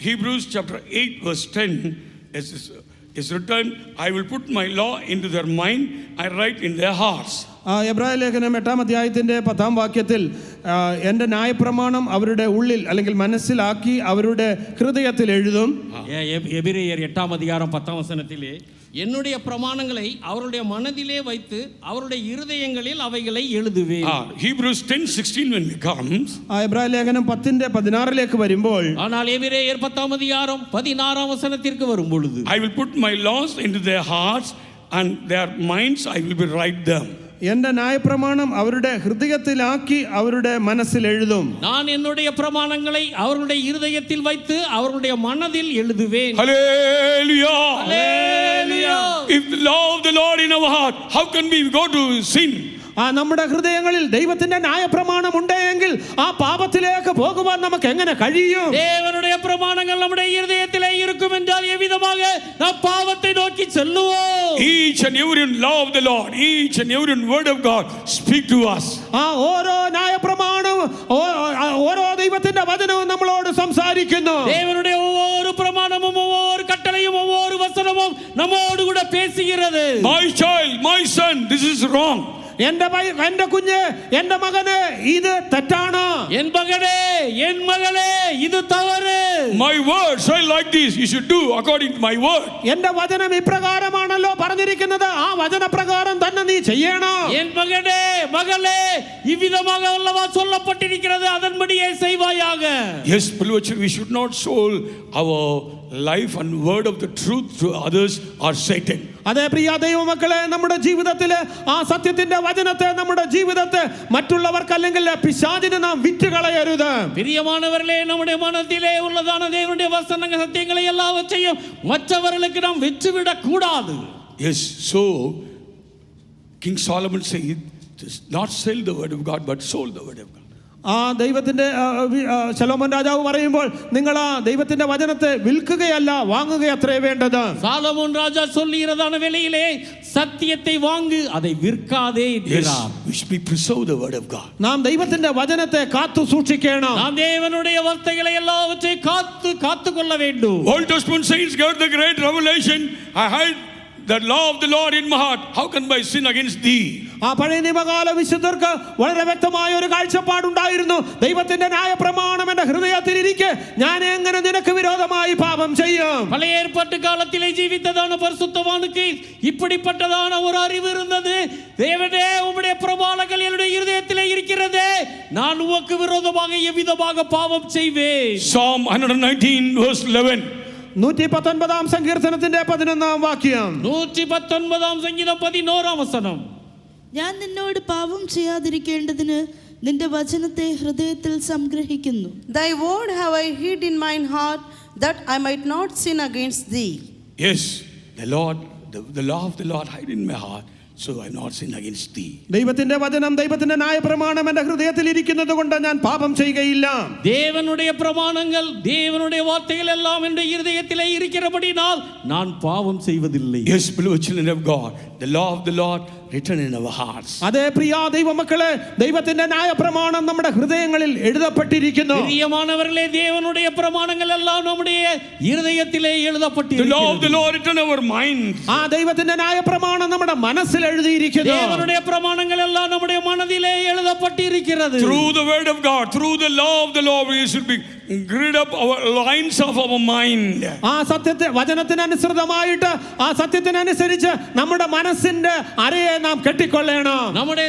Hebrews chapter 8 verse 10 is is written, I will put my law into their mind, I write in their hearts. എബ്രായ ലേഖനം 8-ാം അധ്യായത്തിൻ്റെ 10-ാം വാക്യത്തിൽ എൻ്റെ ന്യായപ്രമാണം അവരുടെ ഉള്ളിൽ അല്ലെങ്കിൽ മനസ്സിലാക്കി അവരുടെ ഹൃദയത്തിൽ എഴുതും. எபிரேயர் 8ஆம் அதிகாரம் 10ஆம் வசனத்திலே என்னுடைய பிரமாணங்களை அவருடைய மனதிலே வைத்து அவருடைய இருதயங்களில் அவைகளை எழுதுவேன். Hebrews 10:16 when it comes, എബ്രായ ലേഖനം 10:16 വരുമ്പോൾ, ஆனால் எபிரேயர் 10ஆம் அதிகாரம் 16ஆம் வசனத்திற்கு வரும் பொழுது, I will put my laws into their hearts and their minds I will be write them. എൻ്റെ ന്യായപ്രമാണം അവരുടെ ഹൃദയത്തിലാക്കി അവരുടെ മനസ്സിൽ എഴുതും. நான் என்னுடைய பிரமாணங்களை அவர்களுடைய இருதயத்தில் வைத்து அவர்களுடைய மனதில் எழுதுவேன். Hallelujah. Hallelujah. If the law of the Lord in our heart, how can we go to sin? നമ്മുടെ ഹൃദയങ്ങളിൽ ദൈവത്തിന്റെ ന്യായപ്രമാണം ഉണ്ടെങ്കിൽ ആ പാപത്തിലേക്ക് പോകുവാൻ നമുക്ക് എങ്ങനെ കഴിയും? தேவனுடைய பிரமாணங்கள் நம்முடைய இதயத்திலே இருக்கும் என்றால் எவ்விதமாக நாம் பாவத்தை நோக்கி செல்லுவோம்? Each and every law of the Lord, each and every word of God speak to us. ഓരോ ന്യായപ്രമാണവും ഓരോ ദൈവത്തിന്റെ വചനവും നമ്മളോട് സംസാരിക്കുന്നു. தேவனுடைய ஒவ்வொரு பிரமாணமும் ஒவ்வொரு கட்டளையும் ஒவ்வொரு வசனமும் நம்மோடு கூட பேசுகிறது. My child, my son, this is wrong. എന്റെ കുഞ്ഞ്, എന്റെ മകനെ, ഇത് തെറ്റാണ്. என் மகனே, என் மகளே, இது தவறு. My word say like this, you should do according to my word. എന്റെ വചനം ഇപ്രകാരമാണല്ലോ പറഞ്ഞിരിക്കുന്നത്, ആ വചനപ്രകാരം തന്നെ നീ ചെയ്യണം. என் மகனே, மகளே, இவ்விதமாக அல்லவா சொல்லப்பட்டிருக்கிறது, அதன்படியே செய்வாயாக. Yes, beloved, we should not sold our life and word of the truth to others or Satan. അതേ പ്രിയ ദൈവമക്കളെ, നമ്മുടെ ജീവിതത്തിലെ ആ സത്യത്തിന്റെ വചനത്തെ, നമ്മുടെ ജീവിതത്തെ മറ്റുള്ളവർക്ക് അല്ലെങ്കിൽ പിശാചിന് നാം വിറ്റുകളയരുത്. பிரியமானவர்களே, நம்முடைய மனதிலே உள்ளதான தேவனுடைய வசனங்கள் சத்தியங்களை எல்லாவற்றையும் மற்றவர்களுக்கு நாம் விற்றுவிடக் கூடாது. Yes, so King Solomon said, not sell the word of God, but sold the word of God. ആ ദൈവത്തിന്റെ ശലോമോൻ രാജാവ് പറയുമ്പോൾ, നിങ്ങൾ ആ ദൈവത്തിന്റെ വചനത്തെ വിൽക്കുകയല്ല വാങ്ങുകയത്രേ വേണ്ടത്. சாலமோன் ராஜா சொல்லுகிறதான வேளையிலே சத்தியத்தை வாங்கு, அதை விற்காதே என்கிறார். Yes, we preserve the word of God. നാം ദൈവത്തിന്റെ വചനത്തെ കാത്തു സൂക്ഷിക്കണം. நாம் தேவனுடைய வார்த்தைகளை எல்லாவற்றையும் காத்து கொள்ள வேண்டும். Old Testament saints got the great revelation. I had the law of the Lord in my heart. How can I sin against thee? ആ പഴയ നിയമകാല വിശുദ്ധർക്ക് വളരെ വ്യക്തമായ ഒരു കാഴ്ചപ്പാടുണ്ടായിരുന്നു. ദൈവത്തിന്റെ ന്യായപ്രമാണം എന്റെ ഹൃദയത്തിൽ ഇരിക്കെ ഞാൻ എങ്ങനെ നിനക്ക് വിരോധമായി പാപം ചെയ്യും? பழைய ஏற்பாட்டு காலத்திலே ஜீவித்ததான பரிசுத்தவானுக்கு இப்படிப்பட்டதான ஒரு அறிவு இருந்தது. தேவனே, உம்முடைய பிரமாணங்கள் என்னுடைய இதயத்திலே இருக்கிறது, நான் உமக்கு விரோதமாக எவ்விதமாக பாவம் செய்வேன். Psalm 119 verse 11. 119 സങ്കീർത്തനത്തിന്റെ 11 വാക്യം. 119 സങ്കീതം 11 വചനം. ഞാൻ നിന്നോട് പാപം ചെയ്യാതിരിക്കേണ്ടതിന് നിന്റെ വചനത്തെ ഹൃദയത്തിൽ സംഗ്രഹിക്കുന്നു. Thy word have I hid in mine heart, that I might not sin against thee. Yes, the Lord, the law of the Lord hide in my heart, so I not sin against thee. ദൈവത്തിന്റെ വചനം, ദൈവത്തിന്റെ ന്യായപ്രമാണം എന്റെ ഹൃദയത്തിൽ ഇരിക്കുന്നത് കൊണ്ട് ഞാൻ പാപം ചെയ്യുകയില്ല. தேவனுடைய பிரமாணங்கள், தேவனுடைய வார்த்தைகள் எல்லாம் என் இதயத்திலே இருக்கிறபடியால் நான் பாவம் செய்வதில்லை. Yes, beloved children of God, the law of the Lord written in our hearts. അതേ പ്രിയ ദൈവമക്കളെ, ദൈവത്തിന്റെ ന്യായപ്രമാണം നമ്മുടെ ഹൃദയങ്ങളിൽ എഴുതപ്പെട്ടിരിക്കുന്നു. பிரியமானவர்களே, தேவனுடைய பிரமாணங்கள் எல்லாம் நம்முடைய இதயத்திலே The எழுதப்பட்டிருக்கிறது. law of the Lord written in our minds. ആ ദൈവത്തിന്റെ ന്യായപ്രമാണം നമ്മുടെ മനസ്സിൽ എഴുതിയിരിക്കുന്നു. தேவனுடைய பிரமாணங்கள் எல்லாம் நம்முடைய மனதிலே எழுதப்பட்டிருக்கிறது. Through the word of God, through the law of the Lord, we should be gird up our lines of our mind. ആ സത്യത്തെ വചനത്തിനനുസൃതമായിട്ട്, ആ സത്യത്തിനനുസരിച്ച് നമ്മുടെ മനസ്സിന്റെ അരയെ നാം കെട്ടിക്കൊള്ളണം. நம்முடைய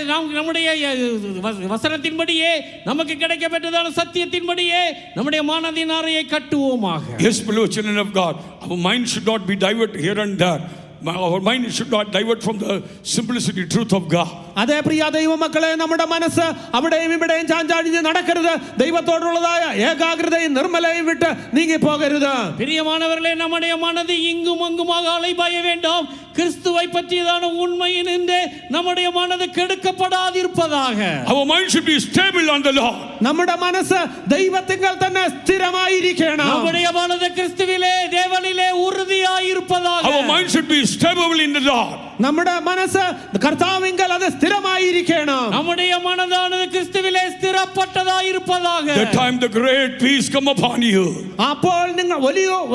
வசனத்தின்படியே, நமக்கு கிடைக்கப்பட்டதான சத்தியத்தின்படியே நம்முடைய மனதின் அறையை கட்டுவோமாக. Yes, beloved children of God, our mind should not be diverted here and there. Our mind should not divert from the simplicity truth of God. അതേ പ്രിയ ദൈവമക്കളെ, നമ്മുടെ മനസ്സ് അവിടെയും ഇവിടെയും ചാഞ്ചാടിഞ്ഞ് നടക്കരുത്. ദൈവത്തോടുള്ളതായ ഏകാഗ്രതയും നിർമ്മലയും വിട്ട് നീങ്ങി പോകരുത്. பிரியமானவர்களே, நம்முடைய மனது இங்கும் அங்குமாக அலைபாய வேண்டாம். கிறிஸ்துவை பற்றியதான உண்மையினின்று நம்முடைய மனது கெடுக்கப்படாதிருப்பதாக. Our mind should be stable on the Lord. നമ്മുടെ മനസ്സ് ദൈവത്തിങ്കൽ തന്നെ സ്ഥിരമായിരിക്കണം. நம்முடைய மனது கிறிஸ்துவிலே, தேவனிலே உறுதியாயிருப்பதாக. Our mind should be stable in the Lord. നമ്മുടെ മനസ്സ് കർത്താവിങ്കൽ അത് സ്ഥിരമായിരിക്കണം. நம்முடைய மனதானது கிறிஸ்துவிலே ஸ்திரமாயிருப்பதாக. மூடப்பட்டதா இருப்பதாக. That time the great peace come upon you. അപ്പോൾ നിങ്ങൾ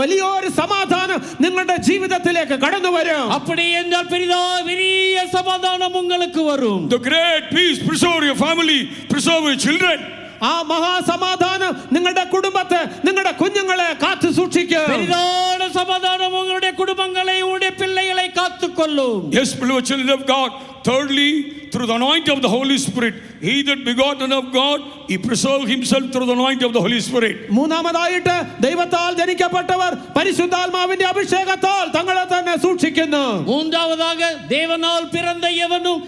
വലിയൊരു സമാധാനം നിങ്ങളുടെ ജീവിതത്തിലേക്ക് കടന്നു വരും. அப்படி என்றால் பெரிய சமாதானம் உங்களுக்கு வரும். The great peace preserve your family, preserve your children. ആ മഹാസമാധാനം നിങ്ങളുടെ കുടുംബത്തെ, നിങ്ങളുടെ കുഞ്ഞുങ്ങളെ കാത്തു സൂക്ഷിക്കും. பெரிதான சமாதானம் உங்களுடைய குடும்பங்களை, உங்களுடைய பிள்ளைகளை காத்துக்கொள்ளும். Yes, beloved children of God. Thirdly, through the anointing of the Holy Spirit, he that begotten of God, he preserved himself through the anointing of the Holy Spirit. മൂന്നാമതായിട്ട് ദൈവത്താൽ ജനിക്കപ്പെട്ടവർ പരിശുദ്ധാത്മാവിന്റെ അഭിഷേകത്താൽ തങ്ങളെ തന്നെ സൂക്ഷിക്കുന്നു. மூன்றாவதாக தேவனால் பிறந்த எவனும்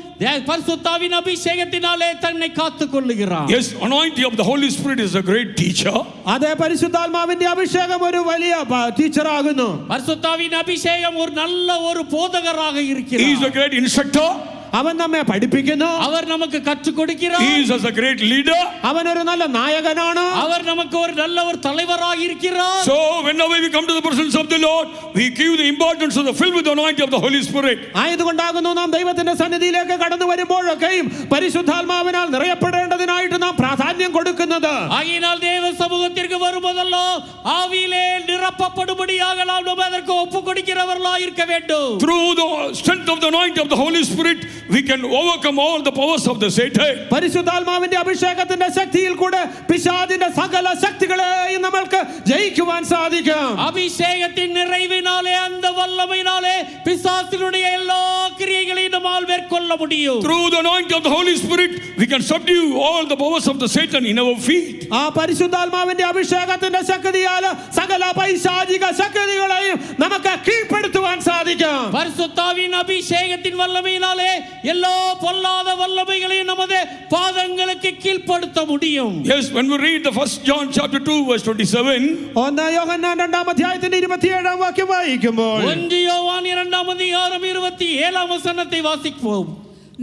பரிசுத்தாவின் அபிஷேகத்தினாலே தன்னை காத்துக்கொள்ளுகிறான். Yes, anointing of the Holy Spirit is a great teacher. അതേ പരിശുദ്ധാത്മാവിന്റെ അഭിഷേകം ഒരു വലിയ ടീച്ചറാകുന്നു. பரிசுத்தாவின் அபிஷேகம் ஒரு நல்ல ஒரு போதகராக He is இருக்கிறார். a great instructor. അവൻ നമ്മെ പഠിപ്പിക്കുന്നു. அவர் நமக்கு கற்றுக் கொடுக்கிறார். He is as a great leader. അവൻ ഒരു നല്ല നായകനാണ്. அவர் நமக்கு ஒரு நல்ல ஒரு தலைவராக இருக்கிறார். So whenever we come to the presence of the Lord, we give the importance of the filled with the anointing of the Holy Spirit. ആയതുകൊണ്ടാകുന്നു നാം ദൈവത്തിന്റെ സന്നിധിയിലേക്ക് കടന്നു വരുമ്പോഴൊക്കെയും പരിശുദ്ധാത്മാവിനാൽ നിറയപ്പെടേണ്ടതിനായിട്ട് നാം പ്രാധാന്യം കൊടുക്കുന്നത്. ஆகையினால் தேவ சமூகத்திற்கு வரும்போதெல்லாம் ஆவியிலே நிரப்பப்படும்படியாக நாம் அதற்கு ஒப்பு கொடுக்கிறவர்களாக இருக்க வேண்டும். Through the strength of the anointing of the Holy Spirit, we can overcome all the powers of the Satan. പരിശുദ്ധാത്മാവിന്റെ അഭിഷേകത്തിന്റെ ശക്തിയിൽ കൂടെ പിശാചിന്റെ സകല ശക്തികളെയും നമ്മൾക്ക് ജയിക്കുവാൻ സാധിക്കും. அபிஷேகத்தின் நிறைவினாலே, அந்த வல்லமையினாலே பிசாசினுடைய எல்லா கிரியைகளையும் நம்மால் மேற்கொள்ள முடியும். Through the anointing of the Holy Spirit, we can subdue all the powers of the Satan in our feet. ആ പരിശുദ്ധാത്മാവിന്റെ അഭിഷേകത്തിന്റെ ശക്തിയാൽ സകല പൈശാചിക ശക്തികളെയും നമുക്ക് കീഴ്പ്പെടുത്തുവാൻ സാധിക്കും. பரிசுத்தாவின் அபிஷேகத்தின் வல்லமையினாலே எல்லா பொல்லாத வல்லமைகளையும் நமது பாதங்களுக்கு கீழ்ப்படுத்த முடியும். Yes, when we read the 1 John chapter 2 verse 27, 1 യോഹന്നാൻ 2-ാം അധ്യായത്തിന്റെ 27-ാം വാക്യം വായിക്കുമ്പോൾ 1 யோவான் 2-ாம் அதிகாரம் 27-ாம் வசனத்தை வாசிப்போம்.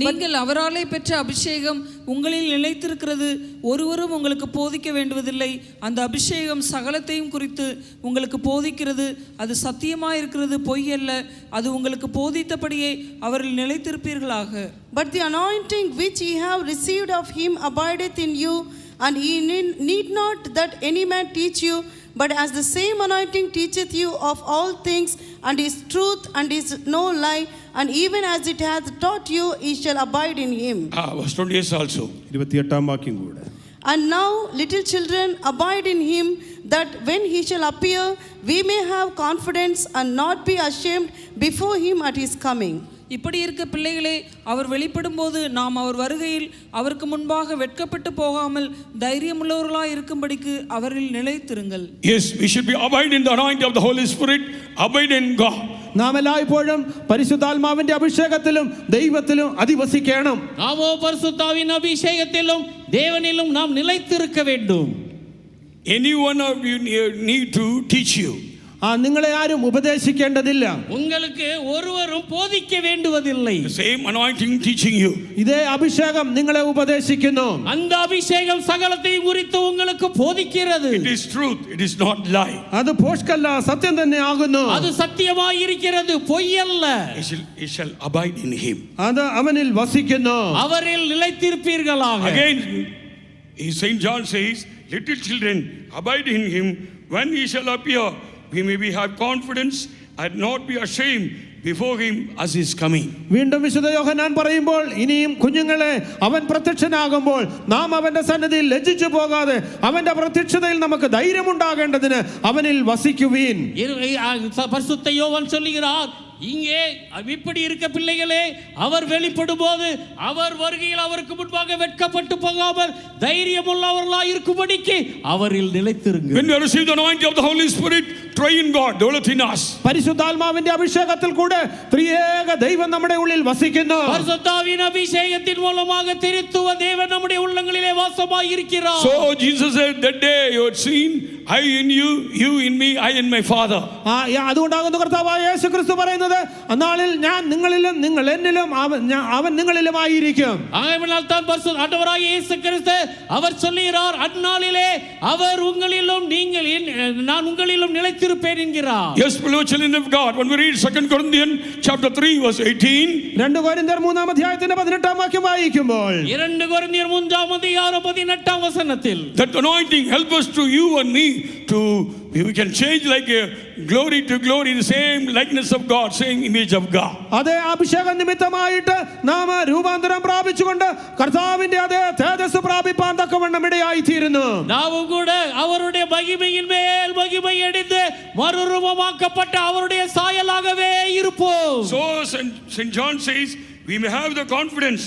நீங்கள் அவராலே பெற்ற அபிஷேகம் உங்களில் நிலைத்திருக்கிறது, ஒருவரும் உங்களுக்கு போதிக்க வேண்டுவதில்லை. அந்த அபிஷேகம் சகலத்தையும் குறித்து உங்களுக்கு போதிக்கிறது. அது சத்தியமாயிருக்கிறது, பொய் அல்ல. அது உங்களுக்கு போதித்தபடியே அவரில் நிலைத்திருப்பீர்களாக. But the anointing which ye have received of him abideth in you, and ye need not that any man teach you, but as the same anointing teacheth you of all things, and is truth, and is no lie, and even as it hath taught you, ye shall abide in him. verse 28 also. 28-ാം വാക്യം കൂടെ. And now, little children, abide in him, that when he shall appear, we may have confidence and not be ashamed before him at his coming. இப்படி இருக்க பிள்ளைகளே, அவர் வெளிப்படும் போது நாம் அவர் வருகையில் அவருக்கு முன்பாக வெட்கப்பட்டு போகாமல் தைரியமுள்ளவர்களாய் இருக்கும்படிக்கு அவரில் நிலைத்திருங்கள். Yes, we should be abide in the anointing of the Holy Spirit, abide in God. നാം എല്ലായ്പ്പോഴും പരിശുദ്ധാത്മാവിന്റെ അഭിഷേകത്തിലും ദൈവത്തിലും അധിവസിക്കണം. நாமோ பரிசுத்தாவின் அபிஷேகத்திலும் தேவனிலும் நாம் நிலைத்திருக்க வேண்டும். Any one of you need to teach you. നിങ്ങളെ ആരും ഉപദേശിക്കേണ്ടതില്ല. உங்களுக்கு ஒருவரும் போதிக்க வேண்டுவதில்லை. The same anointing teaching you. ഇതേ അഭിഷേകം നിങ്ങളെ ഉപദേശിക്കുന്നു. அந்த அபிஷேகம் சகலத்தையும் குறித்து உங்களுக்கு போதிக்கிறது. It is truth, it is not lie. അത് പോഷ്കല്ല, സത്യം തന്നെ ആകുന്നു. அது சத்தியமாய் இருக்கிறது, பொய் அல்ல. He shall abide in him. അത് അവനിൽ വസിക്കുന്നു. அவரில் நிலைத்திருப்பீர்களாக. Again, Saint John says, little children, abide in him. When he shall appear, we may have confidence and not be ashamed before him as he is coming. വീണ്ടും വിശുദ്ധ യോഹന്നാൻ പറയുമ്പോൾ, ഇനിയും കുഞ്ഞുങ്ങളെ അവൻ പ്രത്യക്ഷനാകുമ്പോൾ നാം അവന്റെ സന്നിധിയിൽ ലജ്ജിച്ചു പോകാതെ അവന്റെ പ്രത്യക്ഷതയിൽ നമുക്ക് ധൈര്യമുണ്ടാകേണ്ടതിന് അവനിൽ വസിക്കുവീൻ. பரிசுத்த யோவான் சொல்லுகிறார், இங்கே இப்படி இருக்க பிள்ளைகளே, அவர் வெளிப்படும் போது அவர் வருகையில் அவருக்கு முன்பாக வெட்கப்பட்டு போகாமல் தைரியமுள்ளவர்களாய் இருக்கும்படிக்கு அவரில் நிலைத்திருங்கள். When we receive the anointing of the Holy Spirit, triune God dwelleth in us. പരിശുദ്ധാത്മാവിന്റെ അഭിഷേകത്തിൽ കൂടെ ത്രിയേക ദൈവം നമ്മുടെ ഉള്ളിൽ വസിക്കുന്നു. பரிசுத்தாவின் அபிஷேகத்தின் மூலமாக திரித்துவ தேவன் நம்முடைய உள்ளங்களிலே வாசமாய் இருக்கிறார். So Jesus said, that day you had seen I in you, you in me, I in my Father. അതുകൊണ്ടാകുന്നു കർത്താവായ യേശു ക്രിസ്തു പറയുന്നത്, അന്നാളിൽ ഞാൻ നിങ്ങളിലും നിങ്ങൾ എന്നിലും അവൻ നിങ്ങളിലുമായിരിക്കും. ஆகையால் தான் பரிசுத்த ஆண்டவராகிய இயேசு கிறிஸ்து அவர் சொல்லுகிறார், அந்நாளிலே அவர் உங்களிலும் நான் உங்களிலும் நிலைத்திருப்பேன் என்கிறார். Yes, beloved children of God, when we read 2 Corinthians chapter 3 verse 18, 2 കൊരിന്ത്യർ 3-ാം അധ്യായത്തിന്റെ 18-ാം വാക്യം വായിക്കുമ്പോൾ, 2 കൊരിന്ത്യർ 3-ാം അധ്യായം 18-ാം വചനത്തിൽ, that anointing help us to you and me to we can change like a glory to glory, the same likeness of God, same image of God. അതേ അഭിഷേക നിമിത്തമായിട്ട് നാം രൂപാന്തരം പ്രാപിച്ചുകൊണ്ട് കർത്താവിന്റെ അതേ തേജസ് പ്രാപിപ്പാൻ തക്കവണ്ണം ഇടയായി തീരുന്നു. நாமும் கூட அவருடைய மகிமையின் மேல் மகிமை அடைந்து மறுரூபமாக்கப்பட்ட அவருடைய சாயலாகவே இருப்போம். So St. John says, we may have the confidence,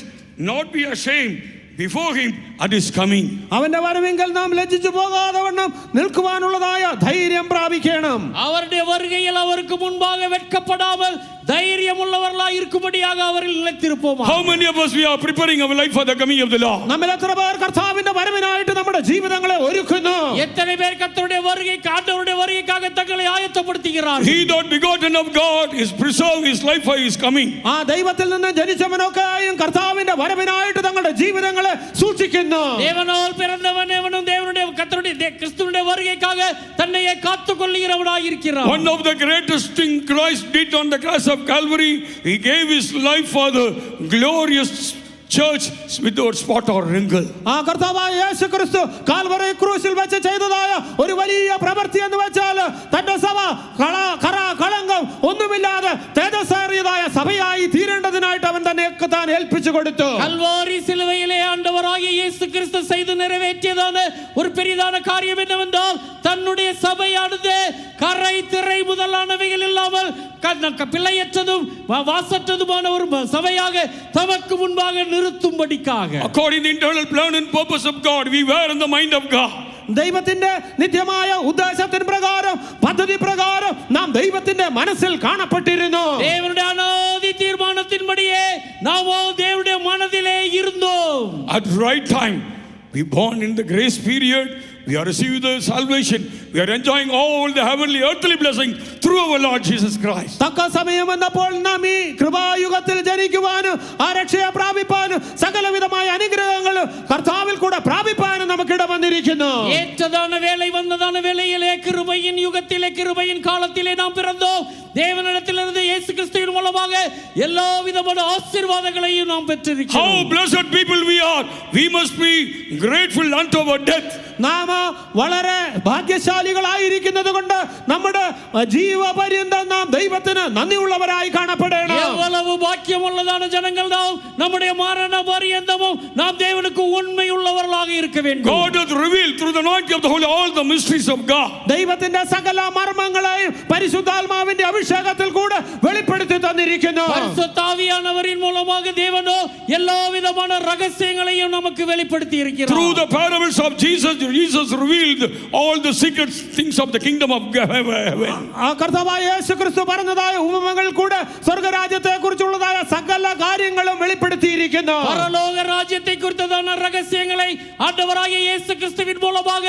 not be ashamed before him at his coming. അവന്റെ വരവിങ്കൽ നാം ലജ്ജിച്ചു പോകാതെ വണ്ണം നിൽക്കുവാനുള്ളതായ ധൈര്യം പ്രാപിക്കണം. அவருடைய வருகையில் அவருக்கு முன்பாக வெட்கப்படாமல் தைரியம் உள்ளவர்களாய் இருக்கும்படியாக அவரில் நிலைத்திருப்போம். How many of us we are preparing our life for the coming of the Lord? നമ്മൾ എത്ര പേർ കർത്താവിന്റെ വരവിനായിട്ട് നമ്മുടെ ജീവിതങ്ങളെ ഒരുക്കുന്നു? எத்தனை பேர் கர்த்தருடைய வருகைக்கு ஆண்டவருடைய வருகைக்காக தங்களை ஆயத்தப்படுத்துகிறார்கள்? He that begotten of God is preserve his life for his coming. ആ ദൈവത്തിൽ നിന്ന് ജനിച്ചവനൊക്കെയും കർത്താവിന്റെ വരവിനായിട്ട് തങ്ങളുടെ ജീവിതങ്ങളെ സൂക്ഷിക്കുന്നു. தேவனால் பிறந்தவன் எவனும் தேவனுடைய கர்த்தருடைய கிறிஸ்துவினுடைய வருகைக்காக தன்னையே காத்துக்கொள்ளுகிறவனாய் இருக்கிறான். One of the greatest thing Christ did on the cross of Calvary, he gave his life for the glorious church without spot or wrinkle. ആ കർത്താവായ യേശു ക്രിസ്തു കാൽവറി ക്രൂശിൽ വെച്ച് ചെയ്തതായ ഒരു വലിയ പ്രവൃത്തി എന്ന് വെച്ചാൽ തന്റെ സഭ കളങ്കം ഒന്നുമില്ലാതെ തേജസ്സേറിയതായ സഭയായി തീരേണ്ടതിനായിട്ട് അവൻ തന്നെ താൻ ഏൽപ്പിച്ചു കൊടുത്തു. கல்வாரி சிலுவையிலே ஆண்டவராகிய இயேசு கிறிஸ்து செய்து நிறைவேற்றியதான ஒரு பெரிதான காரியம் என்னவென்றால், தன்னுடைய சபையானது கரை திரை முதலானவைகள் இல்லாமல் பிள்ளையற்றதும் வாசற்றதுமான ஒரு சபையாக தமக்கு முன்பாக நிறுத்தும்படிக்காக. According to the internal plan and purpose of God, we were in the mind of God. ദൈവത്തിന്റെ നിത്യമായ ഉദ്ദേശത്തിന് പ്രകാരം പദ്ധതി പ്രകാരം നാം ദൈവത്തിന്റെ മനസ്സിൽ കാണപ്പെട്ടിരുന്നു. தேவனுடைய அநாதி தீர்மானத்தின்படியே நாமோ தேவனுடைய மனதிலே இருந்தோம். At right time, we born in the grace period. We are receiving the salvation. We are enjoying all the heavenly earthly blessings through our Lord Jesus Christ. തക്ക സമയം വന്നപ്പോൾ നാം ഈ കൃപായുഗത്തിൽ ജനിക്കുവാനും ആ രക്ഷയെ പ്രാപിപ്പാനും സകലവിധമായ അനുഗ്രഹങ്ങൾ കർത്താവിൽ കൂടെ പ്രാപിപ്പാനും നമുക്കിട വന്നിരിക്കുന്നു. ஏற்றதான வேளை வந்ததான வேளையிலே கிருபையின் யுகத்திலே கிருபையின் காலத்திலே நாம் பிறந்தோம். தேவனிடத்திலிருந்து இயேசு கிறிஸ்துவின் மூலமாக எல்லா விதமான ஆசீர்வாதங்களையும் நாம் பெற்றிருக்கிறோம். How blessed people we are. We must be grateful unto our death. നാം വളരെ ഭാഗ്യശാലികളായിരിക്കുന്നത് കൊണ്ട് നമ്മുടെ ജീവപര്യന്തം നാം ദൈവത്തിന് നന്ദിയുള്ളവരായി കാണപ്പെടണം. எவ்வளவு பாக்கியம் உள்ளதான ஜனங்கள் நாம் நம்முடைய மரண பரியந்தமும் நாம் தேவனுக்கு உண்மை உள்ளவர்களாக இருக்க வேண்டும். God hath revealed through the anointing of the Holy all the mysteries of God. ദൈവത്തിന്റെ സകല മർമ്മങ്ങളെയും പരിശുദ്ധാത്മാവിന്റെ അഭിഷേകത്തിൽ കൂടെ വെളിപ്പെടുത്തി തന്നിരിക്കുന്നു. பரிசுத்த ஆவியானவரின் மூலமாக தேவனோ எல்லா விதமான ரகசியங்களையும் நமக்கு வெளிப்படுத்தி இருக்கிறார். Through the parables of Jesus revealed all the secret things of the kingdom of heaven. കർത്താവായ യേശു ക്രിസ്തു പറഞ്ഞതായ ഉപമകൾ കൂടെ സ്വർഗ്ഗരാജ്യത്തെ കുറിച്ചുള്ളതായ സകല കാര്യങ്ങളും വെളിപ്പെടുത്തിയിരിക്കുന്നു. பரலோக ராஜ்யத்தை குறித்ததான ரகசியங்களை ஆண்டவராகிய இயேசு கிறிஸ்துவின் மூலமாக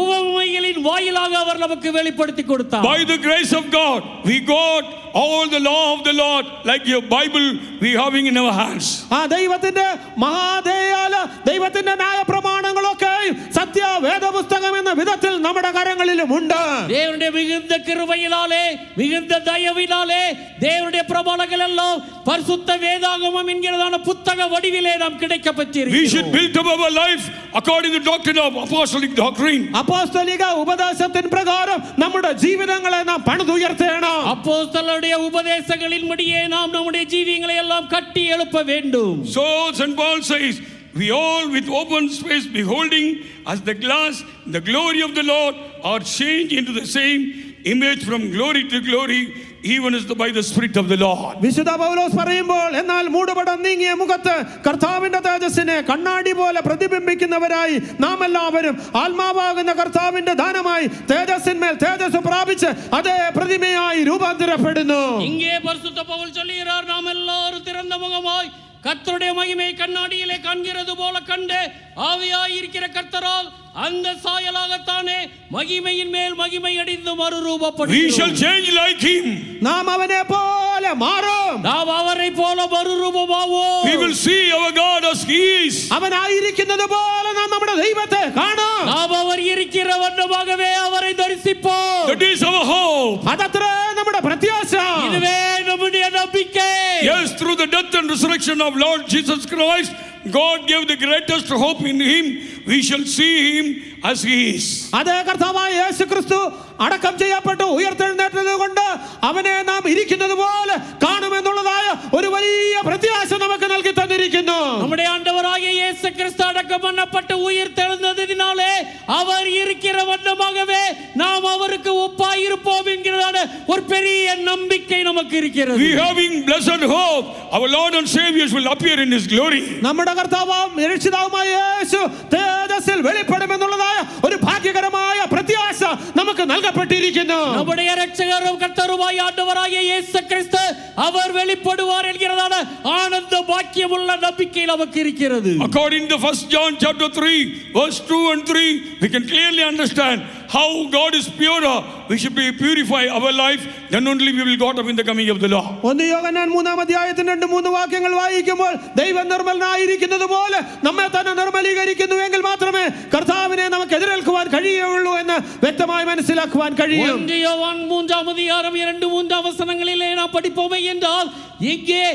உவமைகளின் வாயிலாக அவர் நமக்கு வெளிப்படுத்தி கொடுத்தார். By the grace of God, we got all the law of the Lord, like your Bible we having in our hands. ദൈവത്തിന്റെ മഹാദയാല ദൈവത്തിന്റെ ന്യായപ്രമാണങ്ങളൊക്കെ സത്യ വേദപുസ്തകം എന്ന വിധത്തിൽ നമ്മുടെ കരങ്ങളിലും ഉണ്ട്. தேவனுடைய மிகுந்த கிருபையினாலே மிகுந்த தயவினாலே தேவனுடைய பிரமாணங்கள் எல்லாம் பரிசுத்த வேதாகமம் என்கிறதான புத்தக வடிவிலே நாம் கிடைக்க பெற்றிருக்கிறோம். We should build up our life according to the doctrine of apostolic doctrine. അപ്പോസ്തലിക ഉപദേശത്തിൻ പ്രകാരം നമ്മുടെ ജീവിതങ്ങളെ നാം പണിതുയർത്തണം. அப்போஸ்தலருடைய உபதேசங்களின்படியே நாம் நம்முடைய ஜீவியங்களை எல்லாம் கட்டி எழுப்ப வேண்டும். So St. Paul says, we all with open space beholding as the glass the glory of the Lord are changed into the same image from glory to glory, even as by the Spirit of the Lord. വിശുദ്ധ പൗലോസ് പറയുമ്പോൾ, എന്നാൽ മൂടുപടം നീങ്ങിയ മുഖത്ത് കർത്താവിന്റെ തേജസ്സിനെ കണ്ണാടി പോലെ പ്രതിബിംബിക്കുന്നവരായി നാം എല്ലാവരും ആത്മാവാകുന്ന കർത്താവിന്റെ ദാനമായി തേജസ്സിന്മേൽ തേജസ് പ്രാപിച്ച് അതേ പ്രതിമയായി രൂപാന്തരപ്പെടുന്നു. இங்கே பரிசுத்த பவுல் சொல்லுகிறார், நாம் எல்லாரும் திறந்த முகமாய் கர்த்தருடைய மகிமை கண்ணாடியிலே காண்கிறது போல கண்டு ஆவியாய் இருக்கிற கர்த்தரால் அந்த சாயலாகத்தானே மகிமையின் மேல் மகிமை அடைந்து We மறுரூபப்படுகிறோம். shall change like him. നാം അവനെ പോലെ മാറും. நாம் அவரை போல மறுரூபமாவோம். We will see our God as he is. അവനായിരിക്കുന്നത് പോലെ നാം നമ്മുടെ ദൈവത്തെ കാണും. நாம் அவர் இருக்கிற வண்ணமாகவே அவரை தரிசிப்போம். That is our hope. അതത്രേ നമ്മുടെ പ്രത്യാശ. இதுவே நம்முடைய நம்பிக்கை. Yes, through the death and resurrection of Lord Jesus Christ, God gave the greatest hope in him. We shall see him as he is. അതേ കർത്താവായ യേശു ക്രിസ്തു അടക്കം ചെയ്യപ്പെട്ടു ഉയർത്തെഴുന്നേറ്റത് കൊണ്ട് അവനെ നാം ഇരിക്കുന്നത് പോലെ കാണുമെന്നുള്ളതായ ഒരു വലിയ പ്രത്യാശ നമുക്ക് നൽകി തന്നിരിക്കുന്നു. நம்முடைய ஆண்டவராகிய இயேசு கிறிஸ்து அடக்கம் பண்ணப்பட்டு உயிர் தெழுந்ததினாலே அவர் இருக்கிற வண்ணமாகவே நாம் அவருக்கு ஒப்பாய் இருப்போம் என்கிறதான ஒரு பெரிய நம்பிக்கை நமக்கு இருக்கிறது. We having blessed hope, our Lord and Savior will appear in his glory. നമ്മുടെ കർത്താവും രക്ഷിതാവുമായ യേശു തേജസ്സിൽ വെളിപ്പെടുമെന്നുള്ളതായ ഒരു ഭാഗ്യകരമായ പ്രത്യാശ നമുക്ക് നൽകപ്പെട്ടിരിക്കുന്നു. நம்முடைய இரட்சகரும் கர்த்தருமாய் ஆண்டவராகிய இயேசு கிறிஸ்து அவர் வெளிப்படுவார் என்கிறதான ஆனந்த பாக்கியமுள்ள நம்பிக்கை நமக்கு இருக்கிறது. According to 1 John chapter 3 verse 2 and 3, we can clearly understand how God is purer. We should be purify our life, then only we will got up in the coming of the Lord. 1 യോഹന്നാൻ 3-ാം അധ്യായത്തിന്റെ 2-3 വാക്യങ്ങൾ വായിക്കുമ്പോൾ ദൈവം നിർമ്മലനായിരിക്കുന്നത് പോലെ നമ്മെ തന്നെ നിർമ്മലീകരിക്കുന്നുവെങ്കിൽ മാത്രമേ കർത്താവിനെ നമുക്ക് എതിരേൽക്കുവാൻ കഴിയുള്ളൂ എന്ന് വ്യക്തമായി മനസ്സിലാക്കുവാൻ കഴിയും. 1 யோவான் 3-ஆம் அதிகாரம் 2-3 வசனங்களிலே நாம் படிப்போமே என்றால் இங்கே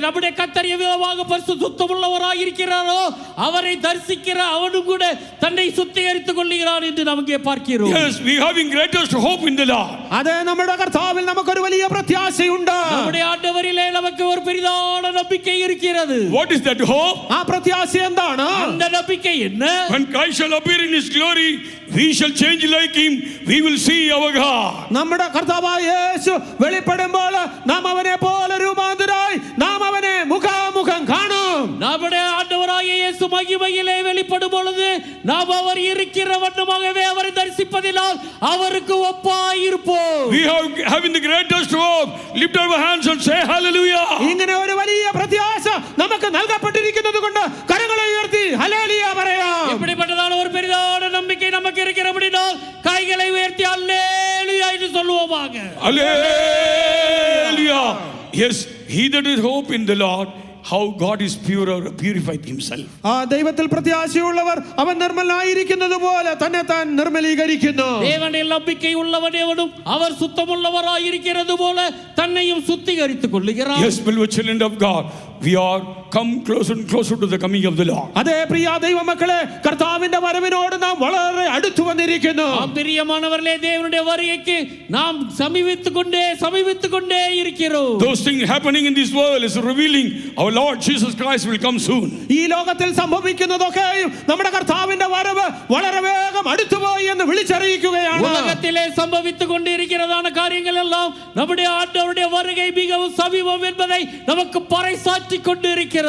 நம்முடைய கர்த்தர் எவ்வளவாக பரிசுத்தமுள்ளவராய் இருக்கிறாரோ அவரை தரிசிக்கிற அவனும் கூட தன்னை சுத்திகரித்துக் கொள்கிறான் என்று நாம் இங்கே பார்க்கிறோம். Yes, we having greatest hope in the Lord. അതേ നമ്മുടെ കർത്താവിൽ നമുക്കൊരു വലിയ പ്രത്യാശയുണ്ട്. நம்முடைய ஆண்டவரிலே நமக்கு ஒரு பெரிதான நம்பிக்கை இருக்கிறது. What is that hope? ആ പ്രത്യാശ എന്താണ്? அந்த நம்பிக்கை என்ன? When Christ shall appear in his glory, we shall change like him. We will see our God. നമ്മുടെ കർത്താവായ യേശു വെളിപ്പെടുമ്പോൾ നാം അവനെ പോലെ രൂപാന്തരായി നാം അവനെ മുഖാമുഖം കാണും. நம்முடைய ஆண்டவராகிய இயேசு மகிமையிலே வெளிப்படும் பொழுது நாம் அவர் இருக்கிற வண்ணமாகவே அவரை தரிசிப்பதினால் அவருக்கு ஒப்பாய் இருப்போம். We have having the greatest hope. Lift our hands and say hallelujah. ഇങ്ങനെ ഒരു വലിയ പ്രത്യാശ നമുക്ക് നൽകപ്പെട്ടിരിക്കുന്നത് കൊണ്ട് കരങ്ങളെ ഉയർത്തി ഹല്ലേലൂയ പറയാം. எப்படிப்பட்டதான ஒரு பெரிதான நம்பிக்கை நமக்கு இருக்கிறபடினால் கைகளை உயர்த்தி அல்லேலூயா என்று சொல்லுவோமாக. Hallelujah. Yes, he that is hope in the Lord, how God is purer, purified himself. ആ ദൈവത്തിൽ പ്രത്യാശയുള്ളവർ അവൻ നിർമ്മലനായിരിക്കുന്നത് പോലെ തന്നെ താൻ നിർമ്മലീകരിക്കുന്നു. தேவனில் நம்பிக்கை உள்ளவன் எவனும் அவர் சுத்தமுள்ளவராய் இருக்கிறது போல தன்னையும் சுத்திகரித்துக் கொள்ளுகிறார். Yes, beloved children of God, we are come closer and closer to the coming of the Lord. അതേ പ്രിയ ദൈവമക്കളെ കർത്താവിന്റെ വരവിനോട് നാം വളരെ അടുത്തു വന്നിരിക്കുന്നു. பிரியமானவர்களே தேவனுடைய வருகைக்கு நாம் சமீபித்துக் கொண்டே இருக்கிறோம். Those things happening in this world is revealing our Lord Jesus Christ will come soon. ഈ ലോകത്തിൽ സംഭവിക്കുന്നതൊക്കെയും നമ്മുടെ കർത്താവിന്റെ വരവ് വളരെ വേഗം അടുത്തുപോയി എന്ന് വിളിച്ചറിയിക്കുകയാണ്. உலகத்திலே சம்பவித்துக் கொண்டிருக்கிறதான காரியங்கள் எல்லாம் நம்முடைய ஆண்டவருடைய வருகை மிகவும் சமீபம் என்பதை நமக்கு பறைசாற்றிக் கொண்டிருக்கிறது.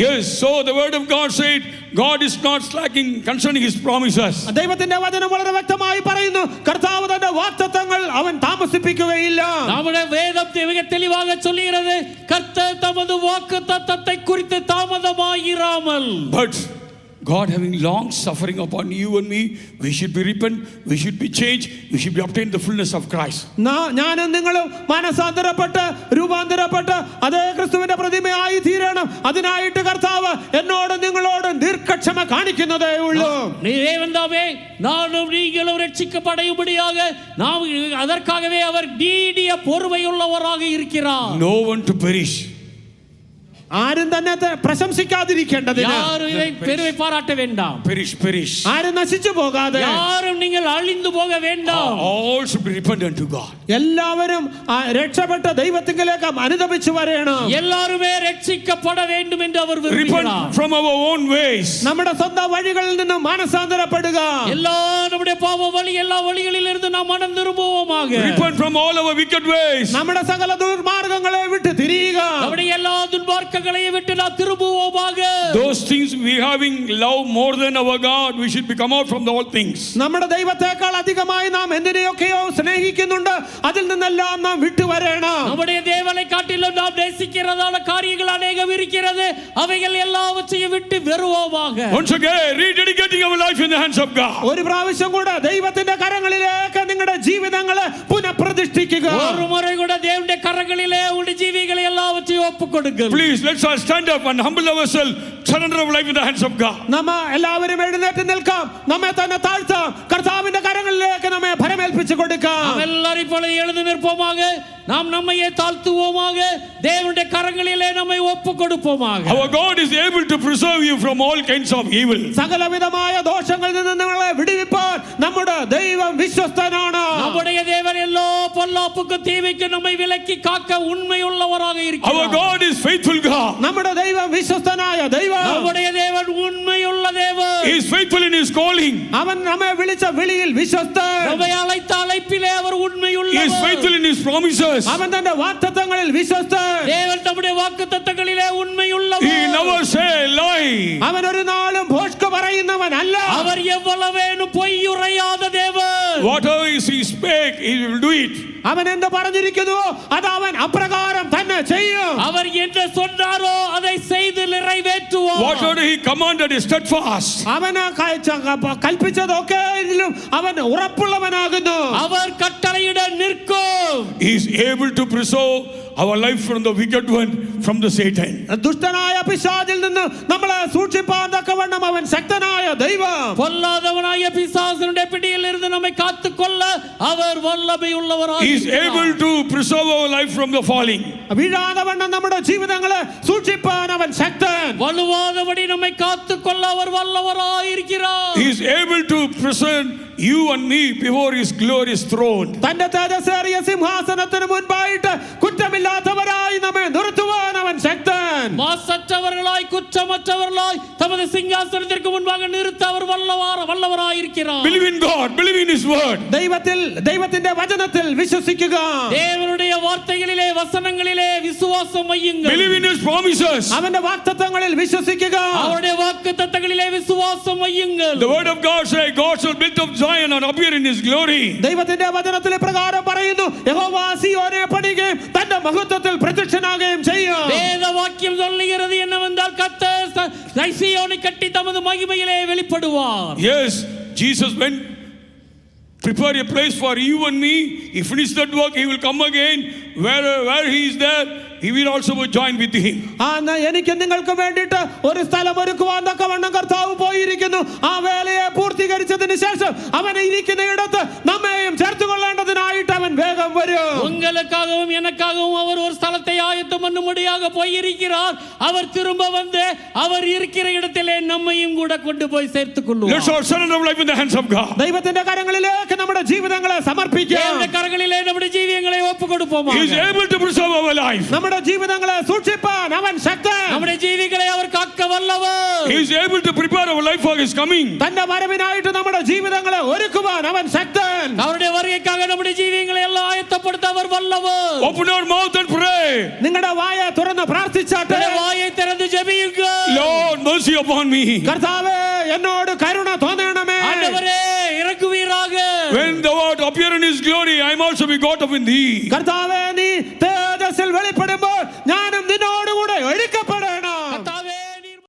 Yes, so the word of God said, God is not slacking concerning his promises. ദൈവത്തിന്റെ വചനം വളരെ വ്യക്തമായി പറയുന്നു കർത്താവ് തന്റെ വാഗ്ദത്തങ്ങൾ അവൻ താമസിപ്പിക്കുകയില്ല. நம்முடைய வேதம் மிக தெளிவாக சொல்லுகிறது கர்த்தர் தமது வாக்குத்தத்தத்தை குறித்து தாமதமாயிராமல். But God having long suffering upon you and me, we should be repent, we should be changed, we should be obtain the fullness of Christ. ഞാനും നിങ്ങളും മനസാന്തരപ്പെട്ട് രൂപാന്തരപ്പെട്ട് അതേ ക്രിസ്തുവിന്റെ പ്രതിമയായി തീരണം. അതിനായിട്ട് കർത്താവ് എന്നോടും നിങ്ങളോടും ദീർഘക്ഷമ കാണിക്കുന്നതേ ഉള്ളൂ. தேவன்தாமே நானும் நீங்களும் ரட்சிக்கப்படும்படியாக நாம் அதற்காகவே அவர் நீடிய பொறுமையுள்ளவராக இருக்கிறார். No one to perish. ആരും തന്നെ പ്രശംസിക്കാതിരിക്കേണ്ടതിന്, யாரும் இதை பெருமை பாராட்ட வேண்டாம். Perish. ആരും നശിച്ചു പോകാതെ, யாரும் நீங்கள் அழிந்து போக வேண்டாம். All should be repentant to God. എല്ലാവരും രക്ഷപ്പെട്ട ദൈവത്തിലേക്ക് അനുതപിച്ചു വരണം. எல்லாருமே ரட்சிக்கப்பட வேண்டும் என்று அவர் Repent விரும்புகிறார். from our own ways. നമ്മുടെ സ്വന്തം വഴികളിൽ നിന്ന് മാനസാന്തരപ്പെടുക. எல்லா நம்முடைய பாவ வழி எல்லா வழிகளிலிருந்து நாம் மனம் திரும்புவோமாக. Repent from all our wicked ways. നമ്മുടെ സകല ദുർമാർഗങ്ങളെ വിട്ട് തിരിയുക. நம்முடைய எல்லா துன்மார்க்க பழக்கங்களை விட்டு நாம் திரும்புவோமாக. Those things we having love more than our God, we should come out from all things. നമ്മുടെ ദൈവത്തെക്കാൾ അധികമായി നാം എന്തിനെയൊക്കെയോ സ്നേഹിക്കുന്നുണ്ട്, അതിൽ നിന്നെല്ലാം നാം വിട്ടുവരണം. நம்முடைய தேவனை காட்டிலும் நாம் நேசிக்கிறதான காரியங்கள் அநேகம் இருக்கிறது, அவைகள் எல்லாவற்றையும் விட்டு வெறுவோமாக. Once again, rededicating our life in the hands of God. ഒരു പ്രാവശ്യം കൂടെ ദൈവത്തിന്റെ കരങ്ങളിലേക്ക് നിങ്ങളുടെ ജീവിതങ്ങളെ പുനഃപ്രതിഷ്ഠിക്കുക. ஒரு முறை கூட தேவனுடைய கரங்களிலே உங்களுடைய ஜீவிகளை எல்லாவற்றையும் ஒப்புக்கொடுங்கள். Please, let's all stand up and humble ourselves, surrender our life in the hands of God. നമ്മ എല്ലാവരും എഴുന്നേറ്റ് നിൽക്കാം, നമ്മെ തന്നെ താഴ്ത്താം, കർത്താവിന്റെ കരങ്ങളിലേക്ക് നമ്മെ ഭരമേൽപ്പിച്ചു കൊടുക്കാം. நாம் எல்லாரும் இப்பொழுது எழுந்து நிற்போமாக, நாம் நம்மையே தாழ்த்துவோமாக, தேவனுடைய கரங்களிலே நம்மை ஒப்புக்கொடுப்போமாக. Our God is able to preserve you from all kinds of evil. സകലവിധമായ ദോഷങ്ങളിൽ നിന്ന് നമ്മളെ വിടുവിപ്പാൻ നമ്മുടെ ദൈവം വിശ്വസ്തനാണ്. நம்முடைய தேவன் எல்லா பொல்லாப்புக்கும் தீமைக்கும் நம்மை விலக்கி காக்க உண்மையுள்ளவராக இருக்கிறார். Our God is faithful God. നമ്മുടെ ദൈവം വിശ്വസ്തനായ ദൈവം. நம்முடைய தேவன் உண்மையுள்ள தேவன். He is faithful in his calling. അവൻ നമ്മെ വിളിച്ച വിളിയിൽ വിശ്വസ്തൻ. நம்மை அழைத்த அழைப்பிலே அவர் He உண்மையுள்ளவர். is faithful in his promises. അവൻ തന്റെ വാഗ്ദത്തങ്ങളിൽ വിശ്വസ്തൻ. தேவன் தம்முடைய வாக்குத்தத்தங்களிலே உண்மையுள்ளவர். He never say lie. അവൻ ഒരു നാളും ഭോഷ്ക് പറയുന്നവനല്ല. அவர் எவ்வளவேனும் பொய்யுரையாத தேவன். Whatever he spake, he will do it. അവൻ എന്ത് പറഞ്ഞിരിക്കുന്നു അത് അവൻ അപ്രകാരം തന്നെ ചെയ്യും. அவர் என்ன சொன்னாரோ அதை செய்து நிறைவேற்றுவார். Whatever he commanded is steadfast. അവൻ കൽപ്പിച്ചതൊക്കെ ഇതിലും അവൻ ഉറപ്പുള്ളവനാകുന്നു. அவர் கட்டளையிட நிற்கும். He is able to preserve our life from the wicked one, from the Satan. ദുഷ്ടനായ പിശാചിൽ നിന്ന് നമ്മളെ സൂക്ഷിപ്പാൻ തക്കവണ്ണം അവൻ ശക്തനായ ദൈവം. பொல்லாதவனாയ பிசாசனுடைய பிடியில் இருந்து நம்மை காத்துக்கொள்ள அவர் வல்லமை உள்ளவராக He is able to preserve our life from the falling. വീഴാതവണ്ണം നമ്മുടെ ജീവിതങ്ങളെ സൂക്ഷിപ്പാൻ അവൻ ശക്തൻ. வலுவாதபடி நம்மை காத்துக்கொள்ள அவர் வல்லவராய் இருக்கிறார். He is able to present you and me before his glorious throne. തന്റെ തേജസ്സേറിയ സിംഹാസനത്തിന് മുൻപായിട്ട് കുറ്റമില്ലാത്തവരായി നമ്മെ നിർത്തുവാൻ അവൻ ശക്തൻ. மாசற்றவர்களாய் குற்றமற்றவர்களாய் தமது சிங்காசனத்திற்கு முன்பாக நிறுத்த அவர் வல்லவராய் இருக்கிறார். Believe in God, believe in his word. ദൈവത്തിന്റെ വചനത്തിൽ വിശ്വസിക്കുക. தேவனுடைய வார்த்தைகளிலே வசனங்களிலே விசுவாசம் வையுங்கள். Believe in his promises. അവന്റെ വാഗ്ദത്തങ്ങളിൽ വിശ്വസിക്കുക. அவருடைய வாக்குத்தத்தங்களிலே விசுவாசம் வையுங்கள். The word of God says God shall build up Zion and appear in his glory. ദൈവത്തിന്റെ വചനത്തിൽ പ്രകാരം പറയുന്നു, യഹോവ സിയോനെ പണിയുകയും തന്റെ മഹത്വത്തിൽ പ്രത്യക്ഷനാകുകയും ചെയ്യും. வேத வாக்கியம் சொல்லுகிறது என்னவென்றால் கர்த்தர் சீயோனை கட்டி தமது மகிமையிலே வெளிப்படுவார். Yes, Jesus went prepare a place for you and me. He finished that work, he will come again. Where he is there, he will also join with him. എനിക്ക് നിങ്ങൾക്ക് വേണ്ടിയിട്ട് ഒരു സ്ഥലം ഒരുക്കുവാൻ തക്കവണ്ണം കർത്താവ് പോയിരിക്കുന്നു. ആ വേലയെ പൂർത്തീകരിച്ചതിന് ശേഷം അവൻ ഇരിക്കുന്ന ഇടത്ത് നമ്മെയും ചേർത്തുകൊള്ളേണ്ടതിനായിട്ട് അവൻ വേഗം വരും. உங்களுக்காகவும் எனக்காகவும் அவர் ஒரு ஸ்தலத்தை ஆயத்தம் பண்ணும்படியாக போயிருக்கிறார். அவர் திரும்ப வந்து அவர் இருக்கிற இடத்திலே நம்மையும் கூட கொண்டு போய் சேர்த்துக் கொள்வார். Let's all surrender our life in the hands of God. ദൈവത്തിന്റെ കരങ്ങളിലേക്ക് നമ്മുടെ ജീവിതങ്ങളെ സമർപ്പിക്കാം. தேவனுடைய கரங்களிலே நம்முடைய ஜீவியங்களை ஒப்புக்கொடுப்போமாக. He is able to preserve our life. നമ്മുടെ ജീവിതങ്ങളെ സൂക്ഷിപ്പാൻ അവൻ ശക്തൻ. நம்முடைய ஜீவிகளை அவர் காக்க வல்லவர். He is able to prepare our life for his coming. തന്റെ വരവിനായിട്ട് നമ്മുടെ ജീവിതങ്ങളെ ഒരുക്കുവാൻ അവൻ ശക്തൻ. அவருடைய வருகைக்காக நம்முடைய ஜீவியங்களை எல்லாம் ஆயத்தப்படுத்த அவர் வல்லவர். Open your mouth and pray. നിങ്ങളുടെ വായ തുറന്ന് പ്രാർത്ഥിച്ചാട്ടെ. வாயை திறந்து ஜெபியுங்கள். Lord, mercy upon me. കർത്താവേ, എന്നോട് കരുണ തോന്നണമേ. ஆண்டவரே, இறங்குவீராக. When thou art appear in his glory, I am also begot of in thee. കർത്താവേ, നീ തേജസ്സിൽ